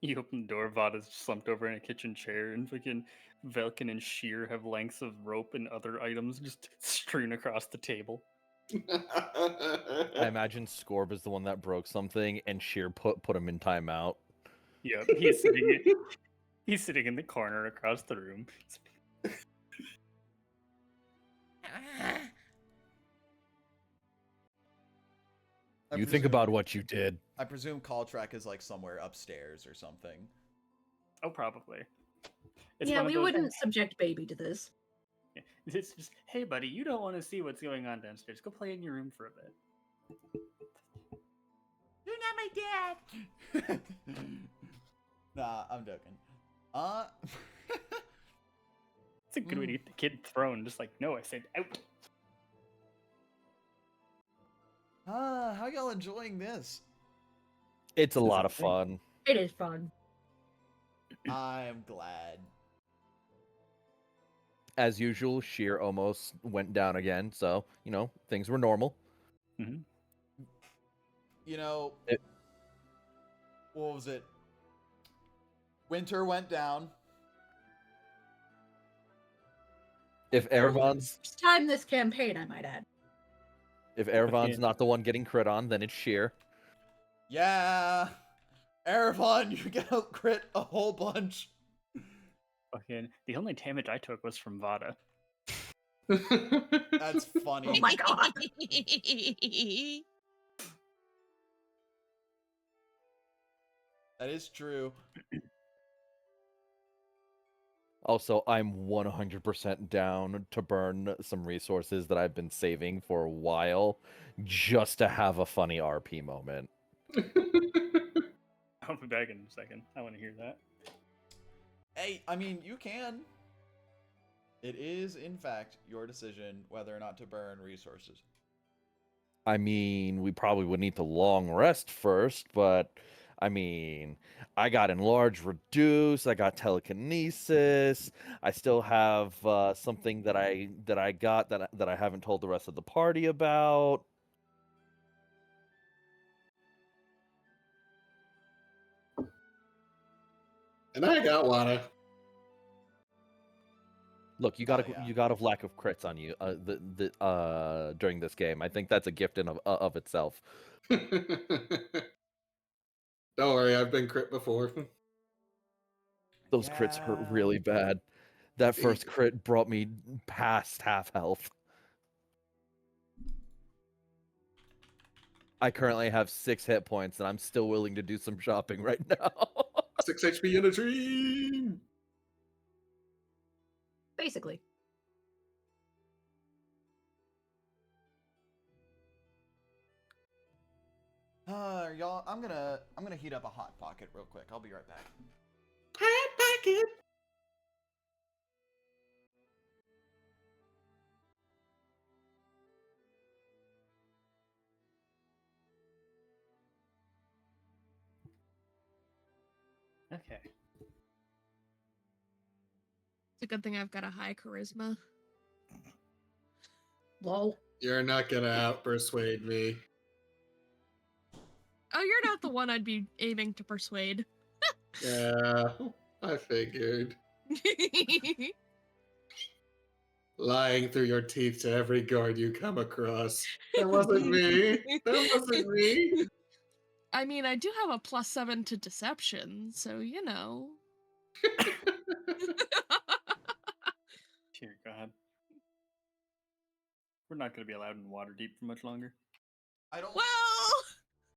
You open the door, Vada's slumped over in a kitchen chair, and fucking Velkin and Sheer have lengths of rope and other items just strewn across the table. I imagine Scorb is the one that broke something, and Sheer put him in timeout. Yep, he's sitting in the corner across the room. You think about what you did. I presume call track is like somewhere upstairs or something. Oh, probably. Yeah, we wouldn't subject baby to this. It's just, hey, buddy, you don't want to see what's going on downstairs. Go play in your room for a bit. You're not my dad. Nah, I'm joking. It's a good way to get the kid thrown. Just like, no, I said out. How y'all enjoying this? It's a lot of fun. It is fun. I am glad. As usual, Sheer almost went down again, so, things were normal. Mm-hmm. What was it? Winter went down. If Erevon's... First time this campaign, I might add. If Erevon's not the one getting crit on, then it's Sheer. Yeah. Erevon, you get a crit a whole bunch. Fucking, the only damage I took was from Vada. That's funny. Oh my god. That is true. Also, I'm 100% down to burn some resources that I've been saving for a while just to have a funny RP moment. I'll be back in a second. I want to hear that. Hey, I mean, you can. It is, in fact, your decision whether or not to burn resources. I mean, we probably would need to long rest first, but I mean, I got enlarge, reduce. I got telekinesis. I still have something that I got that I haven't told the rest of the party about. And I got water. Look, you got yeah. you got a lack of crits on you during this game. I think that's a gift in of itself. Don't worry, I've been crit before. Those crits hurt really bad. That first crit brought me past half health. I currently have 6 hit points, and I'm still willing to do some shopping right now. 6 HP in a dream! Basically. Y'all, I'm gonna heat up a hot pocket real quick. I'll be right back. Hot pocket! Okay. It's a good thing I've got a high charisma. Lol. You're not gonna out-persuade me. Oh, you're not the one I'd be aiming to persuade. Yeah, I figured. Lying through your teeth to every guard you come across. That wasn't me. That wasn't me. I mean, I do have a +7 to deception, so you know. Dear God. We're not going to be allowed in Waterdeep for much longer. I don't. Well,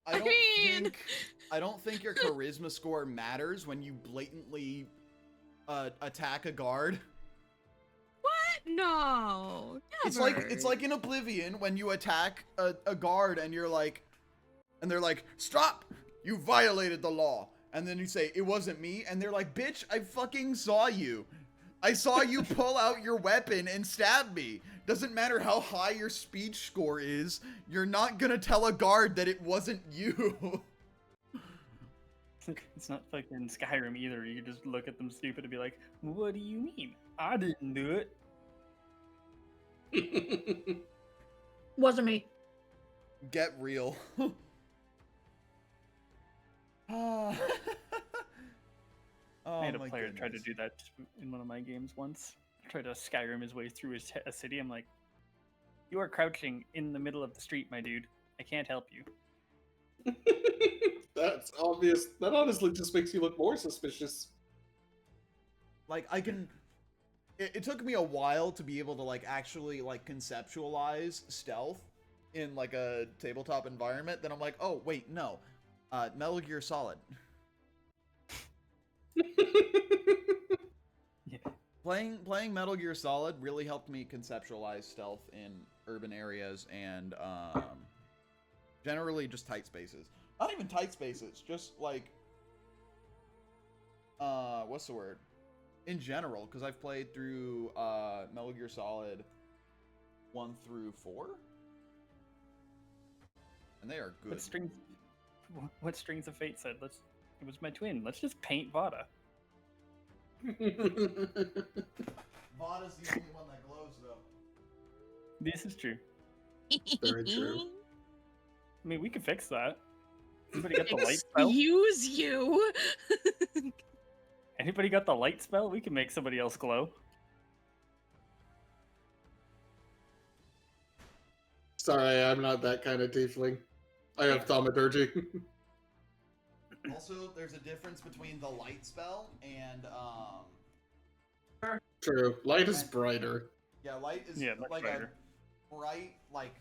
I mean... don't think your charisma score matters when you blatantly attack a guard. What? No. Never. It's like in Oblivion when you attack a guard and you're like, and they're like, "Stop! You violated the law." And then you say, "It wasn't me," and they're like, "Bitch, I fucking saw you. I saw you pull out your weapon and stab me. Doesn't matter how high your speech score is, you're not gonna tell a guard that it wasn't you." It's not fucking Skyrim either. You can just look at them stupid and be like, "What do you mean? I didn't do it." Wasn't me. Get real. Oh, I had a my player try to goodness. do that in one of my games once. Tried to Skyrim his way through a city. I'm like, "You are crouching in the middle of the street, my dude. I can't help you." That's obvious. That honestly just makes you look more suspicious. Like, I can... It took me a while to be able to, like, actually, like, conceptualize stealth in, like, a tabletop environment. Then I'm like, oh, wait, no. Metal Gear Solid. Yeah. Playing Metal Gear Solid really helped me conceptualize stealth in urban areas and, generally just tight spaces. Not even tight spaces, just, like, what's the word? In general, because I've played through Metal Gear Solid 1 through 4, and they are good. What Strings of Fate said? It was my twin. Let's just paint Vada. Vada's the only one that glows, though. This is true. Very true. I mean, we could fix that. Anybody got the light spell? Excuse you. Anybody got the light spell? We can make somebody else glow. Sorry, I'm not that kind of tiefling. I have thaumaturgy. Also, there's a difference between the light spell and, True. Light is brighter. yeah, light is Yeah, much like brighter. a bright, like,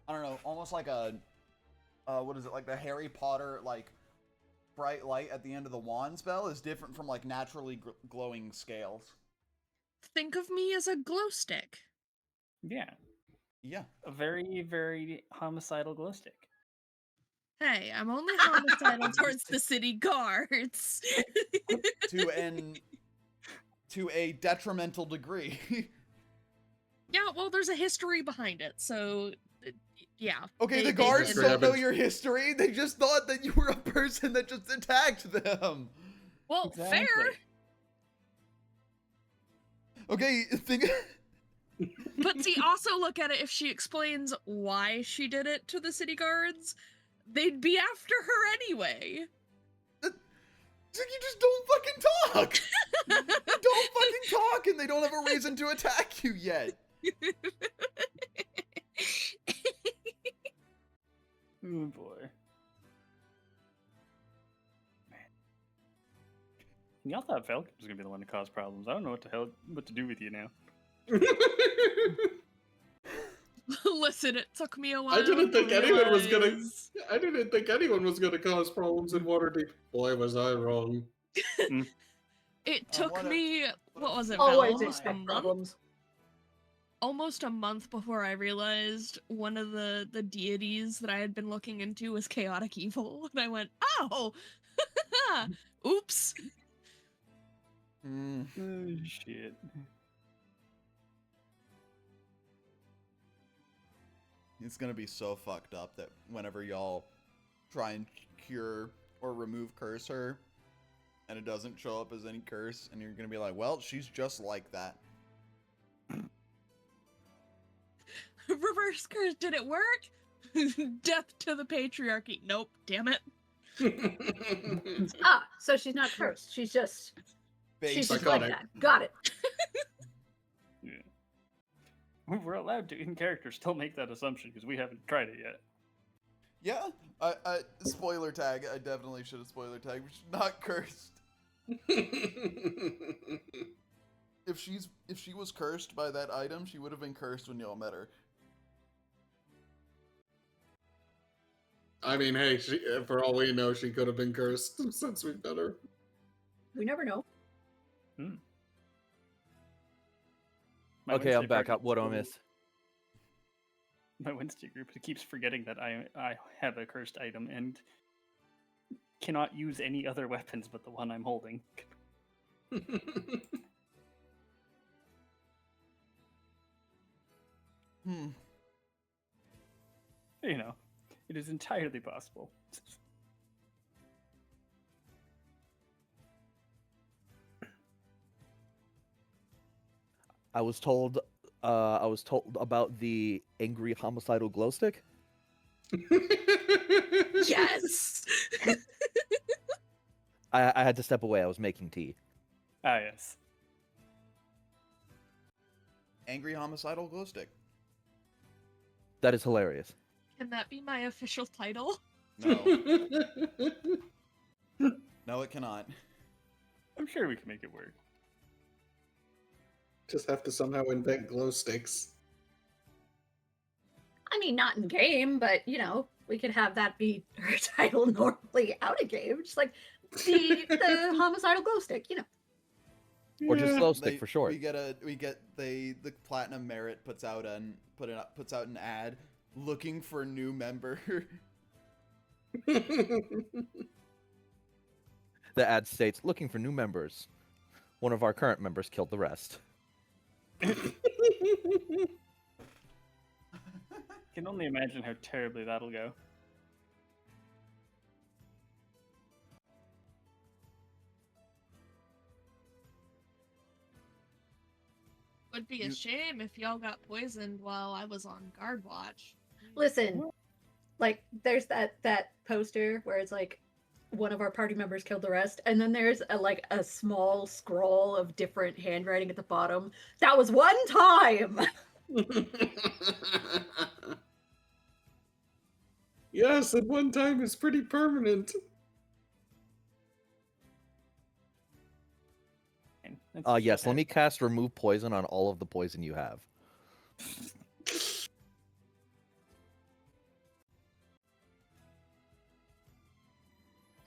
I don't know, almost like a, what is it, like the Harry Potter, like, bright light at the end of the wand spell is different from, like, naturally glowing scales. Think of me as a glow stick. Yeah. Yeah. A very, very homicidal glow stick. Hey, I'm only homicidal towards the city guards. To an to a detrimental degree. Yeah, well, there's a history behind it, so yeah. Okay, the They guards history don't know happens. your history. They just thought that you were a person that just attacked them. Well, fair. Okay, think. But see, also look at it, if she explains why she did it to the city guards, they'd be after her anyway. You just don't fucking talk. Don't fucking talk, and they don't have a reason to attack you yet. Oh boy. Man. Y'all thought Falcon was gonna be the one to cause problems. I don't know what to do with you now. Listen, it took me a while. I didn't think to anyone was gonna. realize- I didn't think anyone was gonna cause problems in Waterdeep. Boy, was I wrong. It took me, what was it, Always Val? expect A month? problems. Almost a month before I realized one of the deities that I had been looking into was chaotic evil, and I went, oh, oops. Hmm. Oh, shit. It's gonna be so fucked up that whenever y'all try and cure or remove curse her, and it doesn't show up as any curse, and you're gonna be like, well, she's just like that. Reverse curse, did it work? Death to the patriarchy. Nope, damn it. Ah, so she's not cursed. She's just Base. like that. Got it. Yeah. We're allowed to, in character, still make that assumption because we haven't tried it yet. Yeah, I spoiler tag. I definitely should have spoiler tagged. She's not cursed. If she was cursed by that item, she would have been cursed when y'all met her. I mean, hey, for all we know, she could have been cursed since we've met her. We never know. My Okay, I'm Wednesday back party up. What do I still- miss? My Wednesday group keeps forgetting that I have a cursed item and cannot use any other weapons but the one I'm holding. You know, it is entirely possible. I was told about the angry homicidal glow stick. Yes! I had to step away. I was making tea. Ah, yes. Angry homicidal glow stick. That is hilarious. Can that be my official title? No. No, it cannot. I'm sure we can make it work. Just have to somehow invent glow sticks. I mean, not in game, but you know, we could have that be her title normally out of game, just like the homicidal glow stick, you know. Or just glow They- stick for short. The Platinum Merit puts out an ad looking for new member. The ad states, looking for new members. One of our current members killed the rest. Can only imagine how terribly that'll go. Would be a shame if y'all got poisoned while I was on guard watch. Listen, like there's that poster where it's like one of our party members killed the rest, and then there's a small scroll of different handwriting at the bottom. That was one time. Yes, at one time it's pretty permanent. Yes, let me cast remove poison on all of the poison you have.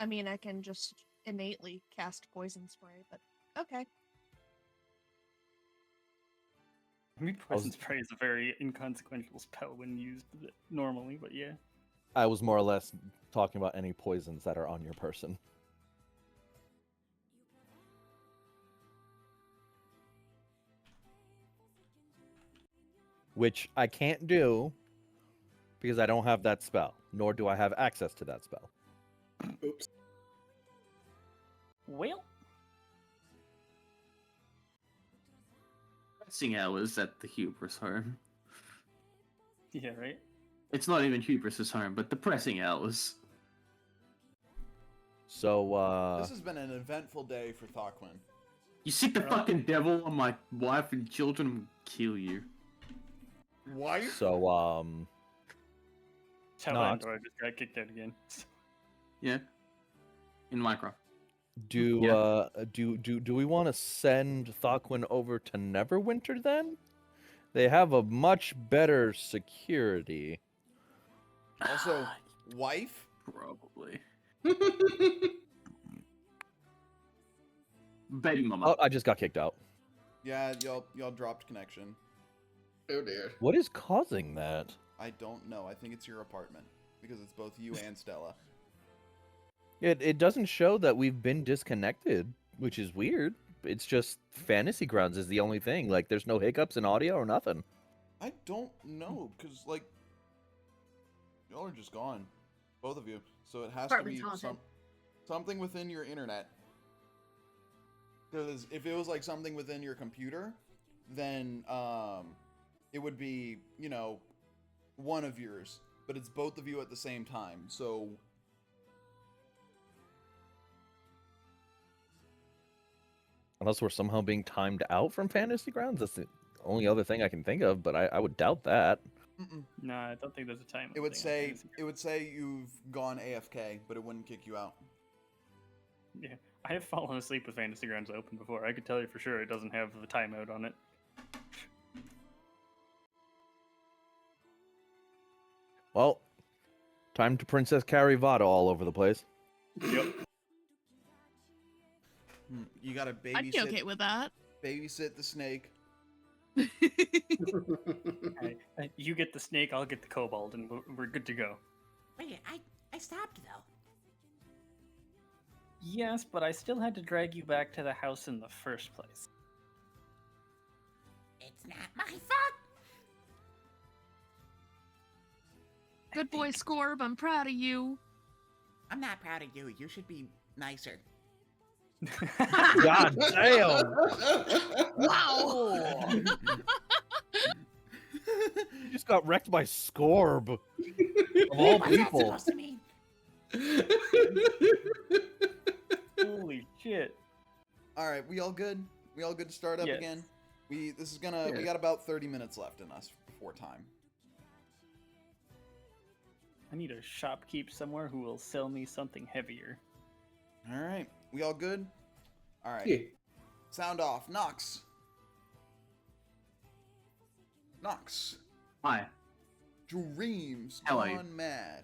I mean, I can just innately cast poison spray, but okay. I mean, poison spray is a very inconsequential spell when used normally, but yeah. I was more or less talking about any poisons that are on your person. which I can't do because I don't have that spell, nor do I have access to that spell. Oops. Well, Pressing hours at the Hubris home. yeah, right. It's not even Hubris's home, but the pressing hours. So, This has been an eventful day for Thakwan. You sick the fucking devil on my wife and children and kill you. Why? so, Tell Knox. Andor I just got kicked out again. Yeah. In Minecraft. do Yeah. do we want to send Thakwan over to Neverwinter then? They have a much better security. Also, wife? Probably. Baby mama. Oh, I just got kicked out. Yeah, y'all dropped connection. Oh dear. What is causing that? I don't know. I think it's your apartment because it's both you and Stella. It doesn't show that we've been disconnected, which is weird. It's just Fantasy Grounds is the only thing. Like, there's no hiccups in audio or nothing. I don't know because like y'all are just gone, both of you. So it has to be Apartment's haunted. something within your internet. Because if it was like something within your computer, then it would be, you know, one of yours, but it's both of you at the same time. So Unless we're somehow being timed out from Fantasy Grounds, that's the only other thing I can think of. But I would doubt that. No, I don't think there's a time. it would say you've gone AFK, but it wouldn't kick you out. Yeah, I have fallen asleep with Fantasy Grounds open before. I could tell you for sure it doesn't have the timeout on it. Well, time to Princess carry Vada all over the place. Yep. You gotta I'd be okay with that. babysit the snake. You get the snake, I'll get the kobold, and we're good to go. Wait, I stopped though. Yes, but I still had to drag you back to the house in the first place. It's not my fault. Good boy, Scorb. I'm proud of you. I'm not proud of you. You should be nicer. God damn! Wow. You just got wrecked by Scorb. Of all What's that people. supposed to mean? Holy shit. All right, we all good? We all good to start up Yes. again? We got about 30 minutes left in us before time. I need a shopkeep somewhere who will sell me something heavier. All right, we all good? All right. Yeah. Sound off. Nox. Nox. Hi. Dreams How are you? gone mad.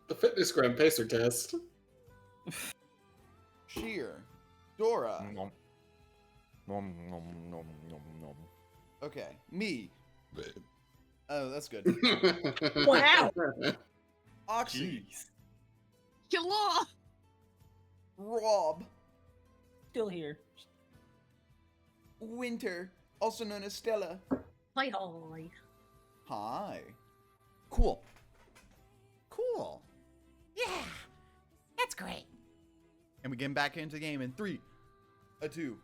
The fitness gram pacer test. Sheer. Dora. Nom. Nom, nom, nom, nom, nom. Okay. Me. Oh, that's good. Wow. Oxy. Jeez. Hello. Rob. Still here. Winter. Also known as Stella. Hi, hi. Hi. Cool. Cool. Yeah, that's great. And we get back into the game in 3, 2.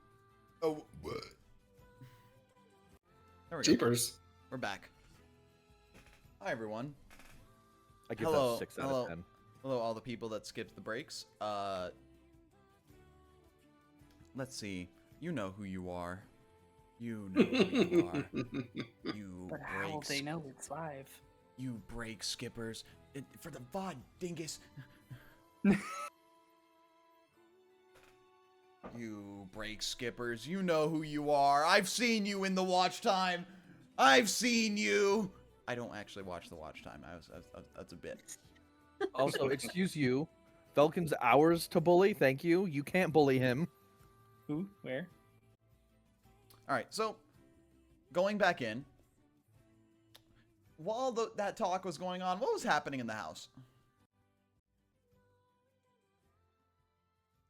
Oh. There we go. Jeepers. We're back. Hi, everyone. I give Hello, that 6 out hello. of 10. Hello, all the people that skipped the breaks. Let's see. You know who you are. You know who you are. You But how will break. they know it's live? You break skippers. For the VOD, dingus. You break skippers. You know who you are. I've seen you in the watch time. I've seen you. I don't actually watch the watch time. That's a bit. Also, excuse you. Falcon's ours to bully. Thank you. You can't bully him. Who? Where? All right, so going back in, while that talk was going on, what was happening in the house?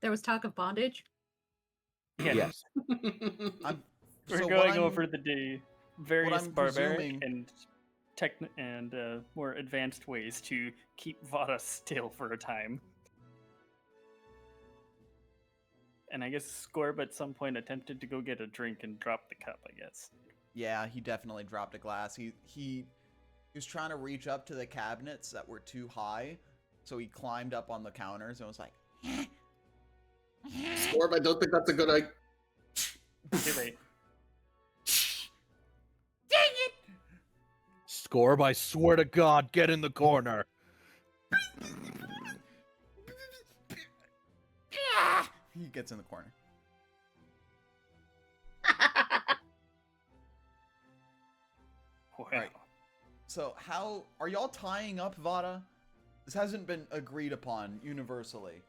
There was talk of bondage. Yeah. Yes. I'm, We're so what going I'm- over the day. various I'm barbaric presuming- and more advanced ways to keep Vada still for a time. And I guess Scorb at some point attempted to go get a drink and dropped the cup, I guess. Yeah, he definitely dropped a glass. He was trying to reach up to the cabinets that were too high, so he climbed up on the counters and was like, Scorb, I don't think that's a good idea. You're right. Scorb, I swear to God, get in the corner. he gets in the corner. Wow. Right. So how are y'all tying up Vada? This hasn't been agreed upon universally.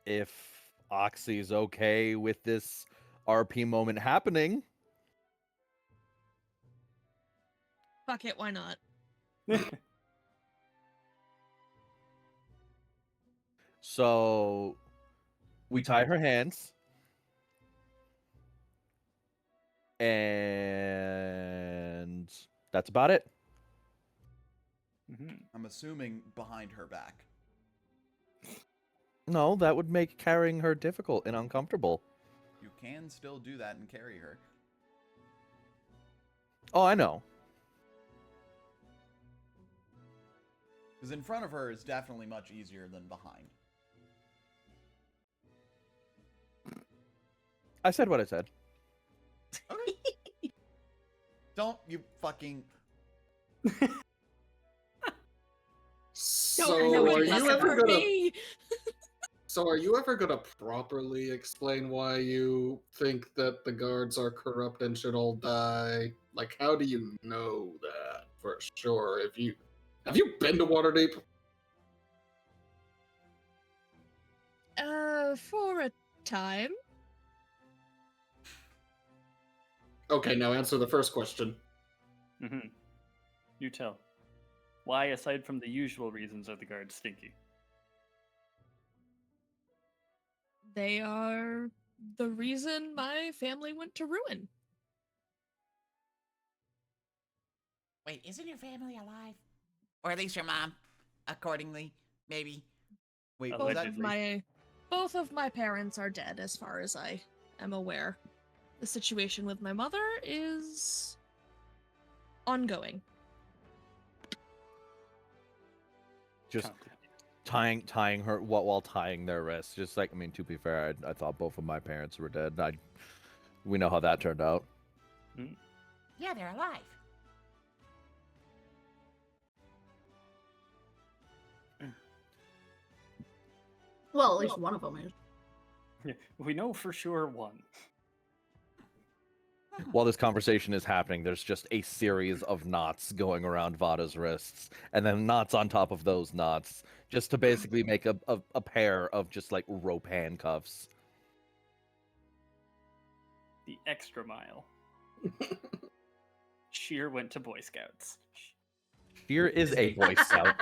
If Oxy's okay with this RP moment happening, Fuck it, why not? so we tie her hands. And that's about it. I'm assuming behind her back. No, that would make carrying her difficult and uncomfortable. You can still do that and carry her. Oh, I know. Because in front of her is definitely much easier than behind. I said what I said. Don't you fucking... So know what are you you said ever for gonna? Me. So are you ever gonna properly explain why you think that the guards are corrupt and should all die? Like, how do you know that for sure? Have you been to Waterdeep? For a time. Okay, now answer the first question. You tell. Why, aside from the usual reasons, are the guards stinky? They are the reason my family went to ruin. Wait, isn't your family alive? Or at least your mom, accordingly, maybe. Wait, Both was that... Allegedly. Both of my parents are dead, as far as I am aware. The situation with my mother is ongoing. Just tying her while tying their wrists. Just like, I mean, to be fair, I thought both of my parents were dead. We know how that turned out. Yeah, they're alive. Well, at least one of them is. We know for sure one. While this conversation is happening, there's just a series of knots going around Vada's wrists, and then knots on top of those knots, just to basically make a pair of just like rope handcuffs. The extra mile. Sheer went to Boy Scouts. Here is a Boy Scout.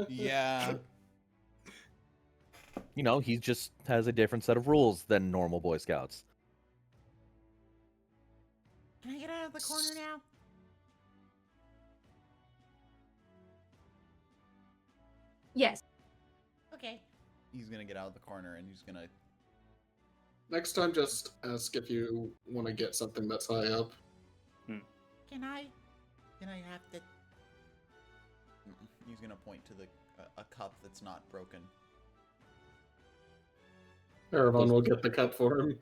Yeah. You know, he just has a different set of rules than normal Boy Scouts. Can I get out of the corner now? Yes. Okay. He's gonna get out of the corner and he's gonna... Next time, just ask if you want to get something that's high up. Can I have the... He's gonna point to a cup that's not broken. Erebon will get the cup for him.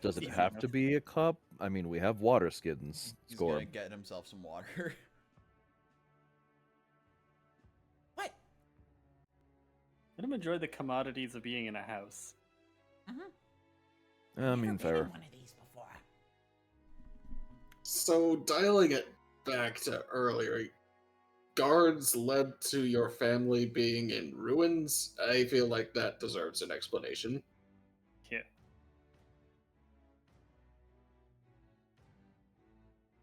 Does it Easy have enough. to be a cup? I mean, we have water skins. He's Score. gonna get himself some water. What? Let him enjoy the commodities of being in a house. I Never mean, been fair. in one of these before. So, dialing it back to earlier, guards led to your family being in ruins. I feel like that deserves an explanation. Yeah.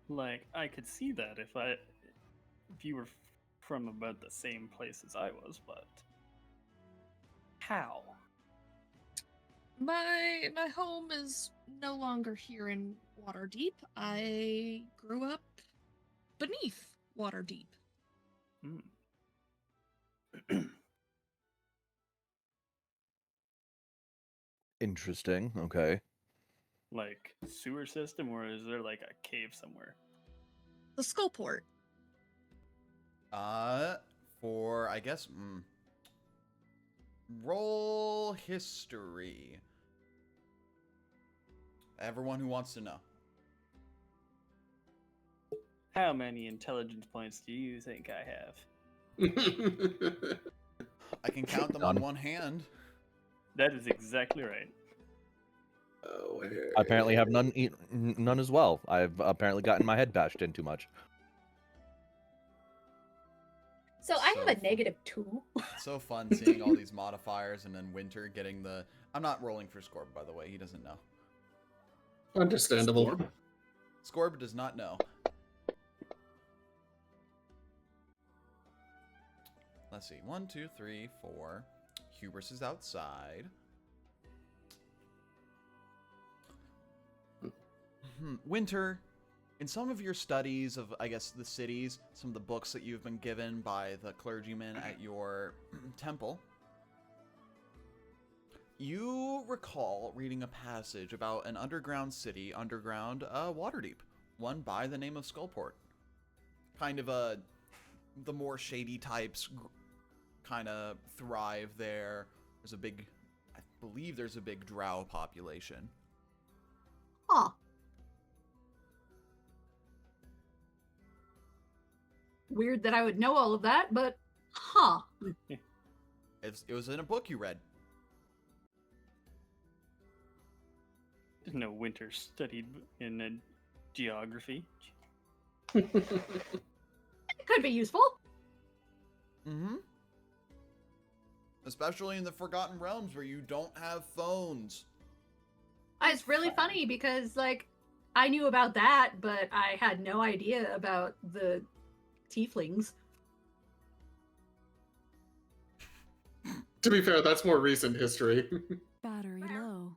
Like, I could see that if you were from about the same place as I was, but how? My home is no longer here in Waterdeep. I grew up beneath Waterdeep. Interesting. Okay. Like sewer system, or is there like a cave somewhere? The Skullport. For I guess roll history. Everyone who wants to know. How many intelligence points do you think I have? I can count them on one hand. That is exactly right. Oh, I apparently have none as well. I've apparently gotten my head bashed in too much. So I have a -2. So fun seeing all these modifiers and then Winter getting the... I'm not rolling for Scorb, by the way. He doesn't know. Understandable. Scorb does not know. Let's see. 1, 2, 3, 4. Hubris is outside. Winter, in some of your studies of, I guess, the cities, some of the books that you've been given by the clergyman at your temple, you recall reading a passage about an underground city, underground Waterdeep, one by the name of Skullport. Kind of the more shady types kind of thrive there. There's a big, I believe there's a big drow population. Huh. Weird that I would know all of that, but huh. It was in a book you read. Didn't know Winter studied in geography. It could be useful. Mm-hmm. Especially in the Forgotten Realms where you don't have phones. It's really funny because, like, I knew about that, but I had no idea about the tieflings. To be fair, that's more recent history. Battery low.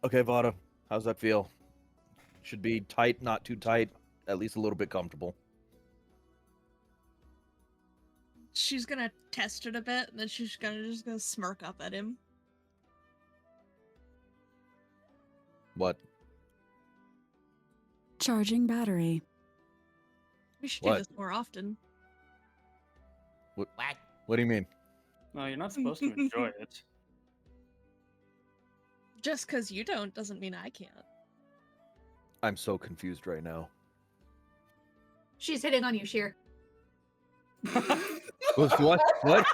Okay, Vada, how's that feel? Should be tight, not too tight, at least a little bit comfortable. She's gonna test it a bit, and then she's gonna smirk up at him. What? Charging battery. We should do this more often. What? What do you mean? No, you're not supposed to enjoy it. Just because you don't doesn't mean I can't. I'm so confused right now. She's hitting on you, Sheer. What? What?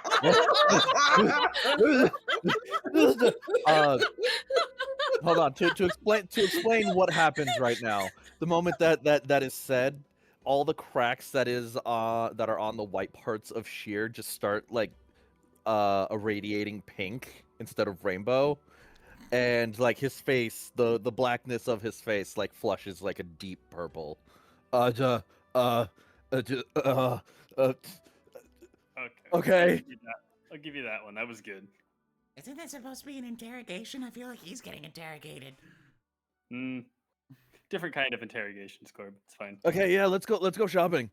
Hold on. To explain what happens right now. The moment that is said, all the cracks that are on the white parts of Sheer just start like irradiating pink instead of rainbow, and like his face, the blackness of his face like flushes like a deep purple. Okay. Okay. I'll give you that one. That was good. Isn't that supposed to be an interrogation? I feel like he's getting interrogated. Different kind of interrogation, Scorb. It's fine. Okay, yeah, let's go shopping.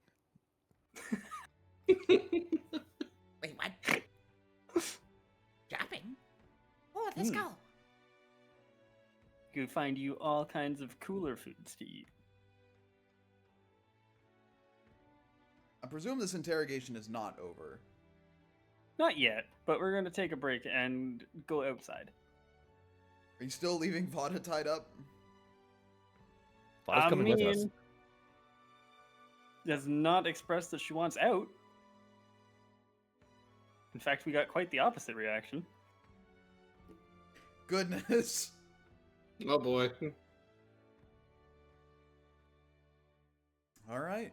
Wait, what? Shopping? Oh, let's go. Go find you all kinds of cooler foods to eat. I presume this interrogation is not over. Not yet, but we're going to take a break and go outside. Are you still leaving Vada tied up? Vada's coming with us. Has not expressed that she wants out. In fact, we got quite the opposite reaction. Goodness. Oh boy. All right.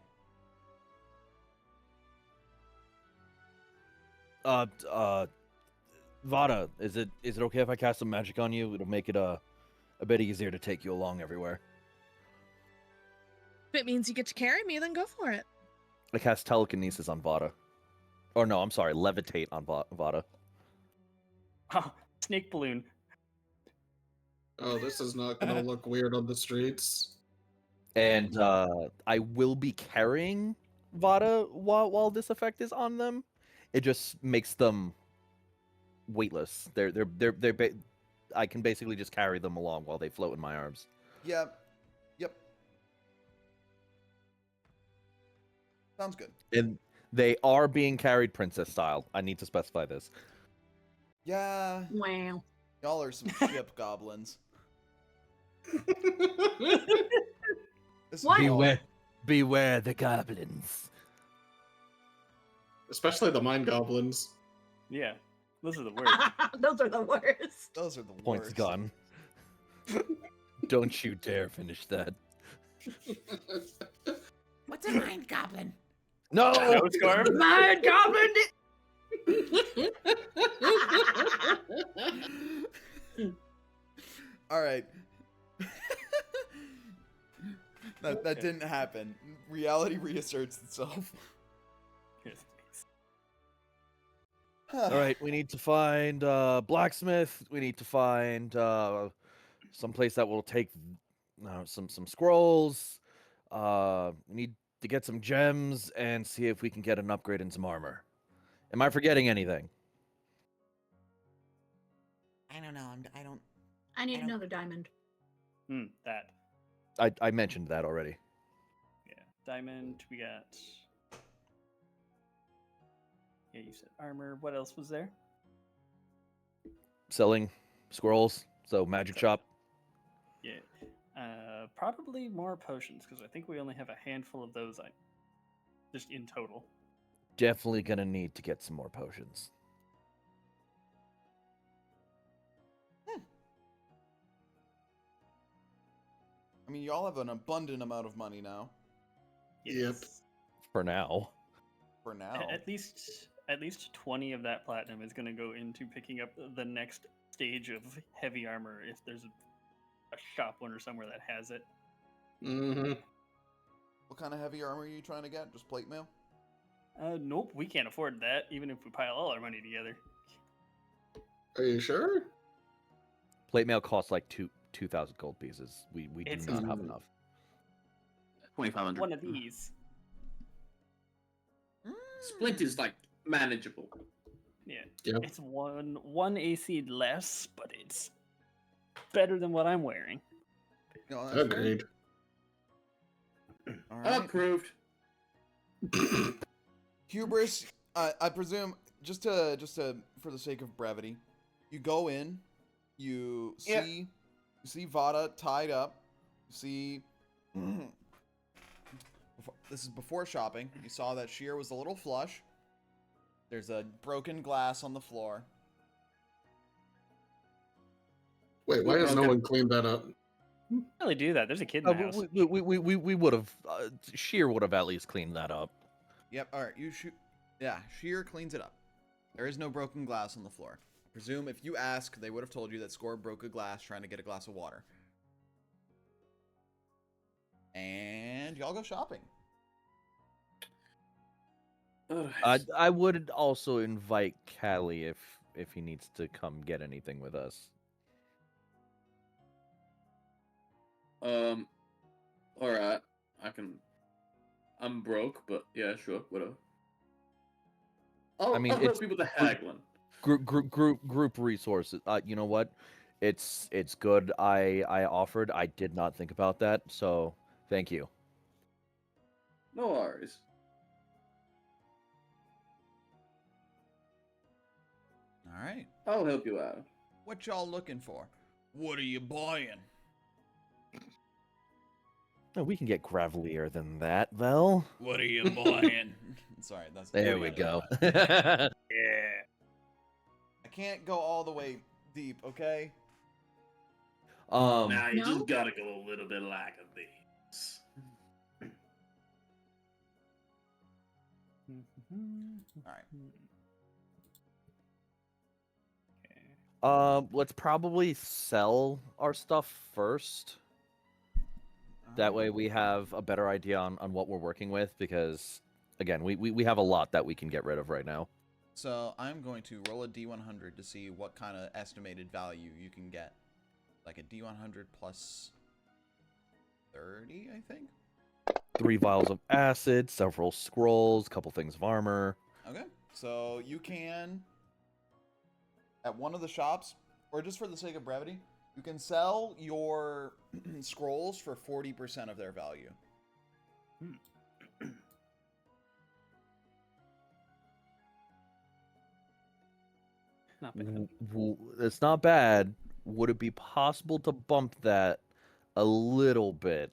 Vada, is it okay if I cast some magic on you? It'll make it a bit easier to take you along everywhere. If it means you get to carry me, then go for it. I cast telekinesis on Vada. Or no, I'm sorry, levitate on Vada. Oh, snake balloon. Oh, this is not gonna look weird on the streets. And I will be carrying Vada while this effect is on them. It just makes them weightless. I can basically just carry them along while they float in my arms. Yep. Yep. Sounds good. And they are being carried princess style. I need to specify this. Yeah. Wow. Y'all are some ship goblins. This What? is Beware the goblins. Especially the mine goblins. Yeah, those are the worst. Those are the worst. Those are the Points worst. gone. Don't you dare finish that. What's a mind goblin? No! No, Scarf. Mine goblin. All right. That didn't happen. Reality reasserts itself. Yes, All right, we need to find blacksmith. We need to find some place that will take some scrolls. We need to get some gems and see if we can get an upgrade in some armor. Am I forgetting anything? I don't know. I need I don't- another diamond. That. I mentioned that already. Yeah, diamond. We got. Yeah, you said armor. What else was there? Selling scrolls, so magic shop. Yeah, probably more potions because I think we only have a handful of those. Just in total. Definitely gonna need to get some more potions. I mean, y'all have an abundant amount of money now. Yep. For now. For now. At least 20 of that platinum is going to go into picking up the next stage of heavy armor if there's a shop owner somewhere that has it. Mm-hmm. What kind of heavy armor are you trying to get? Just plate mail? Nope, we can't afford that even if we pile all our money together. Are you sure? Plate mail costs like 2,000 gold pieces. We do It's not have not- enough. 2,500. One of these. Splint is like manageable. Yeah. Yep. It's one AC less, but it's better than what I'm wearing. No, that's fair. Agreed. All right. Approved. Hubris, I presume, just to for the sake of brevity, you go in, you see Vada tied up, you see. This is before shopping. You saw that Sheer was a little flush. There's a broken glass on the floor. Wait, why has no one cleaned that up? Really do that. There's a kid in the house. We would have. Sheer would have at least cleaned that up. Yep. All right. You shoot. Yeah. Sheer cleans it up. There is no broken glass on the floor. Presume if you ask, they would have told you that Score broke a glass trying to get a glass of water. And y'all go shopping. I would also invite Callie if he needs to come get anything with us. All right. I'm broke, but yeah, sure, whatever. I'll help it's you with the haggling. Group resources. You know what? It's good. I offered. I did not think about that. So thank you. No worries. All right. I'll help you out. What y'all looking for? What are you buying? No, we can get gravelier than that, Vel. What are you buying? Sorry, that's There we go. Yeah. I can't go all the way deep, okay? Nah, you No? just gotta go a little bit like this. All right. Let's probably sell our stuff first. That way we have a better idea on what we're working with, because again, we have a lot that we can get rid of right now. So I'm going to roll a D100 to see what kind of estimated value you can get. Like a D100 plus 30, I think? 3 vials of acid, several scrolls, couple things of armor. Okay. So you can, at one of the shops, or just for the sake of brevity, you can sell your scrolls for 40% of their value. Not bad. It's not bad. Would it be possible to bump that a little bit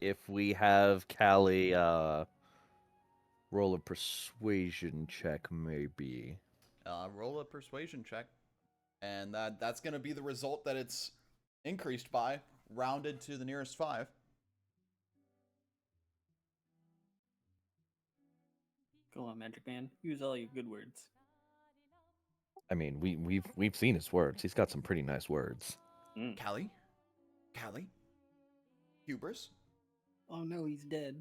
if we have Callie roll a persuasion check, maybe? Roll a persuasion check. And that's going to be the result that it's increased by, rounded to the nearest 5. Go on, Magic Man. Use all your good words. I mean, we've seen his words. He's got some pretty nice words. Callie? Hubris? Oh no, he's dead.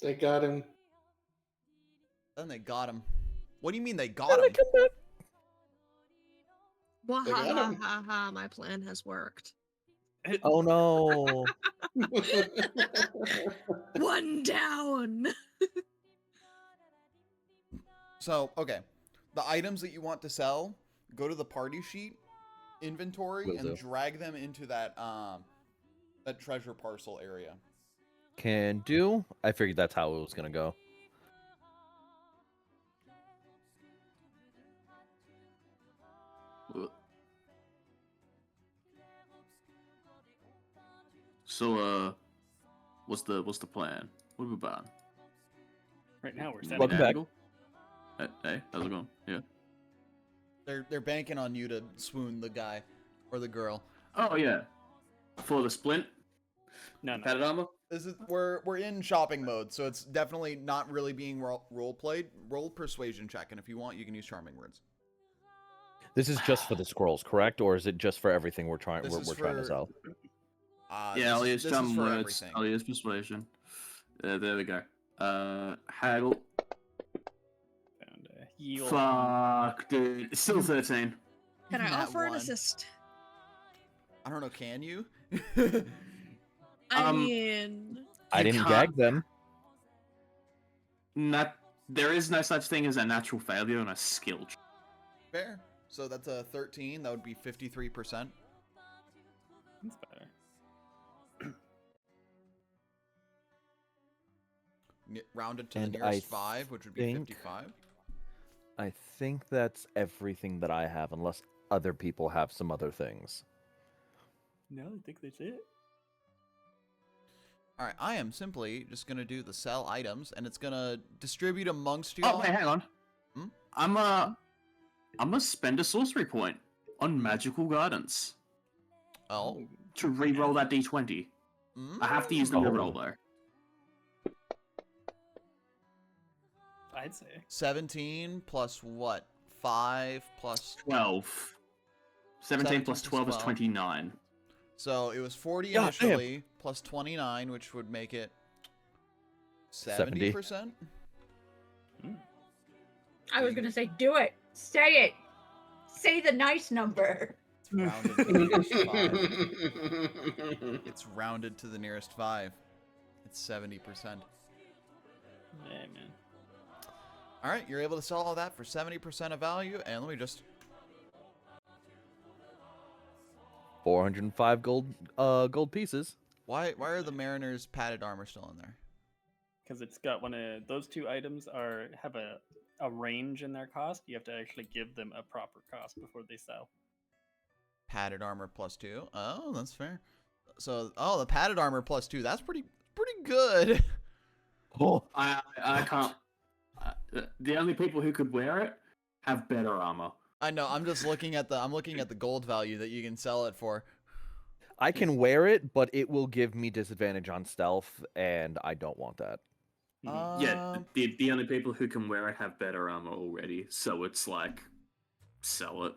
They got him. Then they got him. What do you mean they got him? Wahahaha, my plan has worked. Oh no. One down. So, okay. The items that you want to sell, go to the party sheet inventory Will and do. drag them into that that treasure parcel area. Can do. I figured that's how it was gonna go. So, what's the plan? What are we about? Right now we're Welcome back. Hey, how's it going? Yeah. They're banking on you to swoon the guy or the girl. Oh yeah. For the splint. No. Padded armor. This is we're in shopping mode, so it's definitely not really being role played. Roll persuasion check, and if you want, you can use charming words. This is just for the scrolls, correct? Or is it just for everything we're trying This is trying to for- sell? Yeah, I'll use this some is for words. everything. I'll use persuasion. There we go. Haggle. Found a heal. Fuck, dude. It's still 13. Can I Nat offer an 1. assist? I don't know. Can you? I Um, mean, I You didn't can't- gag them. There is no such thing as a natural failure on a skill. Fair. So that's a 13. That would be 53%. That's better. Rounded to And the I nearest 5, which would be think- 55. I think that's everything that I have, unless other people have some other things. No, I think that's it. All right, I am simply just gonna do the sell items, and it's gonna distribute amongst you. Oh wait, hang on. Hmm? I'm gonna spend a sorcery point on magical guidance Oh. to re-roll that d20. I have to use the re-roll though. I'd say. 17 plus what? 5 plus 12. 17 plus 12 is 29. So it was 40 God initially, plus 29, which would make it 70%. I was gonna say, do it. Say it. Say the nice number. It's rounded to the nearest 5. It's rounded to the nearest 5. It's 70%. Yeah, man. All right, you're able to sell all that for 70% of value, and let me just 405 gold pieces. Why are the Mariners' padded armor still in there? Because it's got one of those two items have a range in their cost. You have to actually give them a proper cost before they sell. Padded armor plus 2. Oh, that's fair. So, the padded armor plus 2. That's pretty good. Oh, I can't. The only people who could wear it have better armor. I know. I'm just looking at the gold value that you can sell it for. I can wear it, but it will give me disadvantage on stealth, and I don't want that. Yeah, the only people who can wear it have better armor already, so it's like, sell it.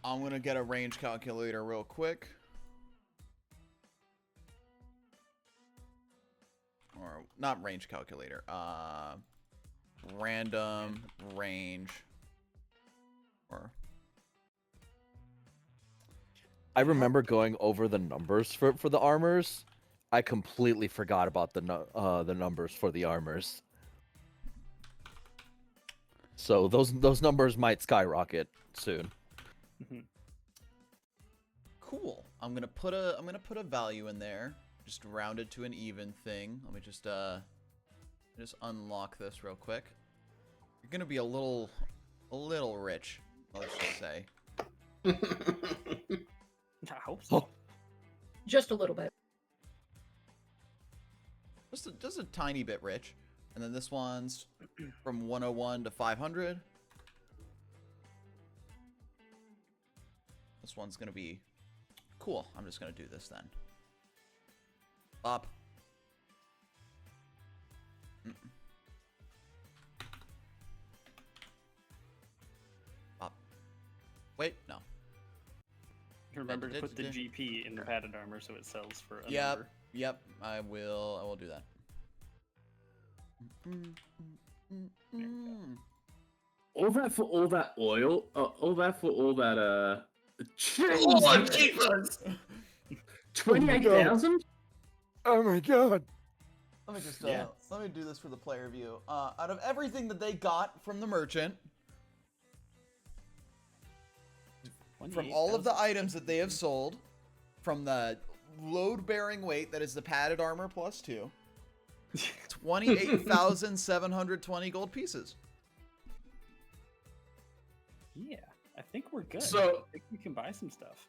I'm gonna get a range calculator real quick. or not range calculator. Random range. Or I remember going over the numbers for the armors. I completely forgot about the numbers for the armors. So those numbers might skyrocket soon. cool. I'm gonna put a value in there. Just round it to an even thing. Let me just unlock this real quick. You're gonna be a little rich, let's just say. I hope so. Just a little bit. Just a tiny bit rich. And then this one's from 101 to 500. This one's gonna be cool. I'm just gonna do this then. Up. Up. Wait, no. Remember to put the GP in the padded armor so it sells for a Yep. number. Yep. I will do that. All that for all that oil? All that for all that, Oh, Jesus! 28,000? Oh my god. Let me just Yeah. let me do this for the player view. Out of everything that they got from the merchant, from all of the items that they have sold, from the load-bearing weight that is the padded armor plus 2, 28,720 gold pieces. Yeah, I think we're good. So- I think we can buy some stuff.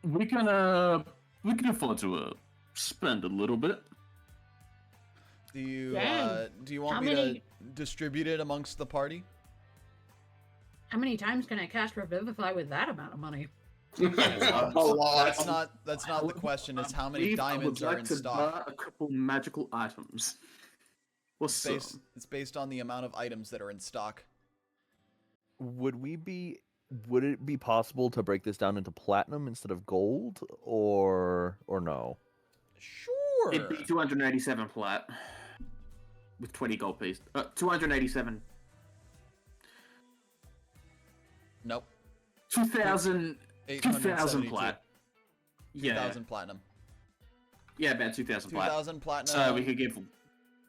We can afford to spend a little bit. Do you Dang. want How me many- to distribute it amongst the party? How many times can I cast Revivify with that amount of money? A lot. That's not the question. It's how many Steve, diamonds I would are like in to stock. buy a couple magical items. What's up? It's based on the amount of items that are in stock. Would it be possible to break this down into platinum instead of gold, or no? Sure. It'd be 287 plat with 20 gold pieces. 287. Nope. 2,000 872. plat. 2,000 platinum. Yeah, about 2,000 plat. 2,000 platinum. So we could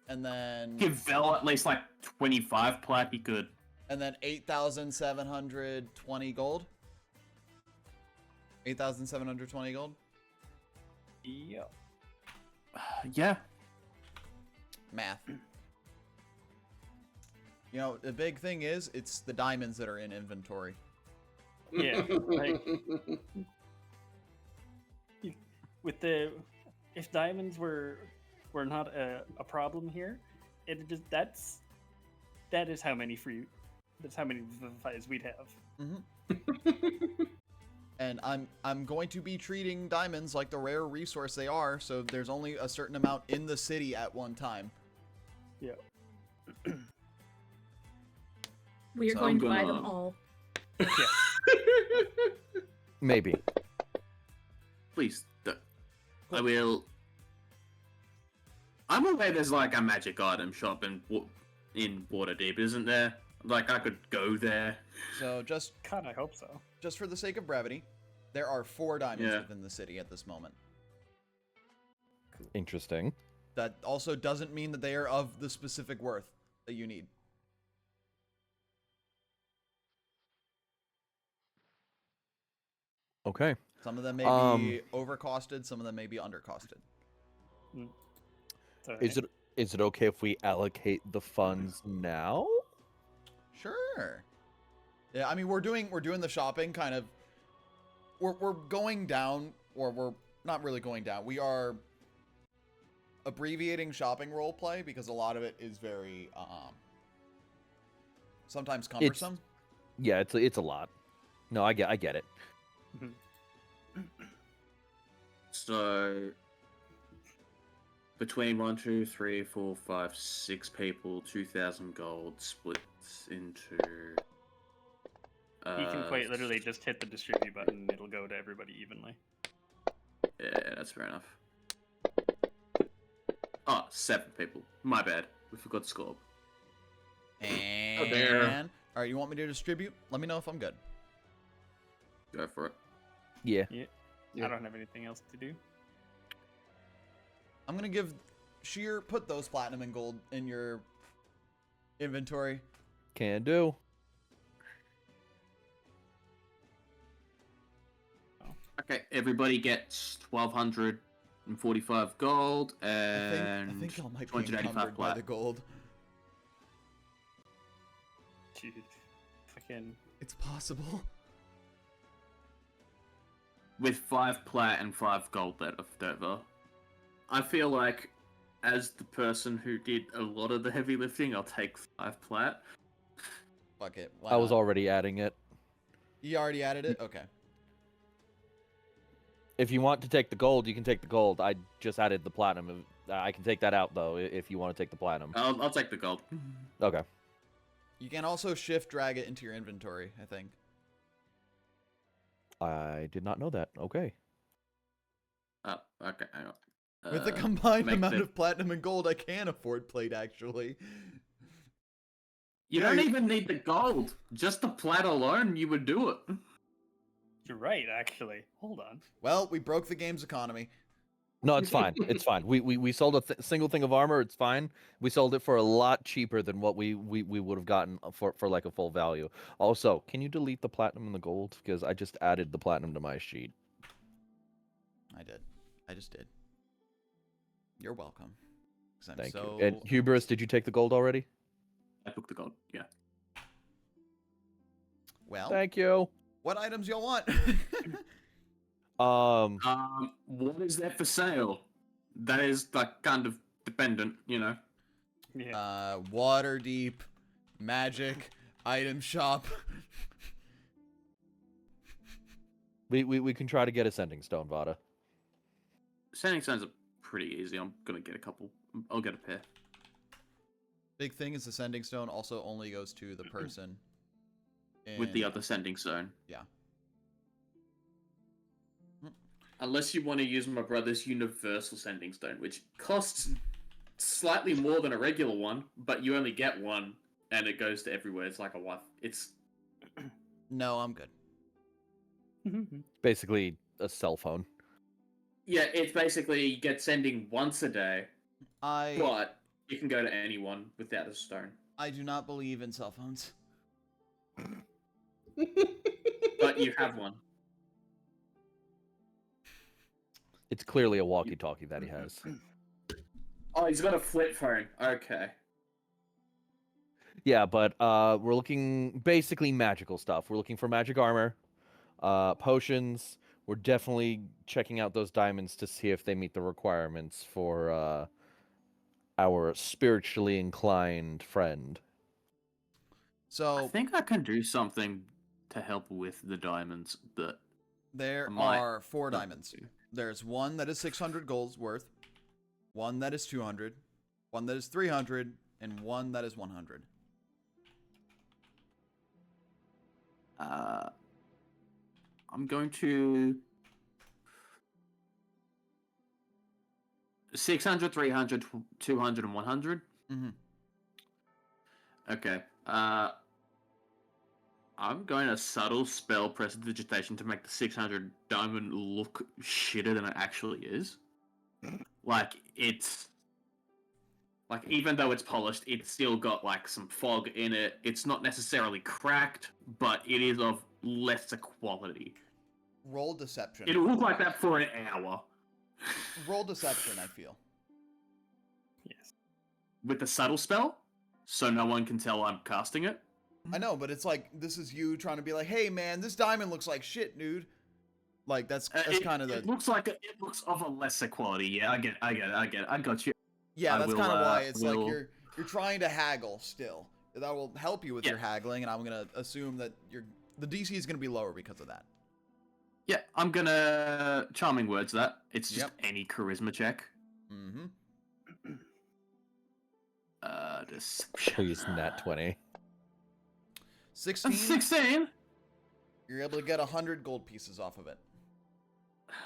and then give Vel at least like 25 plat. He could. and then 8,720 gold. 8,720 gold. Yeah. Yeah. Math. You know, the big thing is, it's the diamonds that are in inventory. Yeah. Like, with the if diamonds were not a problem here, it just that is how many Vivifies we'd have. And I'm going to be treating diamonds like the rare resource they are, so there's only a certain amount in the city at one time. Yeah. We are So going I'm to buy gonna- them all. Maybe. Please. I will. I'm aware there's like a magic item shop in Waterdeep, isn't there? Like I could go there. So just God, I hope so. just for the sake of brevity, there are 4 diamonds Yeah. within the city at this moment. Interesting. That also doesn't mean that they are of the specific worth that you need. Okay. Some of them may be overcosted, some of them may be undercosted. So, Is it okay if we allocate the funds now? Sure. Yeah, I mean we're doing the shopping kind of. We're going down, or we're not really going down. We are abbreviating shopping roleplay because a lot of it is very sometimes cumbersome. Yeah, it's a lot. No, I get it. So between 1, 2, 3, 4, 5, 6 people, 2,000 gold splits into. you can quite literally just hit the distribute button; it'll go to everybody evenly. Yeah, that's fair enough. Oh, 7 people. My bad. We forgot Scorb. And there. all right, you want me to distribute? Let me know if I'm good. Go for it. Yeah. Yeah. Yeah. I don't have anything else to do. I'm gonna give Sheer, put those platinum and gold in your inventory. Can do. Okay, everybody gets 1,245 gold and I think y'all might be 285 encumbered by plat. the gold. Dude, fucking. It's possible. With 5 plat and 5 gold left over. I feel like, as the person who did a lot of the heavy lifting, I'll take 5 plat. Fuck it. Why I was not? already adding it. You already added it? Okay. If you want to take the gold, you can take the gold. I just added the platinum. I can take that out, though, if you want to take the platinum. I'll take the gold. Okay. You can also shift drag it into your inventory, I think. I did not know that. Okay. Okay, hang on. With the combined make amount the- of platinum and gold, I can afford plate, actually. You Yeah, don't you- even need the gold. Just the plat alone, you would do it. You're right, actually. Hold on. Well, we broke the game's economy. No, it's fine. It's fine. We sold a single thing of armor. It's fine. We sold it for a lot cheaper than what we would have gotten for like a full value. Also, can you delete the platinum and the gold? Because I just added the platinum to my sheet. I did. I just did. You're welcome. 'Cause I'm Thank so... you. And Hubris, did you take the gold already? I took the gold, yeah. Well, Thank you. what items y'all want? What is there for sale? That is like kind of dependent, you know. Yeah. Water deep, magic, item shop. We can try to get a sending stone, Vada. Sending stones are pretty easy. I'm gonna get a couple. I'll get a pair. Big thing is the sending stone also only goes to the person. With the in- other sending stone. Yeah. Unless you want to use my brother's universal sending stone, which costs slightly more than a regular one, but you only get one, and it goes to everywhere. It's like a wife. It's No, I'm good. Basically, a cell phone. yeah. It's basically you get sending once a day, I but you can go to anyone without a stone. do not believe in cell phones. But you have one. It's clearly a walkie-talkie that he has. Oh, he's got a flip phone. Okay. Yeah, but we're looking basically magical stuff. We're looking for magic armor, potions. We're definitely checking out those diamonds to see if they meet the requirements for our spiritually inclined friend. So I think I can do something to help with the diamonds that there might are 4 not diamonds. do. There's one that is 600 golds worth, one that is 200, one that is 300, and one that is 100. I'm going to 600, 300, 200, and 100. Mm-hmm. Okay. I'm going to subtle spell prestidigitation to make the 600 diamond look shitter than it actually is. Like, it's... Like, even though it's polished, it's still got, like, some fog in it. It's not necessarily cracked, but it is of lesser quality. Roll deception. It'll look like that for an hour. Roll deception, I feel. Yes. With the subtle spell, so no one can tell I'm casting it. I know, but it's like, this is you trying to be like, hey man, this diamond looks like shit, dude. Like, that's kind of the... It looks like it looks of a lesser quality. Yeah, I get it. I got you. Yeah, I that's will, kind of why it's like will- you're trying to haggle still. That will help you with Yeah. your haggling, and I'm gonna assume that the DC is gonna be lower because of that. Yeah, I'm gonna charming words that. It's just Yep. any charisma check. Mm-hmm. Deception. Please, nat 20. 16. 16. You're able to get 100 gold pieces off of it.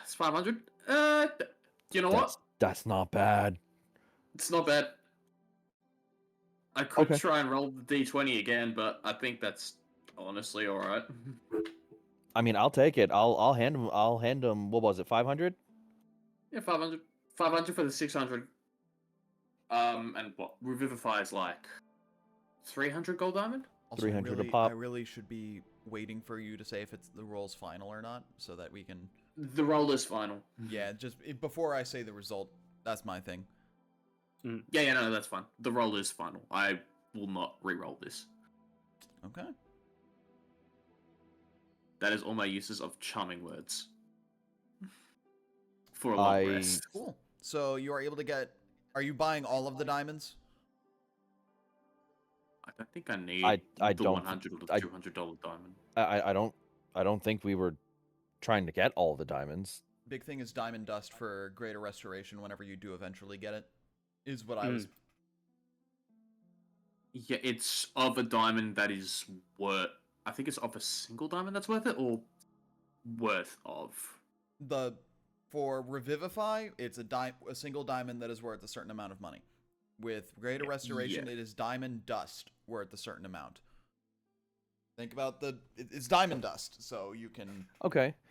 It's 500. You know what? That's not bad. It's not bad. I could Okay. try and roll the d20 again, but I think that's honestly all right. I mean, I'll take it. I'll hand him. I'll hand him. What was it? 500. Yeah, 500. 500 for the 600. And what? Revivify is like 300 gold diamond. Also, 300 a I pop. really should be waiting for you to say if it's the roll's final or not, so that we can. The roll is final. Yeah, just before I say the result, that's my thing. Yeah, no, that's fine. The roll is final. I will not re-roll this. Okay. That is all my uses of charming words. For a long rest. Cool. So you are able to get. Are you buying all of the diamonds? I don't think I need I the don't- $100 or $200 diamond. I don't think we were trying to get all the diamonds. Big thing is diamond dust for greater restoration whenever you do eventually get it. Is what I was. Yeah, it's of a diamond that is worth. I think it's of a single diamond that's worth it, or worth of. For Revivify, it's a single diamond that is worth a certain amount of money. With greater restoration, it is diamond dust worth a certain amount. Think about it's diamond dust, so you can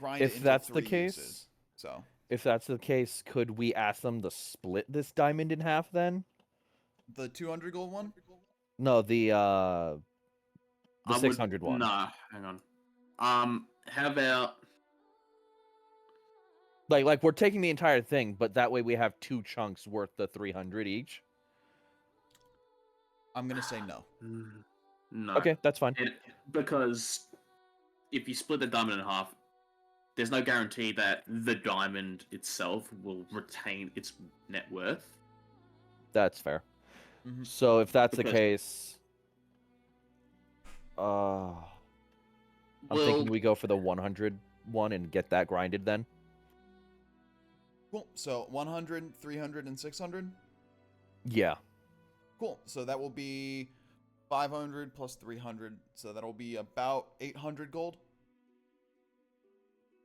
grind it If into that's the 3 case, uses. So if that's the case, could we ask them to split this diamond in half then? the 200 gold one? No, the 600 one. Nah, hang on. How about Like we're taking the entire thing, but that way we have 2 chunks worth the 300 each. I'm gonna say no. no? Okay, that's fine. Because if you split the diamond in half, there's no guarantee that the diamond itself will retain its net worth. That's fair. Mhm. So if that's the Because- case, I'm thinking Well- we go for the 100 one and get that grinded then. Cool. So 100, 300, and 600? Yeah. Cool. So that will be 500 plus 300. So that'll be about 800 gold.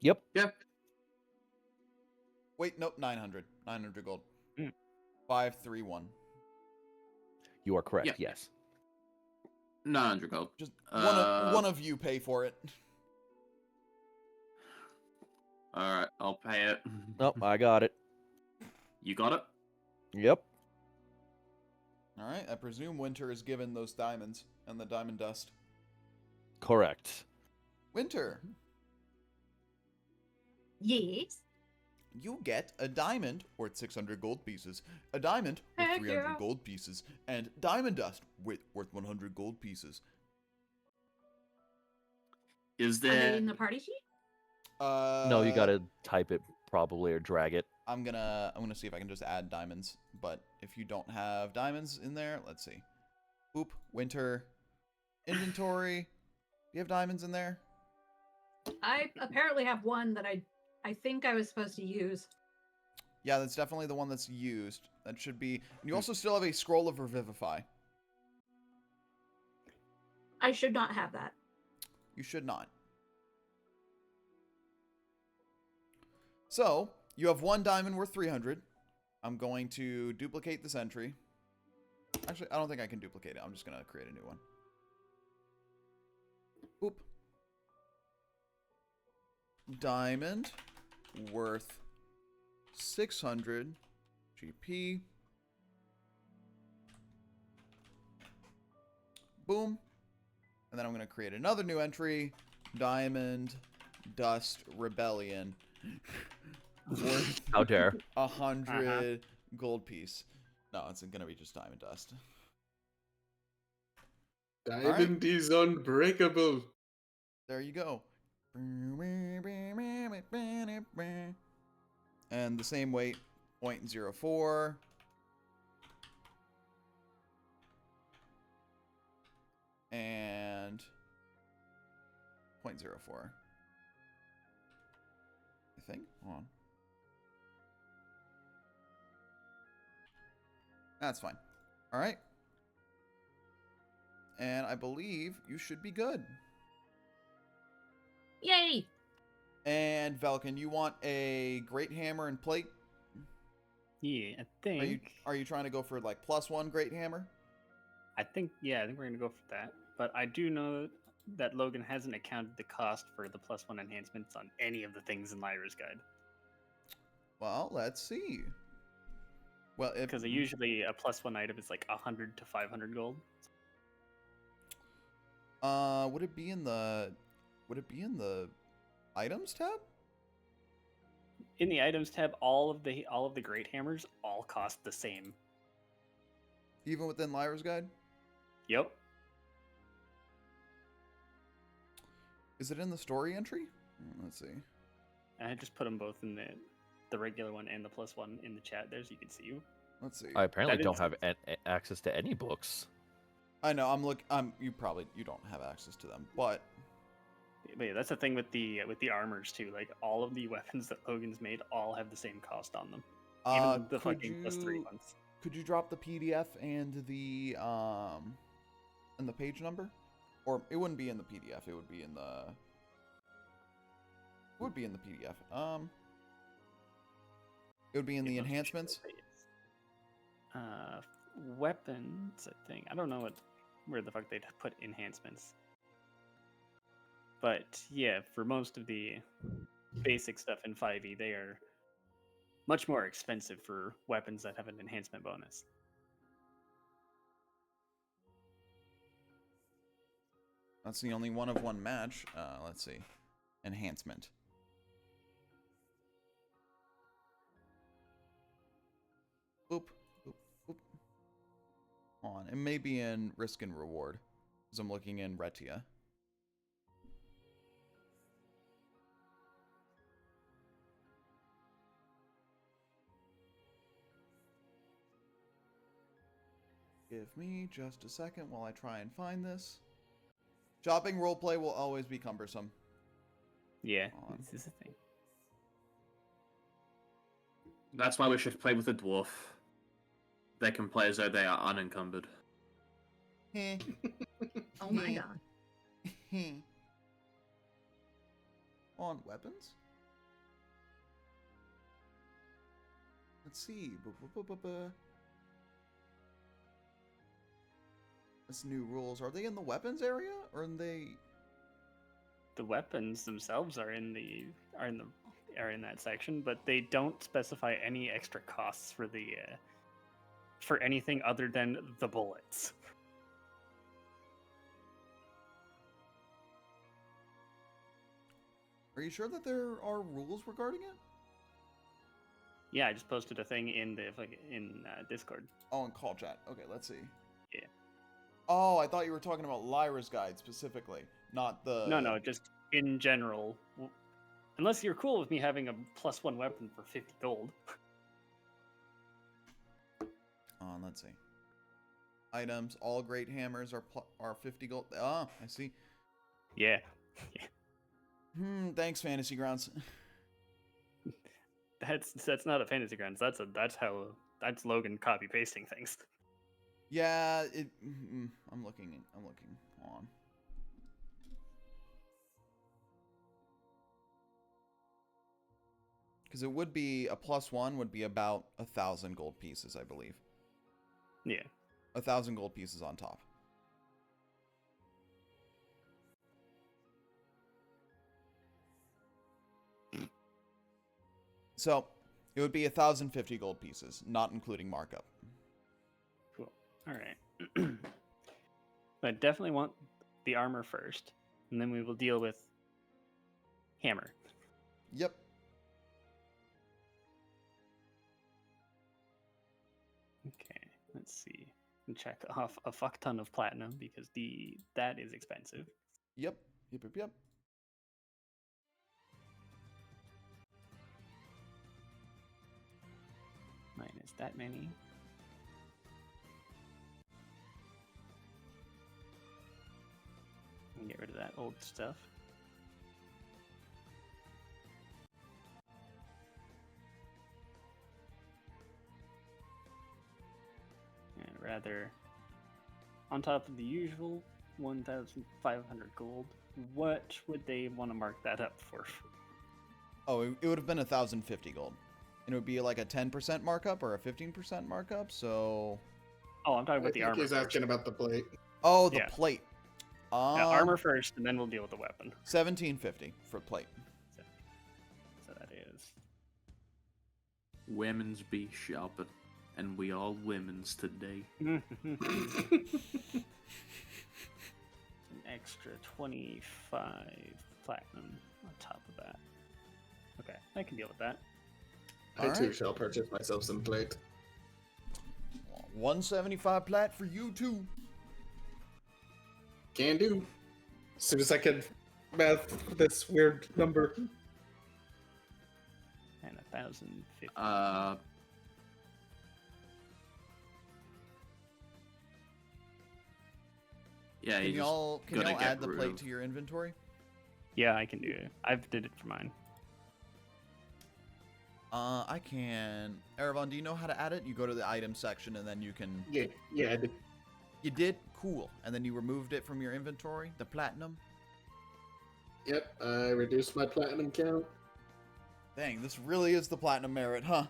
Yep. Yep. Wait, nope, 900. 900 gold. Mm. 531. You are correct. Yeah. Yes. 900 gold. Just one of you pay for it. All right, I'll pay it. Nope, I got it. You got it? Yep. All right. I presume Winter is given those diamonds and the diamond dust. Correct. Winter, Yes. you get a diamond worth 600 gold pieces, a diamond worth Heck 300 yeah. gold pieces, and diamond dust worth 100 gold pieces. Is Are they there? in the party sheet? No, you gotta type it probably or drag it. I'm gonna see if I can just add diamonds, but if you don't have diamonds in there, let's see. Oop, Winter, inventory. Do you have diamonds in there? I apparently have one that I think I was supposed to use. Yeah, that's definitely the one that's used. That should be. And you also still have a scroll of Revivify. I should not have that. You should not. So, you have 1 diamond worth 300. I'm going to duplicate this entry. Actually, I don't think I can duplicate it. I'm just going to create a new one. Oop. Diamond worth 600 GP. Boom. And then I'm going to create another new entry. Diamond Dust Rebellion. Worth How dare. 100 gold piece. No, it's going to be just diamond dust. Diamond is unbreakable. There you go. And the same weight, 0.04. And 0.04. I think. Hold on. That's fine. All right. And I believe you should be good. Yay! And Velkin, you want a great hammer and plate? Yeah, I think. Are you trying to go for like +1 great hammer? I think we're gonna go for that. But I do know that Logan hasn't accounted the cost for the +1 enhancements on any of the things in Lyra's guide. Well, let's see. Well, Because usually a +1 item is like 100 to 500 gold. Would it be in the items tab? In the items tab, all of the great hammers all cost the same. Even within Lyra's guide? Yep. Is it in the story entry? Let's see. I just put them both in the regular one and the +1 in the chat there, so you can see you. Let's see. I apparently That don't is- have access to any books. I know. You don't have access to them, but But yeah, that's the thing with the armors too. Like all of the weapons that Logan's made all have the same cost on them. Even the fucking +3 ones. Could you drop the PDF and the page number? Or it wouldn't be in the PDF. It would be in the. It would be in the PDF. It would be in the enhancements. Weapons, I think. I don't know where the fuck they'd put enhancements. But yeah, for most of the basic stuff in 5e, they are much more expensive for weapons that have an enhancement bonus. That's the only 1-of-1 match. Let's see. Enhancement. Oop. Oop. Oop. Hold on. It may be in risk and reward. Because I'm looking in Retia. Give me just a second while I try and find this. Shopping roleplay will always be cumbersome. Yeah, this is the thing. That's why we should play with a dwarf. They can play as though they are unencumbered. Oh my god. On weapons? Let's see. That's new rules. Are they in the weapons area or are they? The weapons themselves are in that section, but they don't specify any extra costs for the for anything other than the bullets. Are you sure that there are rules regarding it? Yeah, I just posted a thing in Discord. Oh, in call chat. Okay, let's see. Yeah. Oh, I thought you were talking about Lyra's guide specifically, not the. No, just in general. Unless you're cool with me having a +1 weapon for 50 gold. Let's see. Items. All great hammers are 50 gold. Ah, I see. Yeah. Thanks, Fantasy Grounds. That's not a Fantasy Grounds. That's Logan copy pasting things. Yeah, I'm looking. Hold on. Because it would be a +1 would be about 1,000 gold pieces, I believe. Yeah. 1,000 gold pieces on top. So it would be 1,050 gold pieces, not including markup. Cool. All right. But definitely want the armor first, and then we will deal with hammer. Yep. Okay, let's see. And check off a fuck ton of platinum because that is expensive. Yep. Minus that many. And get rid of that old stuff. And rather, on top of the usual 1,500 gold, what would they want to mark that up for? Oh, it would have been 1,050 gold. And it would be like a 10% markup or a 15% markup, so... Oh, I'm talking I about the think armor he's first. asking about the plate. Oh, the Yeah. plate. Yeah, armor first, and then we'll deal with the weapon. 1750 for plate. So that is... Women's be shopping, and we all women's today. An extra 25 platinum on top of that. Okay, I can deal with that. I too Alright. shall purchase myself some plate. 175 plat for you too. Can do. As soon as I can math this weird number. And 1,050. Yeah, Can y'all gotta get add the rid plate of- to your inventory? Yeah, I can do it. I've did it for mine. I can. Erevan, do you know how to add it? You go to the item section and then you can. Yeah, I did. You did? Cool. And then you removed it from your inventory? The platinum? Yep, I reduced my platinum count. Dang, this really is the platinum merit, huh?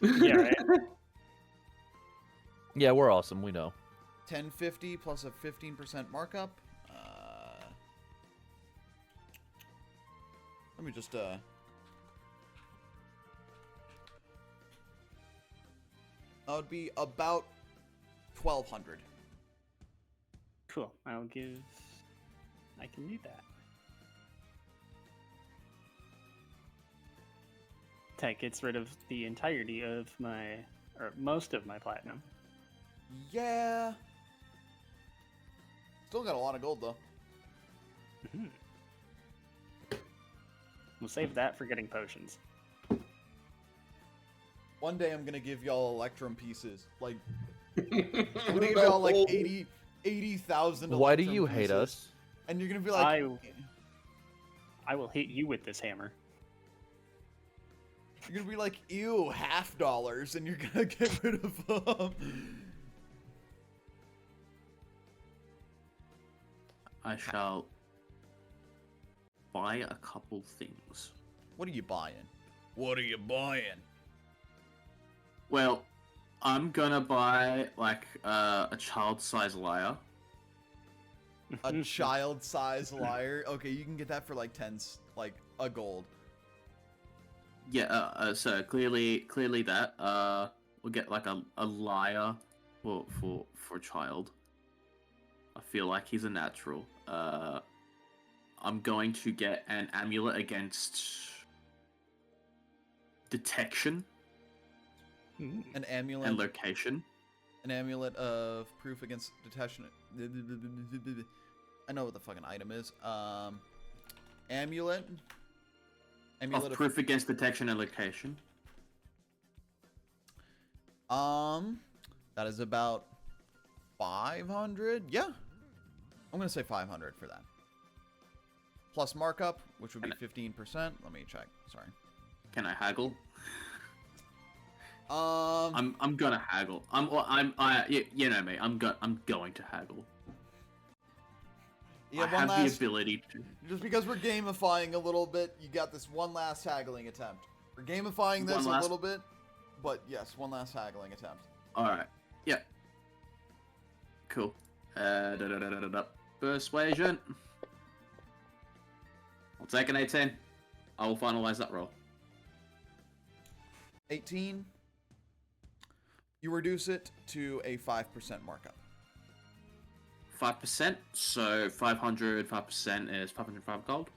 Yeah, right? Yeah, we're awesome. We know. 1050 plus a 15% markup. Let me just that would be about 1,200. Cool. I can do that. That gets rid of the entirety of or most of my platinum. Yeah. Still got a lot of gold though. Mhm. We'll save that for getting potions. One day I'm gonna give y'all Electrum pieces. Like, I'm gonna give y'all like 80,000 Why do Electrum you hate pieces. us? And you're gonna be like, I will hit you with this hammer. you're gonna be like, ew, $50, and you're gonna get rid of them. I shall buy a couple things. What are you buying? What are you buying? Well, I'm gonna buy like a child-sized lyre. A child-sized lyre? Okay, you can get that for like like a gold. Yeah. So clearly that we'll get like a lyre for a child. I feel like he's a natural. I'm going to get an amulet against detection An amulet. and location. An amulet of proof against detection. I know what the fucking item is. Amulet. Amulet Of proof against detection and location. That is about 500. Yeah, I'm gonna say 500 for that. Plus markup, which would be 15%. Let me check. Sorry. Can I haggle? I'm gonna haggle. You know me. I'm going to haggle. Yeah, I have the ability to. Just because we're gamifying a little bit, you got this one last haggling attempt. We're gamifying this a little bit, but yes, one last haggling attempt. All right. Yeah. Cool. Persuasion. I'll take an 18. I will finalize that roll. 18. You reduce it to a 5% markup. 5%. So 500. 5% is 505 gold.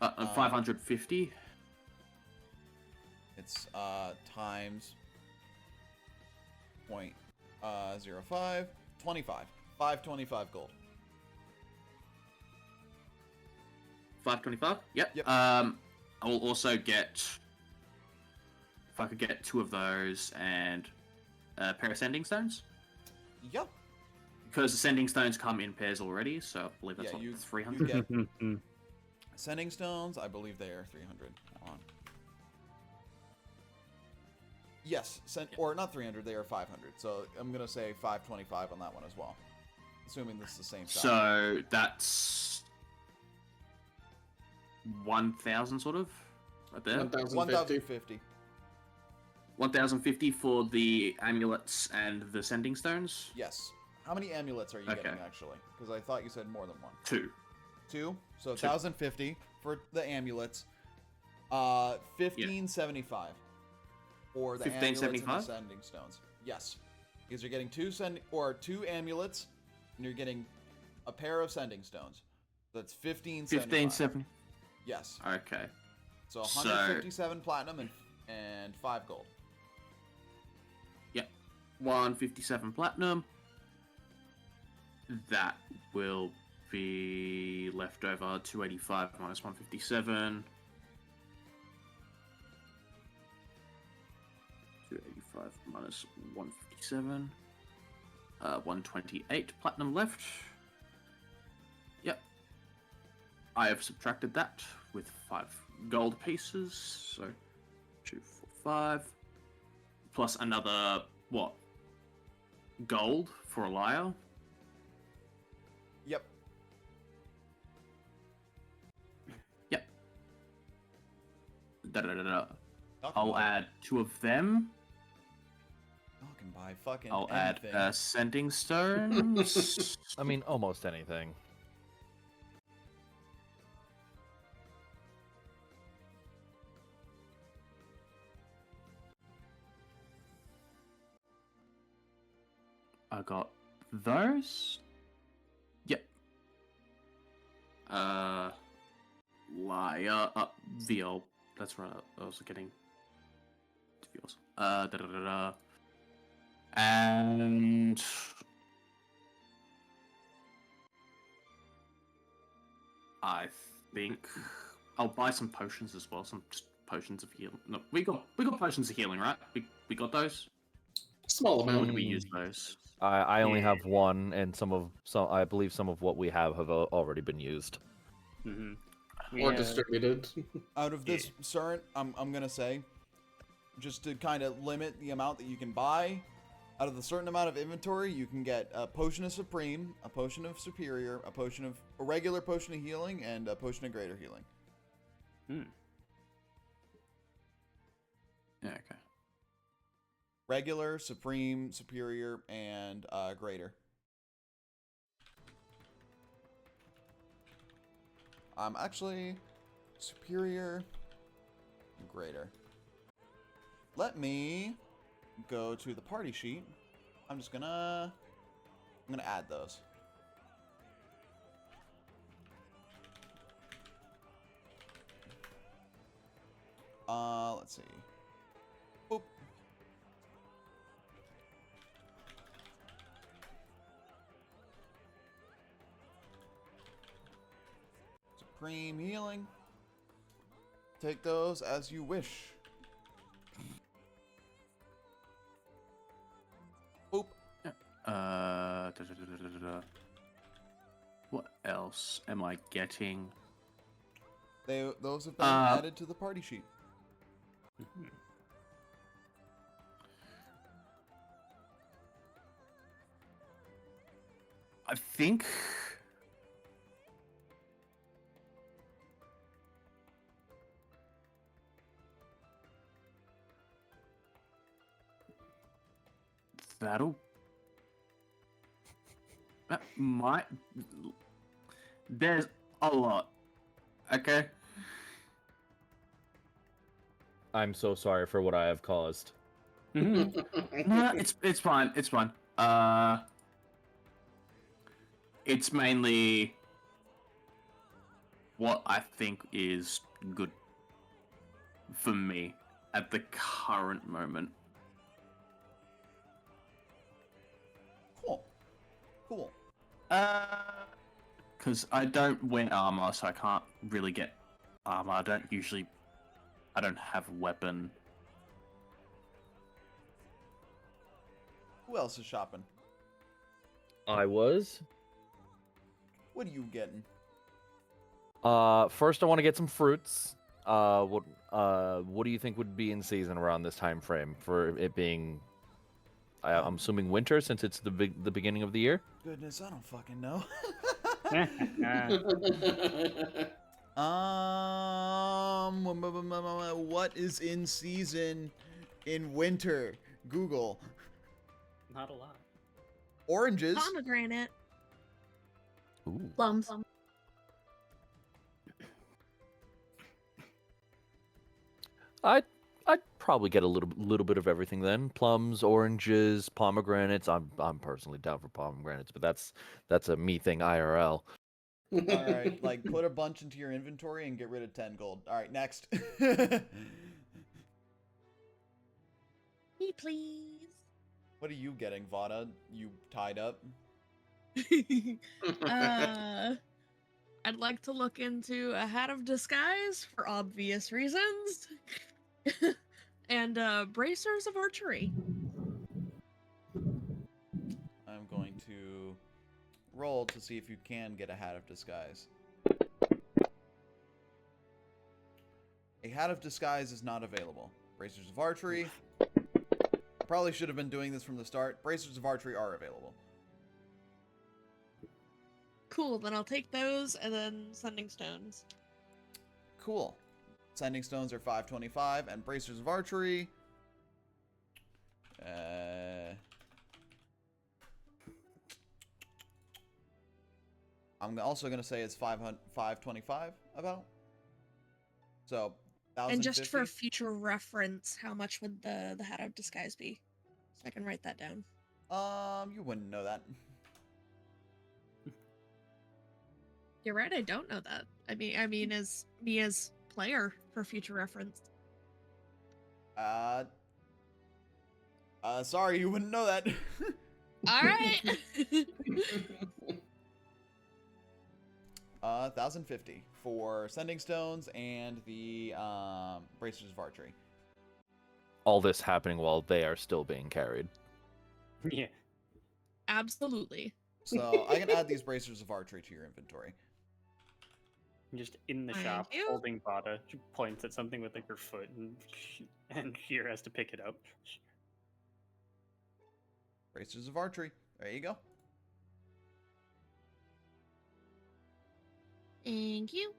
550. It's times 0.05. 25. 525 gold. 525. Yep. I will also get. If I could get 2 of those and a pair of sending stones. Yep. Because the sending stones come in pairs already, so I believe that's Yeah, like you 300. get sending stones. I believe they are 300. Hold on. Yes, or not 300. They are 500. So I'm gonna say 525 on that one as well, assuming this is the same size. So that's 1,000 sort of, right there. 1,050. 1,050. 1,050 for the amulets and the sending stones. Yes. How many amulets are you getting, actually? Because I thought you said more than one. 2. 2? So 1,050 for the amulets. 1,575 for the amulets and the sending stones. Yes. Because you're getting two amulets, and you're getting a pair of sending stones. So that's 1,575. Yes. Okay. So 157 platinum and 5 gold. 157 platinum. That will be left over 285 minus 157. 285 minus 157. 128 platinum left. Yep. I have subtracted that with 5 gold pieces. So 2, 4, 5. Plus another, what? Gold for a liar? Yep. Yep. I'll add 2 of them. I can buy fucking I'll anything. add sending stones. I mean, almost anything. I got those. Yep. Liar. Viol. That's right. I was getting Viols. And I think I'll buy some potions as well. Some potions of healing. No, we got potions of healing, right? We got those. Small amount. When did we use those? I only have one, and I believe some of what we have already been used. Or distributed. Out of this certain, I'm gonna say, just to kind of limit the amount that you can buy, out of the certain amount of inventory, you can get a potion of Supreme, a potion of Superior, a regular potion of healing, and a potion of greater healing. Yeah, okay. Regular, Supreme, Superior, and greater. Actually, Superior, greater. Let me go to the party sheet. I'm gonna add those. Let's see. Boop. Supreme healing. Take those as you wish. Boop. What else am I getting? Those have been added to the party sheet. I think that might. There's a lot. Okay. I'm so sorry for what I have caused. No, it's fine. It's fine. It's mainly what I think is good for me at the current moment. Cool. Because I don't wear armor, so I can't really get armor. I don't have a weapon. Who else is shopping? I was. What are you getting? First I want to get some fruits. What do you think would be in season around this time frame for it being? I'm assuming winter, since it's the beginning of the year. Goodness, I don't fucking know. What is in season in winter? Google. Not a lot. Oranges. Pomegranate. Ooh. Plums. I'd probably get a little bit of everything then. Plums, oranges, pomegranates. I'm personally down for pomegranates, but that's a me thing IRL. All right, like put a bunch into your inventory and get rid of 10 gold. All right, next. Me, please. What are you getting, Vada? You tied up? I'd like to look into a hat of disguise for obvious reasons. And bracers of archery. I'm going to roll to see if you can get a hat of disguise. A hat of disguise is not available. Bracers of archery. Probably should have been doing this from the start. Bracers of archery are available. Cool, then I'll take those and then sending stones. Cool. Sending stones are 525, and bracers of archery. I'm also gonna say it's 525 about. So, 1,050. And just for future reference, how much would the hat of disguise be? So I can write that down. You wouldn't know that. You're right, I don't know that. I mean, as me as player for future reference. Sorry, you wouldn't know that. All right. 1,050 for sending stones and the bracers of archery. All this happening while they are still being carried. Yeah. Absolutely. So I can add these bracers of archery to your inventory. Just in the Thank shop, you. holding Vada. She points at something with like her foot, and Sheer has to pick it up. Bracers of archery. There you go. Thank you.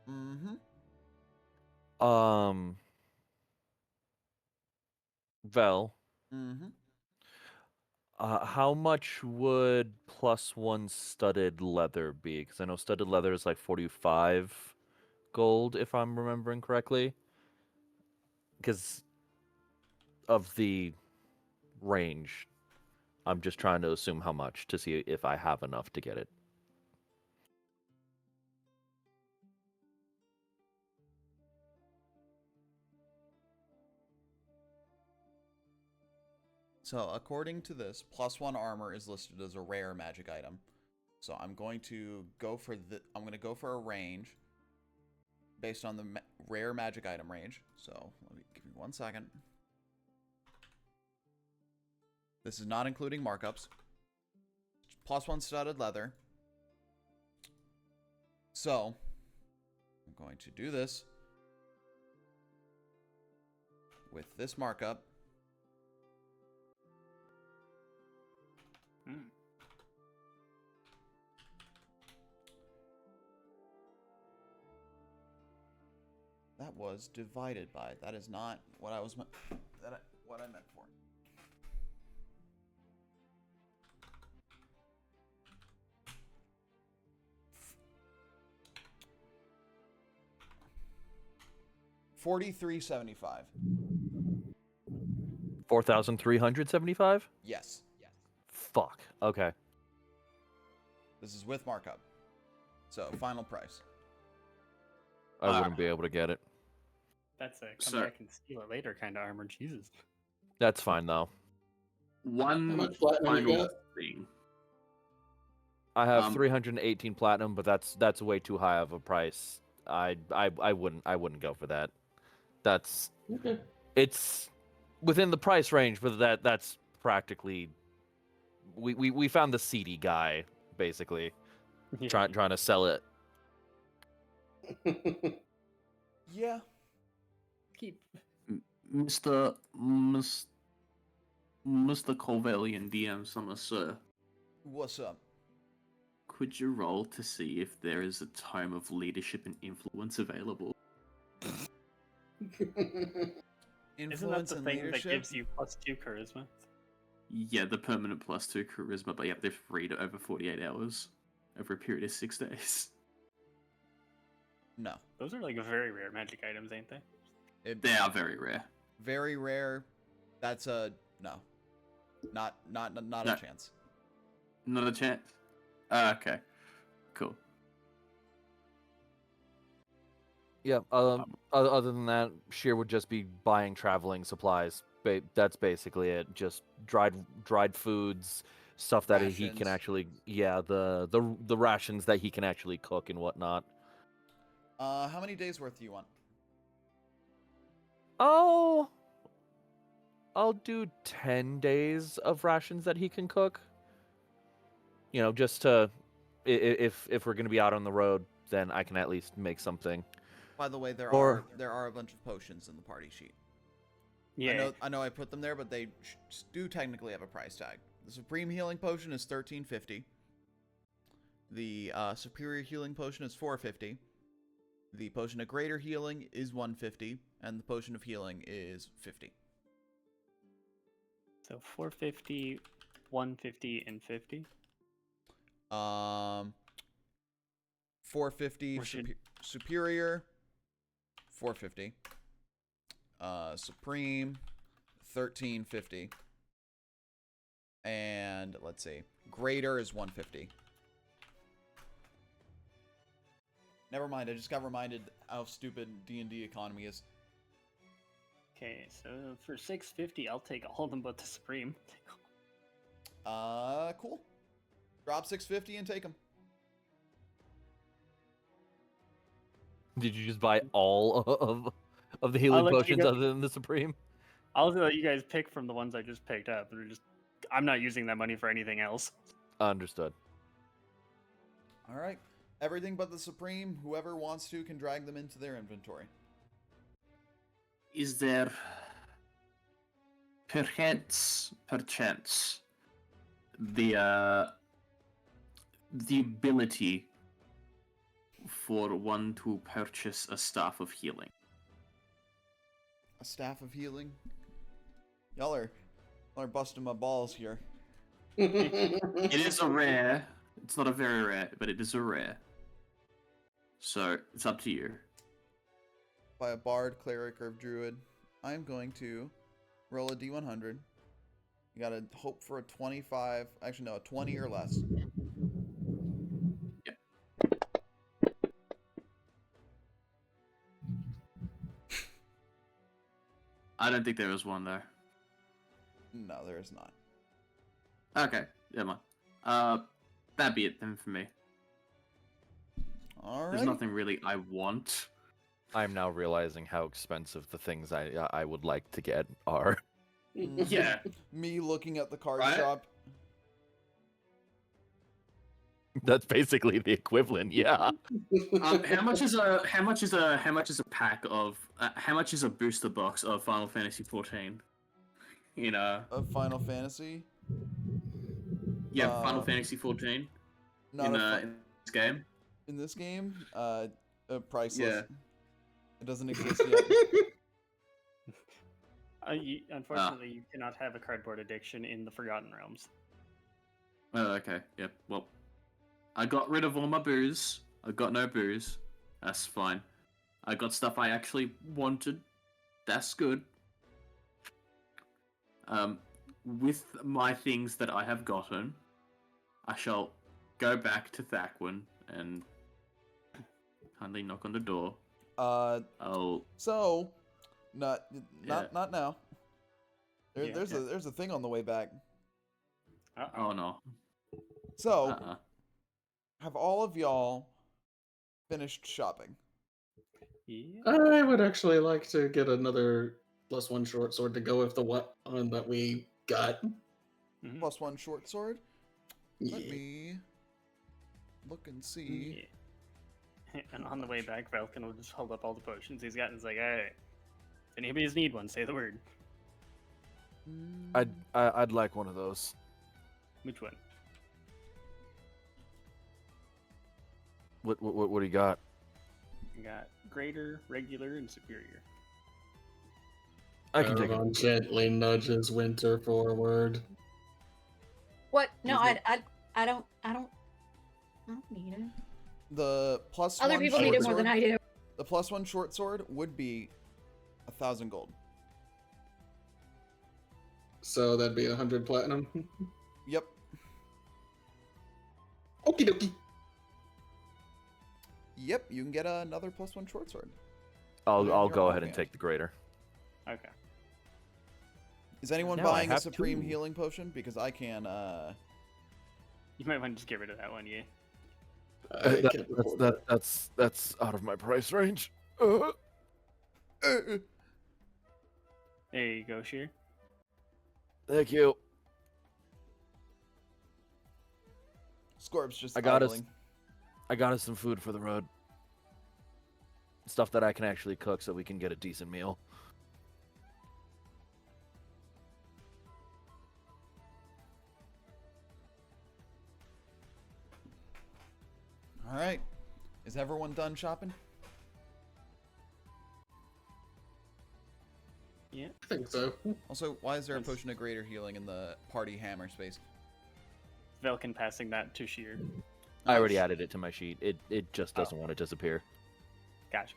Mm-hmm. Vel, Mm-hmm. how much would +1 studded leather be? Because I know studded leather is like 45 gold, if I'm remembering correctly. Because of the range, I'm just trying to assume how much to see if I have enough to get it. So according to this, +1 armor is listed as a rare magic item. So I'm going to go for a range based on the rare magic item range. So give me 1 second. This is not including markups. +1 studded leather. So I'm going to do this with this markup. That was divided by. That is not what I meant for. $43.75. 4,375? Yes. Fuck. Okay. This is with markup. So final price. I wouldn't be able to get it. That's a come back and steal it later kind of armor. Jesus. That's fine though. One much platinum you final got? thing. I have 318 platinum, but that's way too high of a price. I wouldn't go for that. That's Okay. It's within the price range, but that's practically we found the seedy guy basically trying to sell it. Yeah. Keep. Mr. Colvellian DM Summer, sir. What's up? could you roll to see if there is a tome of leadership and influence available? Isn't that Influence the and thing that leadership. gives you +2 charisma? Yeah, the permanent +2 charisma, but you have to read it over 48 hours, over a period of 6 days. No, Those are like very rare magic items, ain't they? They are very rare. very rare. That's a no. Not No. a chance. Not a chance? Okay. Cool. Yeah. Other than that, Sheer would just be buying traveling supplies. That's basically it. Just dried foods, stuff that he can Rations. actually. Yeah, the rations that he can actually cook and whatnot. How many days worth do you want? Oh, I'll do 10 days of rations that he can cook. You know, just to if we're gonna be out on the road, then I can at least make something. By the way, there Or- are a bunch of potions in the party sheet. Yeah. I know I put them there, but they do technically have a price tag. The Supreme Healing Potion is $13.50. The Superior Healing Potion is $4.50. The Potion of Greater Healing is $1.50, and the Potion of Healing is $50. So 450, 150, and 50. 450 Or should- Superior, 450. Supreme, 13.50. And let's see, Greater is 150. Never mind, I just got reminded how stupid D&D economy is. Okay, so for 650, I'll take all of them but the Supreme. Cool. Drop 650 and take them. Did you just buy all of the healing let you potions go- other than the Supreme? I'll let you guys pick from the ones I just picked up. I'm not using that money for anything else. Understood. All right. Everything but the Supreme, whoever wants to can drag them into their inventory. Is there perchance the ability for one to purchase a staff of healing? A staff of healing. Y'all are busting my balls here. It is a rare. It's not a very rare, but it is a rare. So it's up to you. By a bard, cleric, or druid, I'm going to roll a d100. You gotta hope for a 25. Actually, no, a 20 or less. Yep. I don't think there was one though. No, there is not. Okay, never mind. That'd be it then for me. All There's right. nothing really I want. I'm now realizing how expensive the things I would like to get are. Yeah. Me looking at the card Right? shop. That's basically the equivalent, yeah. How much is a pack of how much is a booster box of Final Fantasy 14? You know. Of Final Fantasy. Yeah, Final Fantasy 14 Not in a in this game. in this game. Priceless. Yeah. It doesn't exist yet. Unfortunately, you cannot have a cardboard addiction in the Forgotten Realms. Oh, okay. Yep. Well, I got rid of all my booze. I got no booze. That's fine. I got stuff I actually wanted. That's good. With my things that I have gotten, I shall go back to Thakwin and kindly knock on the door. I'll. So, not Yeah. now. Yeah, There's a thing on the way back. Oh no. So, Uh-uh. have all of y'all finished shopping? Yeah. I would actually like to get another +1 short sword to go with the one that we got. +1 short sword. Let Yeah. me look and see. Yeah. And on the way back, Valken will just hold up all the potions he's got and is like, "Alright, if anybody's need one, say the word." I'd like one of those. Which one? What do you got? You got greater, regular, and superior. I can take it. Aragon gently nudges Winter forward. What? No, Excuse I don't need it. The plus Other one people short need it more sword, than I do. the plus one short sword would be 1,000 gold. So that'd be 100 platinum. Yep. Okie dokie. Yep, you can get another plus one short sword. I'll You're go on ahead and hand. take the greater. Okay. Is anyone Now I buying a have supreme two. healing potion? Because I can. You might want to just get rid of that one, yeah. I can't afford that. That's out of my price range. There you go, Sheer. Thank you. Scorb's just I got us. idling. I got us some food for the road. Stuff that I can actually cook so we can get a decent meal. All right. Is everyone done shopping? Yeah. I think so. Also, why is there a Nice. potion of greater healing in the party hammer space? Velkin passing that to Sheer. I already Nice. added it to my sheet. It just doesn't want to disappear. Gotcha.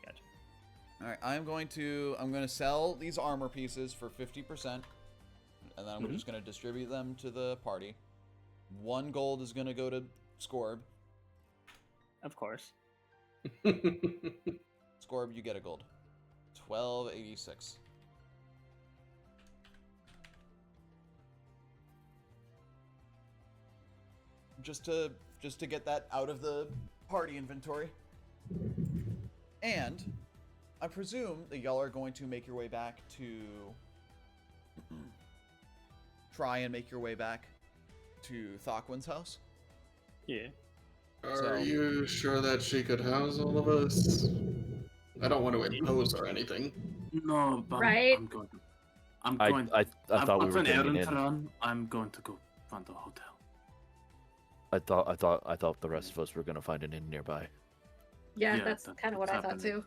All right, I'm going to sell these armor pieces for 50%, and then I'm just going to distribute them to the party. 1 gold is going to go to Scorb. Of course. Scorb, you get a gold. 1286. Just to get that out of the party inventory. And I presume that y'all are going to make your way back to try and make your way back to Thockwin's house. Yeah. Are you sure that she could house all of us? I don't want to impose or anything. No, but Right? I'm going to. I thought we I've were an getting errand in. to run. I'm going to go find a hotel. I thought the rest of us were gonna find an inn nearby. Yeah, Yeah, that's kind of what I thought happening. too.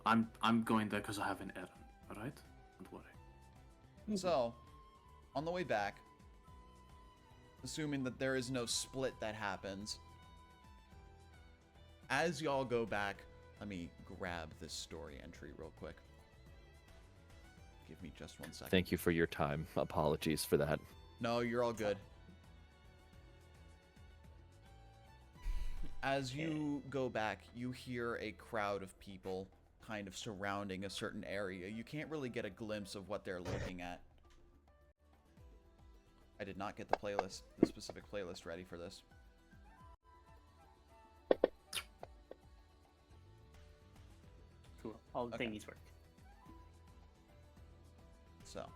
I'm going there because I have an errand. All right, don't worry. So, on the way back, assuming that there is no split that happens, as y'all go back, let me grab this story entry real quick. Give me just 1 second. Thank you for your time. Apologies for that. No, you're all good. As you go back, you hear a crowd of people kind of surrounding a certain area. You can't really get a glimpse of what they're looking at. I did not get the specific playlist ready for this. Cool. All the Okay. thingies work. So,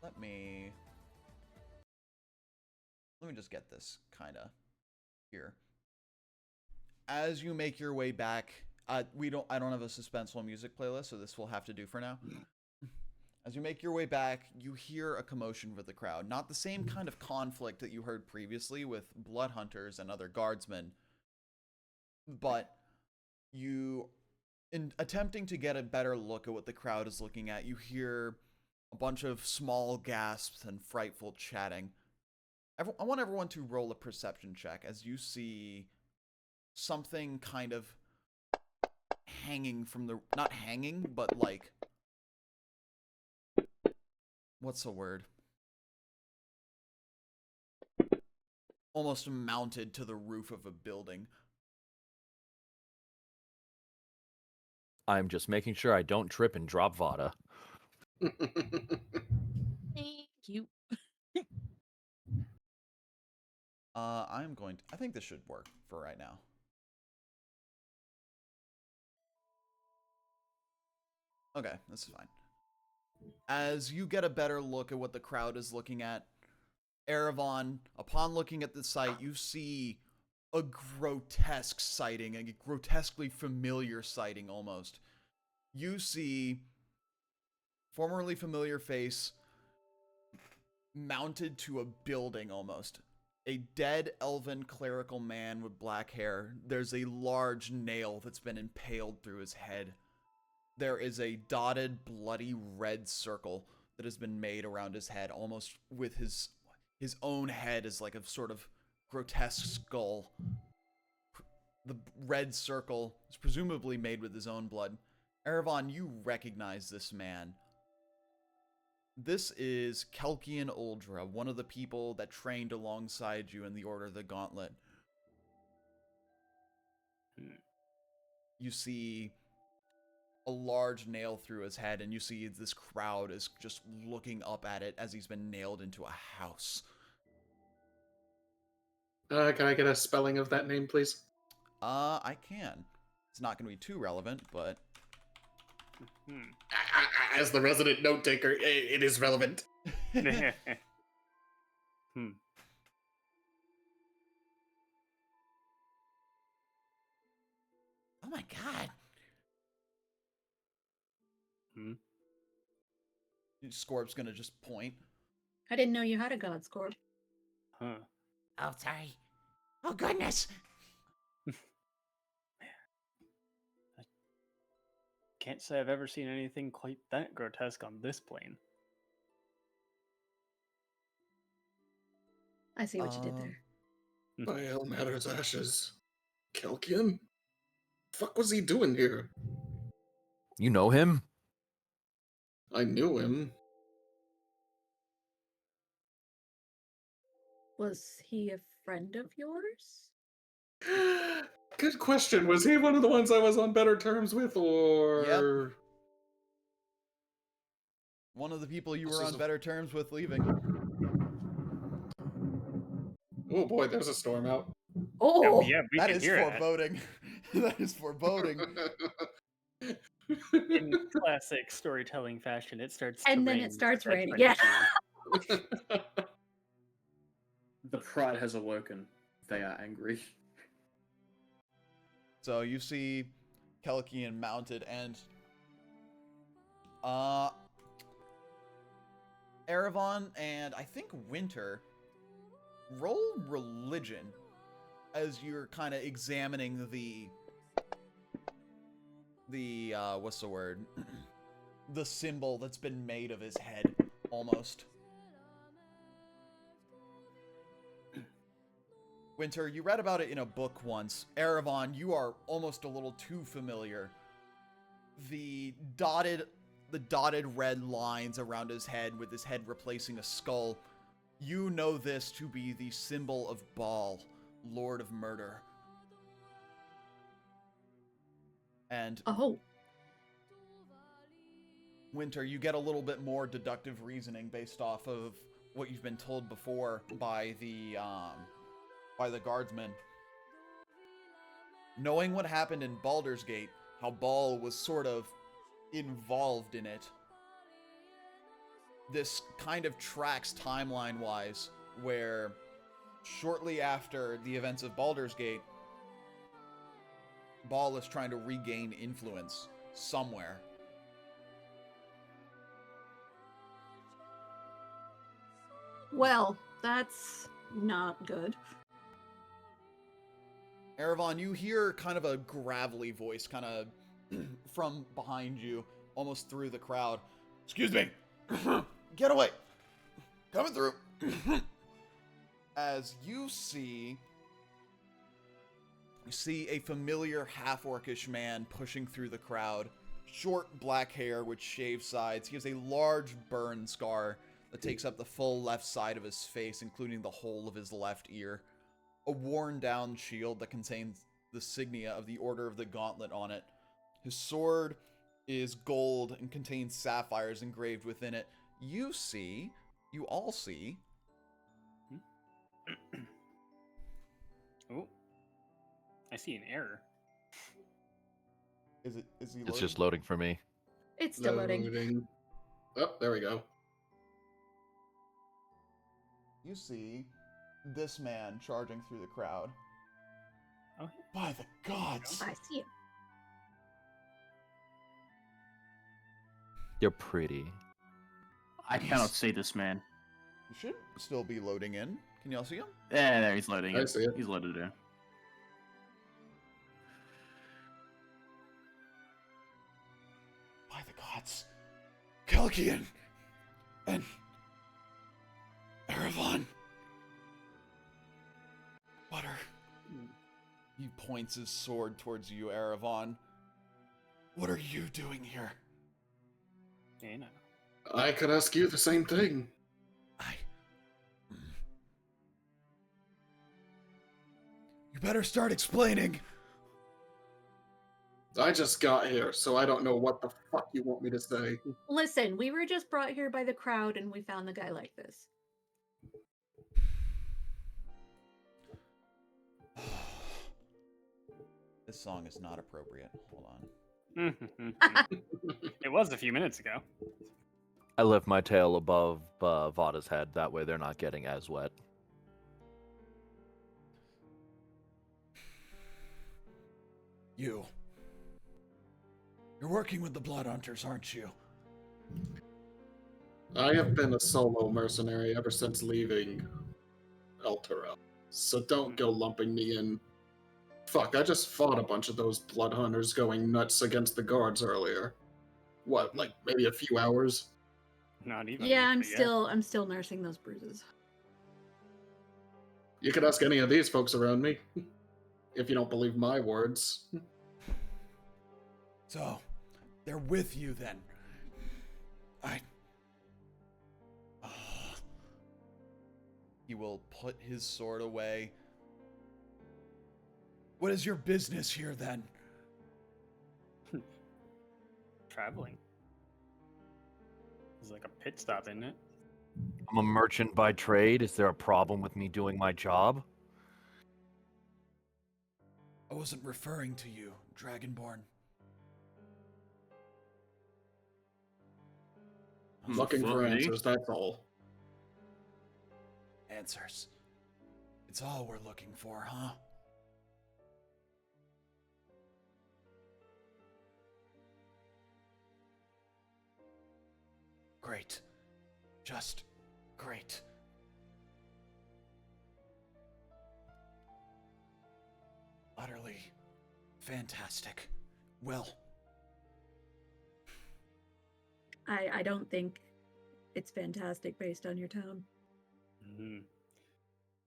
let me just get this kind of here. As you make your way back, I don't have a suspenseful music playlist, so this will have to do for now. As you make your way back, you hear a commotion with the crowd. Not the same kind of conflict that you heard previously with blood hunters and other guardsmen, but you, in attempting to get a better look at what the crowd is looking at, you hear a bunch of small gasps and frightful chatting. I want everyone to roll a perception check as you see something kind of hanging from the... Not hanging, but like... What's the word? Almost mounted to the roof of a building. I'm just making sure I don't trip and drop Vada. Thank you. I think this should work for right now. Okay, this is fine. As you get a better look at what the crowd is looking at, Erevan, upon looking at the site, you see a grotesque sighting, a grotesquely familiar sighting almost. You see formerly familiar face mounted to a building almost. a dead elven clerical man with black hair. There's a large nail that's been impaled through his head. There is a dotted, bloody red circle that has been made around his head, almost with his own head as like a sort of grotesque skull. The red circle is presumably made with his own blood. Erevan, you recognize this man. This is Kelkian Uldra, one of the people that trained alongside you in the Order of the Gauntlet. You see a large nail through his head, and you see this crowd is just looking up at it as he's been nailed into a house. Can I get a spelling of that name, please? I can. It's not going to be too relevant, but... As the resident note taker, it is relevant. Oh my god. Scorp's gonna just point. I didn't know you had a god, Scorp. Huh. Oh, sorry. Oh, goodness. Can't say I've ever seen anything quite that grotesque on this plane. I see what you did there. By hell matters ashes. Kelkian? Fuck was he doing here? You know him? I knew him. Was he a friend of yours? Good question. Was he one of the ones I was on better terms with, or... Yep. One of the people you were on better terms with leaving. Oh boy, there's a storm out. Oh! Yeah, we that can is hear foreboding. That is foreboding. In classic storytelling fashion, it starts to And then rain. it starts raining. Yeah. The pride has awoken. They are angry. So you see Kelkian mounted, and Erevan and I think Winter, roll religion as you're kind of examining the what's the word? The symbol that's been made of his head, almost. Winter, you read about it in a book once. Erevan, you are almost a little too familiar. The dotted red lines around his head, with his head replacing a skull. You know this to be the symbol of Baal, Lord of Murder. And Winter, you get a little bit more deductive reasoning based off of what you've been told before by the guardsmen. Knowing what happened in Baldur's Gate, how Baal was sort of involved in it, this kind of tracks timeline-wise, where shortly after the events of Baldur's Gate, Baal is trying to regain influence somewhere. Well, that's not good. Erevan, you hear kind of a gravelly voice kind of from behind you, almost through the crowd. Excuse me! Get away! Coming through! As you see a familiar half-orcish man pushing through the crowd. Short black hair with shaved sides. He has a large burn scar that takes up the full left side of his face, including the whole of his left ear. A worn-down shield that contains the signia of the Order of the Gauntlet on it. His sword is gold and contains sapphires engraved within it. You all see... Oh. I see an error. Is he loading? It's just loading for me. It's still loading. Oh, there we go. You see this man charging through the crowd. Oh, by the gods! I see him. You're pretty. I cannot see this man. You should still be loading in. Can y'all see him? Yeah, there, he's loading I it. see it. He's loaded it. By the gods, Kelkian and Erevan. What are... He points his sword towards you, Erevan. What are you doing here? You know. I could ask you the same thing. You better start explaining. I just got here, so I don't know what the fuck you want me to say. Listen, we were just brought here by the crowd and we found the guy like this. This song is not appropriate. Hold on. It was a few minutes ago. I lift my tail above Vada's head. That way they're not getting as wet. You're working with the Blood Hunters, aren't you? I have been a solo mercenary ever since leaving Elturel, so don't go lumping me in. Fuck, I just fought a bunch of those blood hunters going nuts against the guards earlier. What, like maybe a few hours? Not even. Yeah, I'm but still nursing those bruises. You could ask any of these folks around me, if you don't believe my words. So, they're with you then. He will put his sword away. What is your business here then? Traveling. It's like a pit stop, isn't it? I'm a merchant by trade. Is there a problem with me doing my job? I wasn't referring to you, Dragonborn. I'm looking for answers, that's all. Answers. It's all we're looking for, huh? Great. Just great. Utterly fantastic. Well, I don't think it's fantastic based on your tone. Mm-hmm.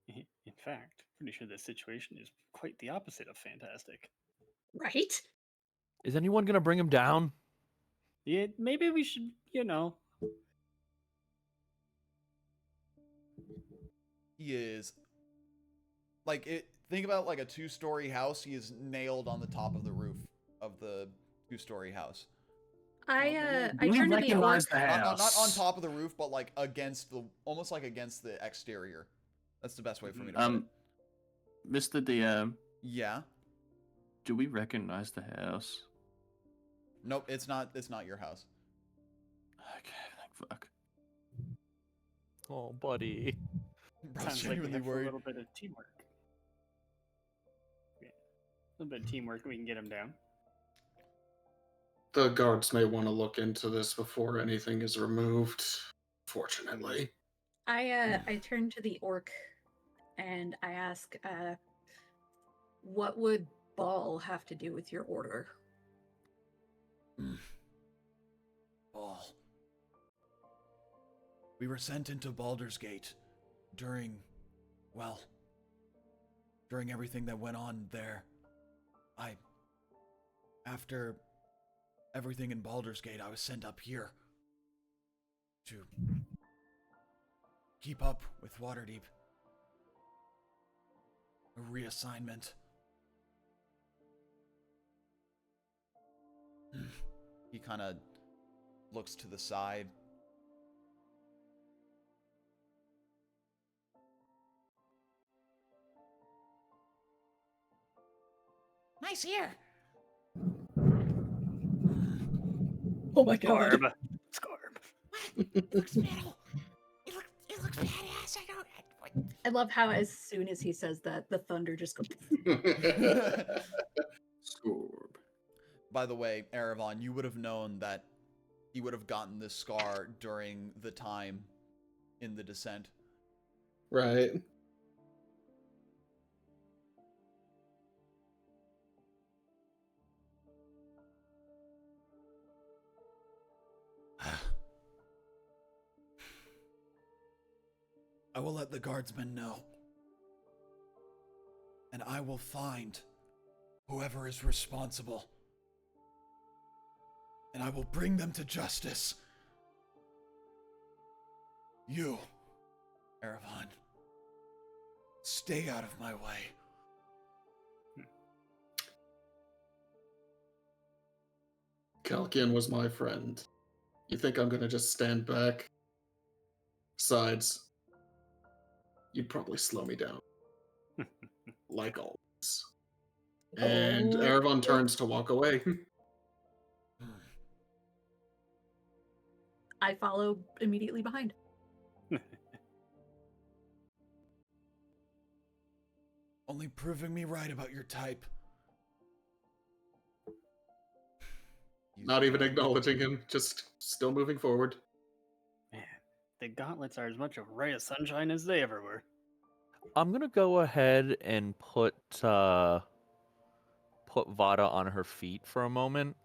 In fact, pretty sure this situation is quite the opposite of fantastic. Right? Is anyone gonna bring him down? Yeah, maybe we should, he is like it. Think about like a 2-story house. He is nailed on the top of the roof of the 2-story house. I Do we turned to the orc. recognize the house? Not on top of the roof, but like against the, almost like against the exterior. That's the best way for me to put it. Mr. DM, Yeah. do we recognize the house? Nope, it's not your house. Okay, thank fuck. Oh, buddy. Bro's Sounds like we genuinely have a worried. little bit of teamwork. Yeah. A little bit of teamwork, we can get him down. The guards may want to look into this before anything is removed, fortunately. I turn to the orc and I ask, what would Ball have to do with your order? Ball. We were sent into Baldur's Gate during everything that went on there. After everything in Baldur's Gate, I was sent up here to keep up with Waterdeep. A reassignment. He kind of looks to the side. Nice ear. Oh my god. Scarb. Scarb. It looks metal. It looks badass. I don't. I love how as soon as he says that, the thunder just goes. Scorb. By the way, Erevan, you would have known that he would have gotten this scar during the time in the descent. Right. I will let the guardsmen know. And I will find whoever is responsible. And I will bring them to justice. You, Erevan, stay out of my way. Kalkian was my friend. You think I'm gonna just stand back? Besides, you'd probably slow me down. Like always. And Erevan turns to walk away. I follow immediately behind. Only proving me right about your type. Not even acknowledging him, just still moving forward. Man, the gauntlets are as much a ray of sunshine as they ever were. I'm gonna go ahead and put Vada on her feet for a moment.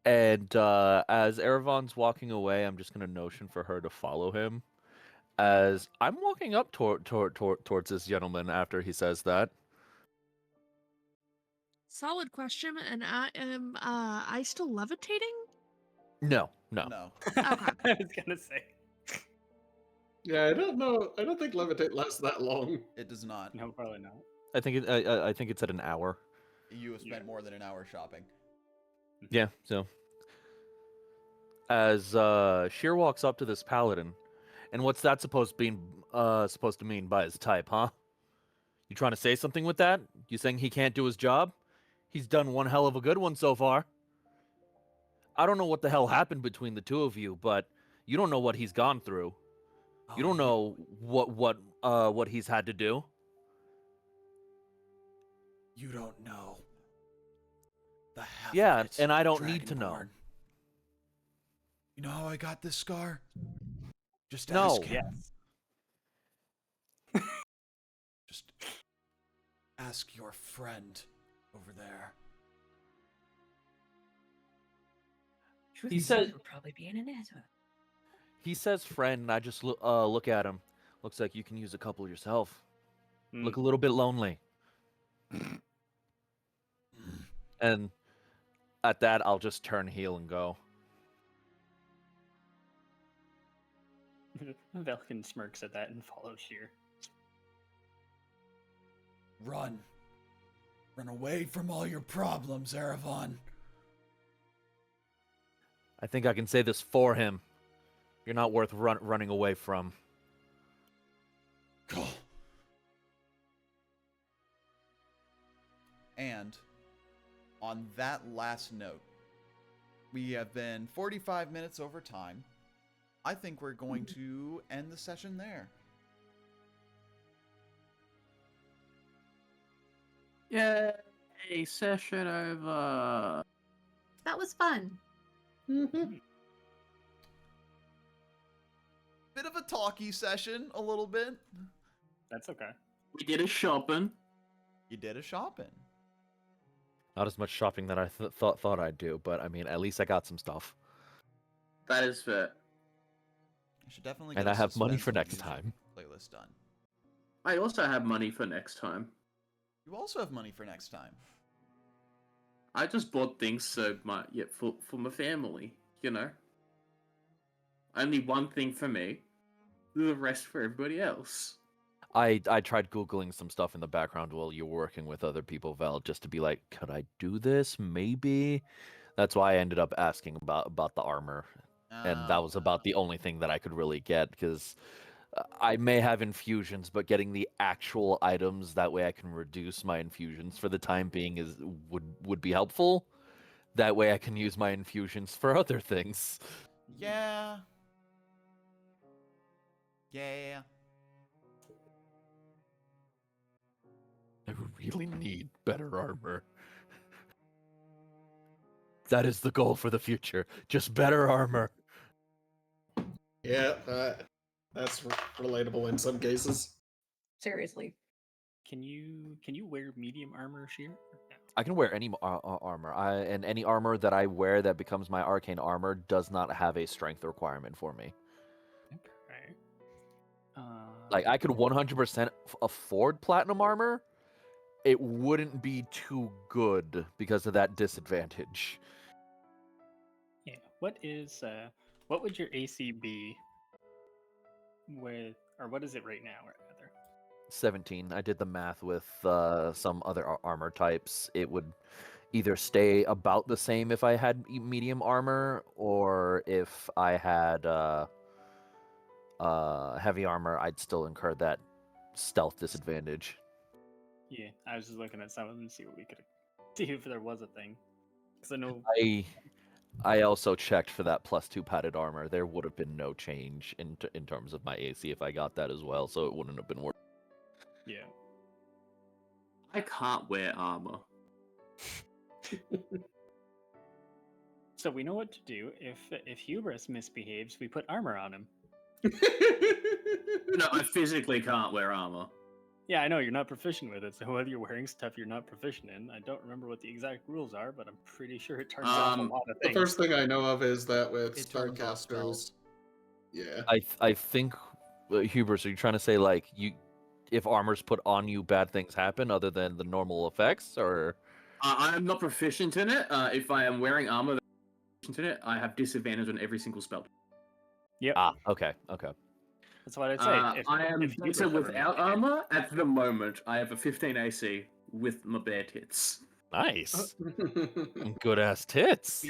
And as Erevan's walking away, I'm just gonna notion for her to follow him. As I'm walking up towards this gentleman after he says that. Solid question, and I still levitating? No. No. Okay. I was gonna say. Yeah, I don't know. I don't think levitate lasts that long. It does not. No, probably not. I think it's at an hour. You have spent more than an hour shopping. Yeah, so as Sheer walks up to this paladin, and what's that supposed to mean by his type, huh? You trying to say something with that? You saying he can't do his job? He's done one hell of a good one so far. I don't know what the hell happened between the two of you, but you don't know what he's gone through. You don't know what he's had to do. You don't know. The half Yeah, of it, and I don't need to know. Dragonborn. You know how I got this scar? Just No. ask him. Yes. Just ask your friend over there. He said It'll probably be in an answer. he says friend, and I just look at him. Looks like you can use a couple yourself. Look a little bit lonely. And at that, I'll just turn heel and go. Velkin smirks at that and follows Sheer. Run. Run away from all your problems, Erevan. I think I can say this for him. You're not worth running away from. Go. And on that last note, we have been 45 minutes over time. I think we're going to end the session there. Yay, session over. That was fun. Mm-hmm. Bit of a talky session, a little bit. That's okay. We did a shopping. You did a shopping. Not as much shopping that I thought I'd do, but I mean, at least I got some stuff. That is fair. I should definitely And get I a have money suspense for of next music time. Playlist done. I also have money for next time. You also have money for next time. I just bought things for my family, you know. Only one thing for me, the rest for everybody else. I tried Googling some stuff in the background while you were working with other people, Val, just to be like, could I do this? Maybe. That's why I ended up asking about the armor. And that was about the only thing that I could really get, because I may have infusions, but getting the actual items, that way I can reduce my infusions for the time being would be helpful. That way I can use my infusions for other things. Yeah. Yeah. I really need better armor. That is the goal for the future. Just better armor. Yeah, that's relatable in some cases. Seriously. Can you wear medium armor, Sheer? I can wear any armor. And any armor that I wear that becomes my arcane armor does not have a strength requirement for me. Like I could 100% afford platinum armor. It wouldn't be too good because of that disadvantage. Yeah. What would your AC be with, or what is it right now, rather? 17. I did the math with some other armor types. It would either stay about the same if I had medium armor, or if I had heavy armor, I'd still incur that stealth disadvantage. Yeah, I was just looking at some of them to see what we could see if there was a thing. Because I know I also checked for that +2 padded armor. There would have been no change in terms of my AC if I got that as well, so it wouldn't have been worth. Yeah. I can't wear armor. So we know what to do. If Hubris misbehaves, we put armor on him. No, I physically can't wear armor. Yeah, I know you're not proficient with it, so whether you're wearing stuff you're not proficient in, I don't remember what the exact rules are, but I'm pretty sure it turns off a lot of The things. first thing I know of is that with It turns off spellcasters. spells. Yeah. I think, Hubris, are you trying to say like if armor's put on you, bad things happen other than the normal effects, or? I am not proficient in it. If I am wearing armor, I have disadvantage on every single spell. Yep. Ah, okay. That's what I'd say. I am if better without armor at the moment. I have a 15 AC with my bare tits. Nice. Good ass tits.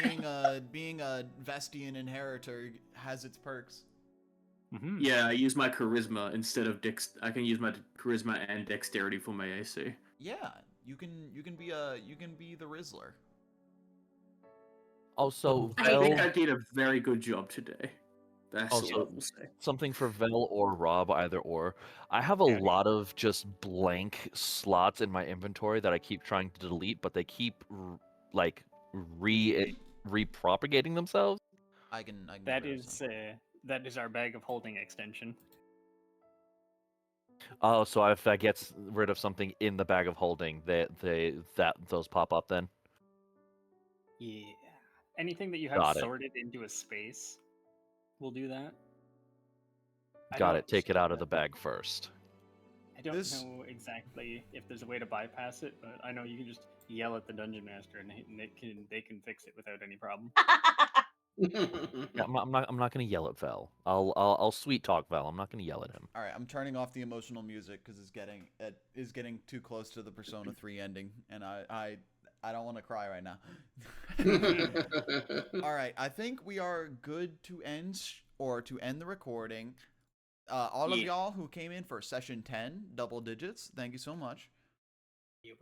Being a Vestian inheritor has its perks. Mm-hmm. Yeah, I use my charisma instead of I can use my charisma and dexterity for my AC. Yeah, you can be the Rizzler. Also, I think I did a very good job today. That's Also, what we'll say. something for Vel or Rob, either or. I have a lot of just blank slots in my inventory that I keep trying to delete, but they keep repropagating themselves. I can That is our bag of holding extension. Oh, so if I get rid of something in the bag of holding, those pop up then. Yeah. Anything that you have Got it. sorted into a space will do that. Got it. Take it out of the bag first. I don't know exactly if there's a way to bypass it, but I know you can just yell at the dungeon master and they can fix it without any problem. Yeah, I'm not gonna yell at Vel. I'll sweet talk Vel. I'm not gonna yell at him. All right, I'm turning off the emotional music because it is getting too close to the Persona 3 ending, and I don't want to cry right now. All right, I think we are good to end the recording. All of y'all who came in for session 10, double digits, thank you so much.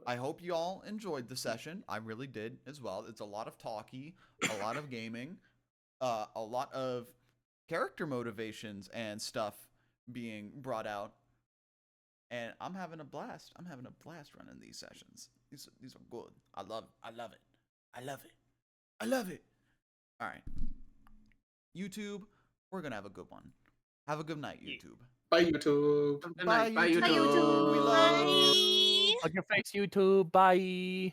I hope you all enjoyed the session. I really did as well. It's a lot of talky, a lot of gaming, a lot of character motivations and stuff being brought out. And I'm having a blast. I'm having a blast running these sessions. These are good. I love it. All right. YouTube, we're going to have a good one. Have a good night, YouTube. Bye, YouTube. Bye, YouTube. Bye, YouTube. We love you. Hug your face, YouTube. Bye.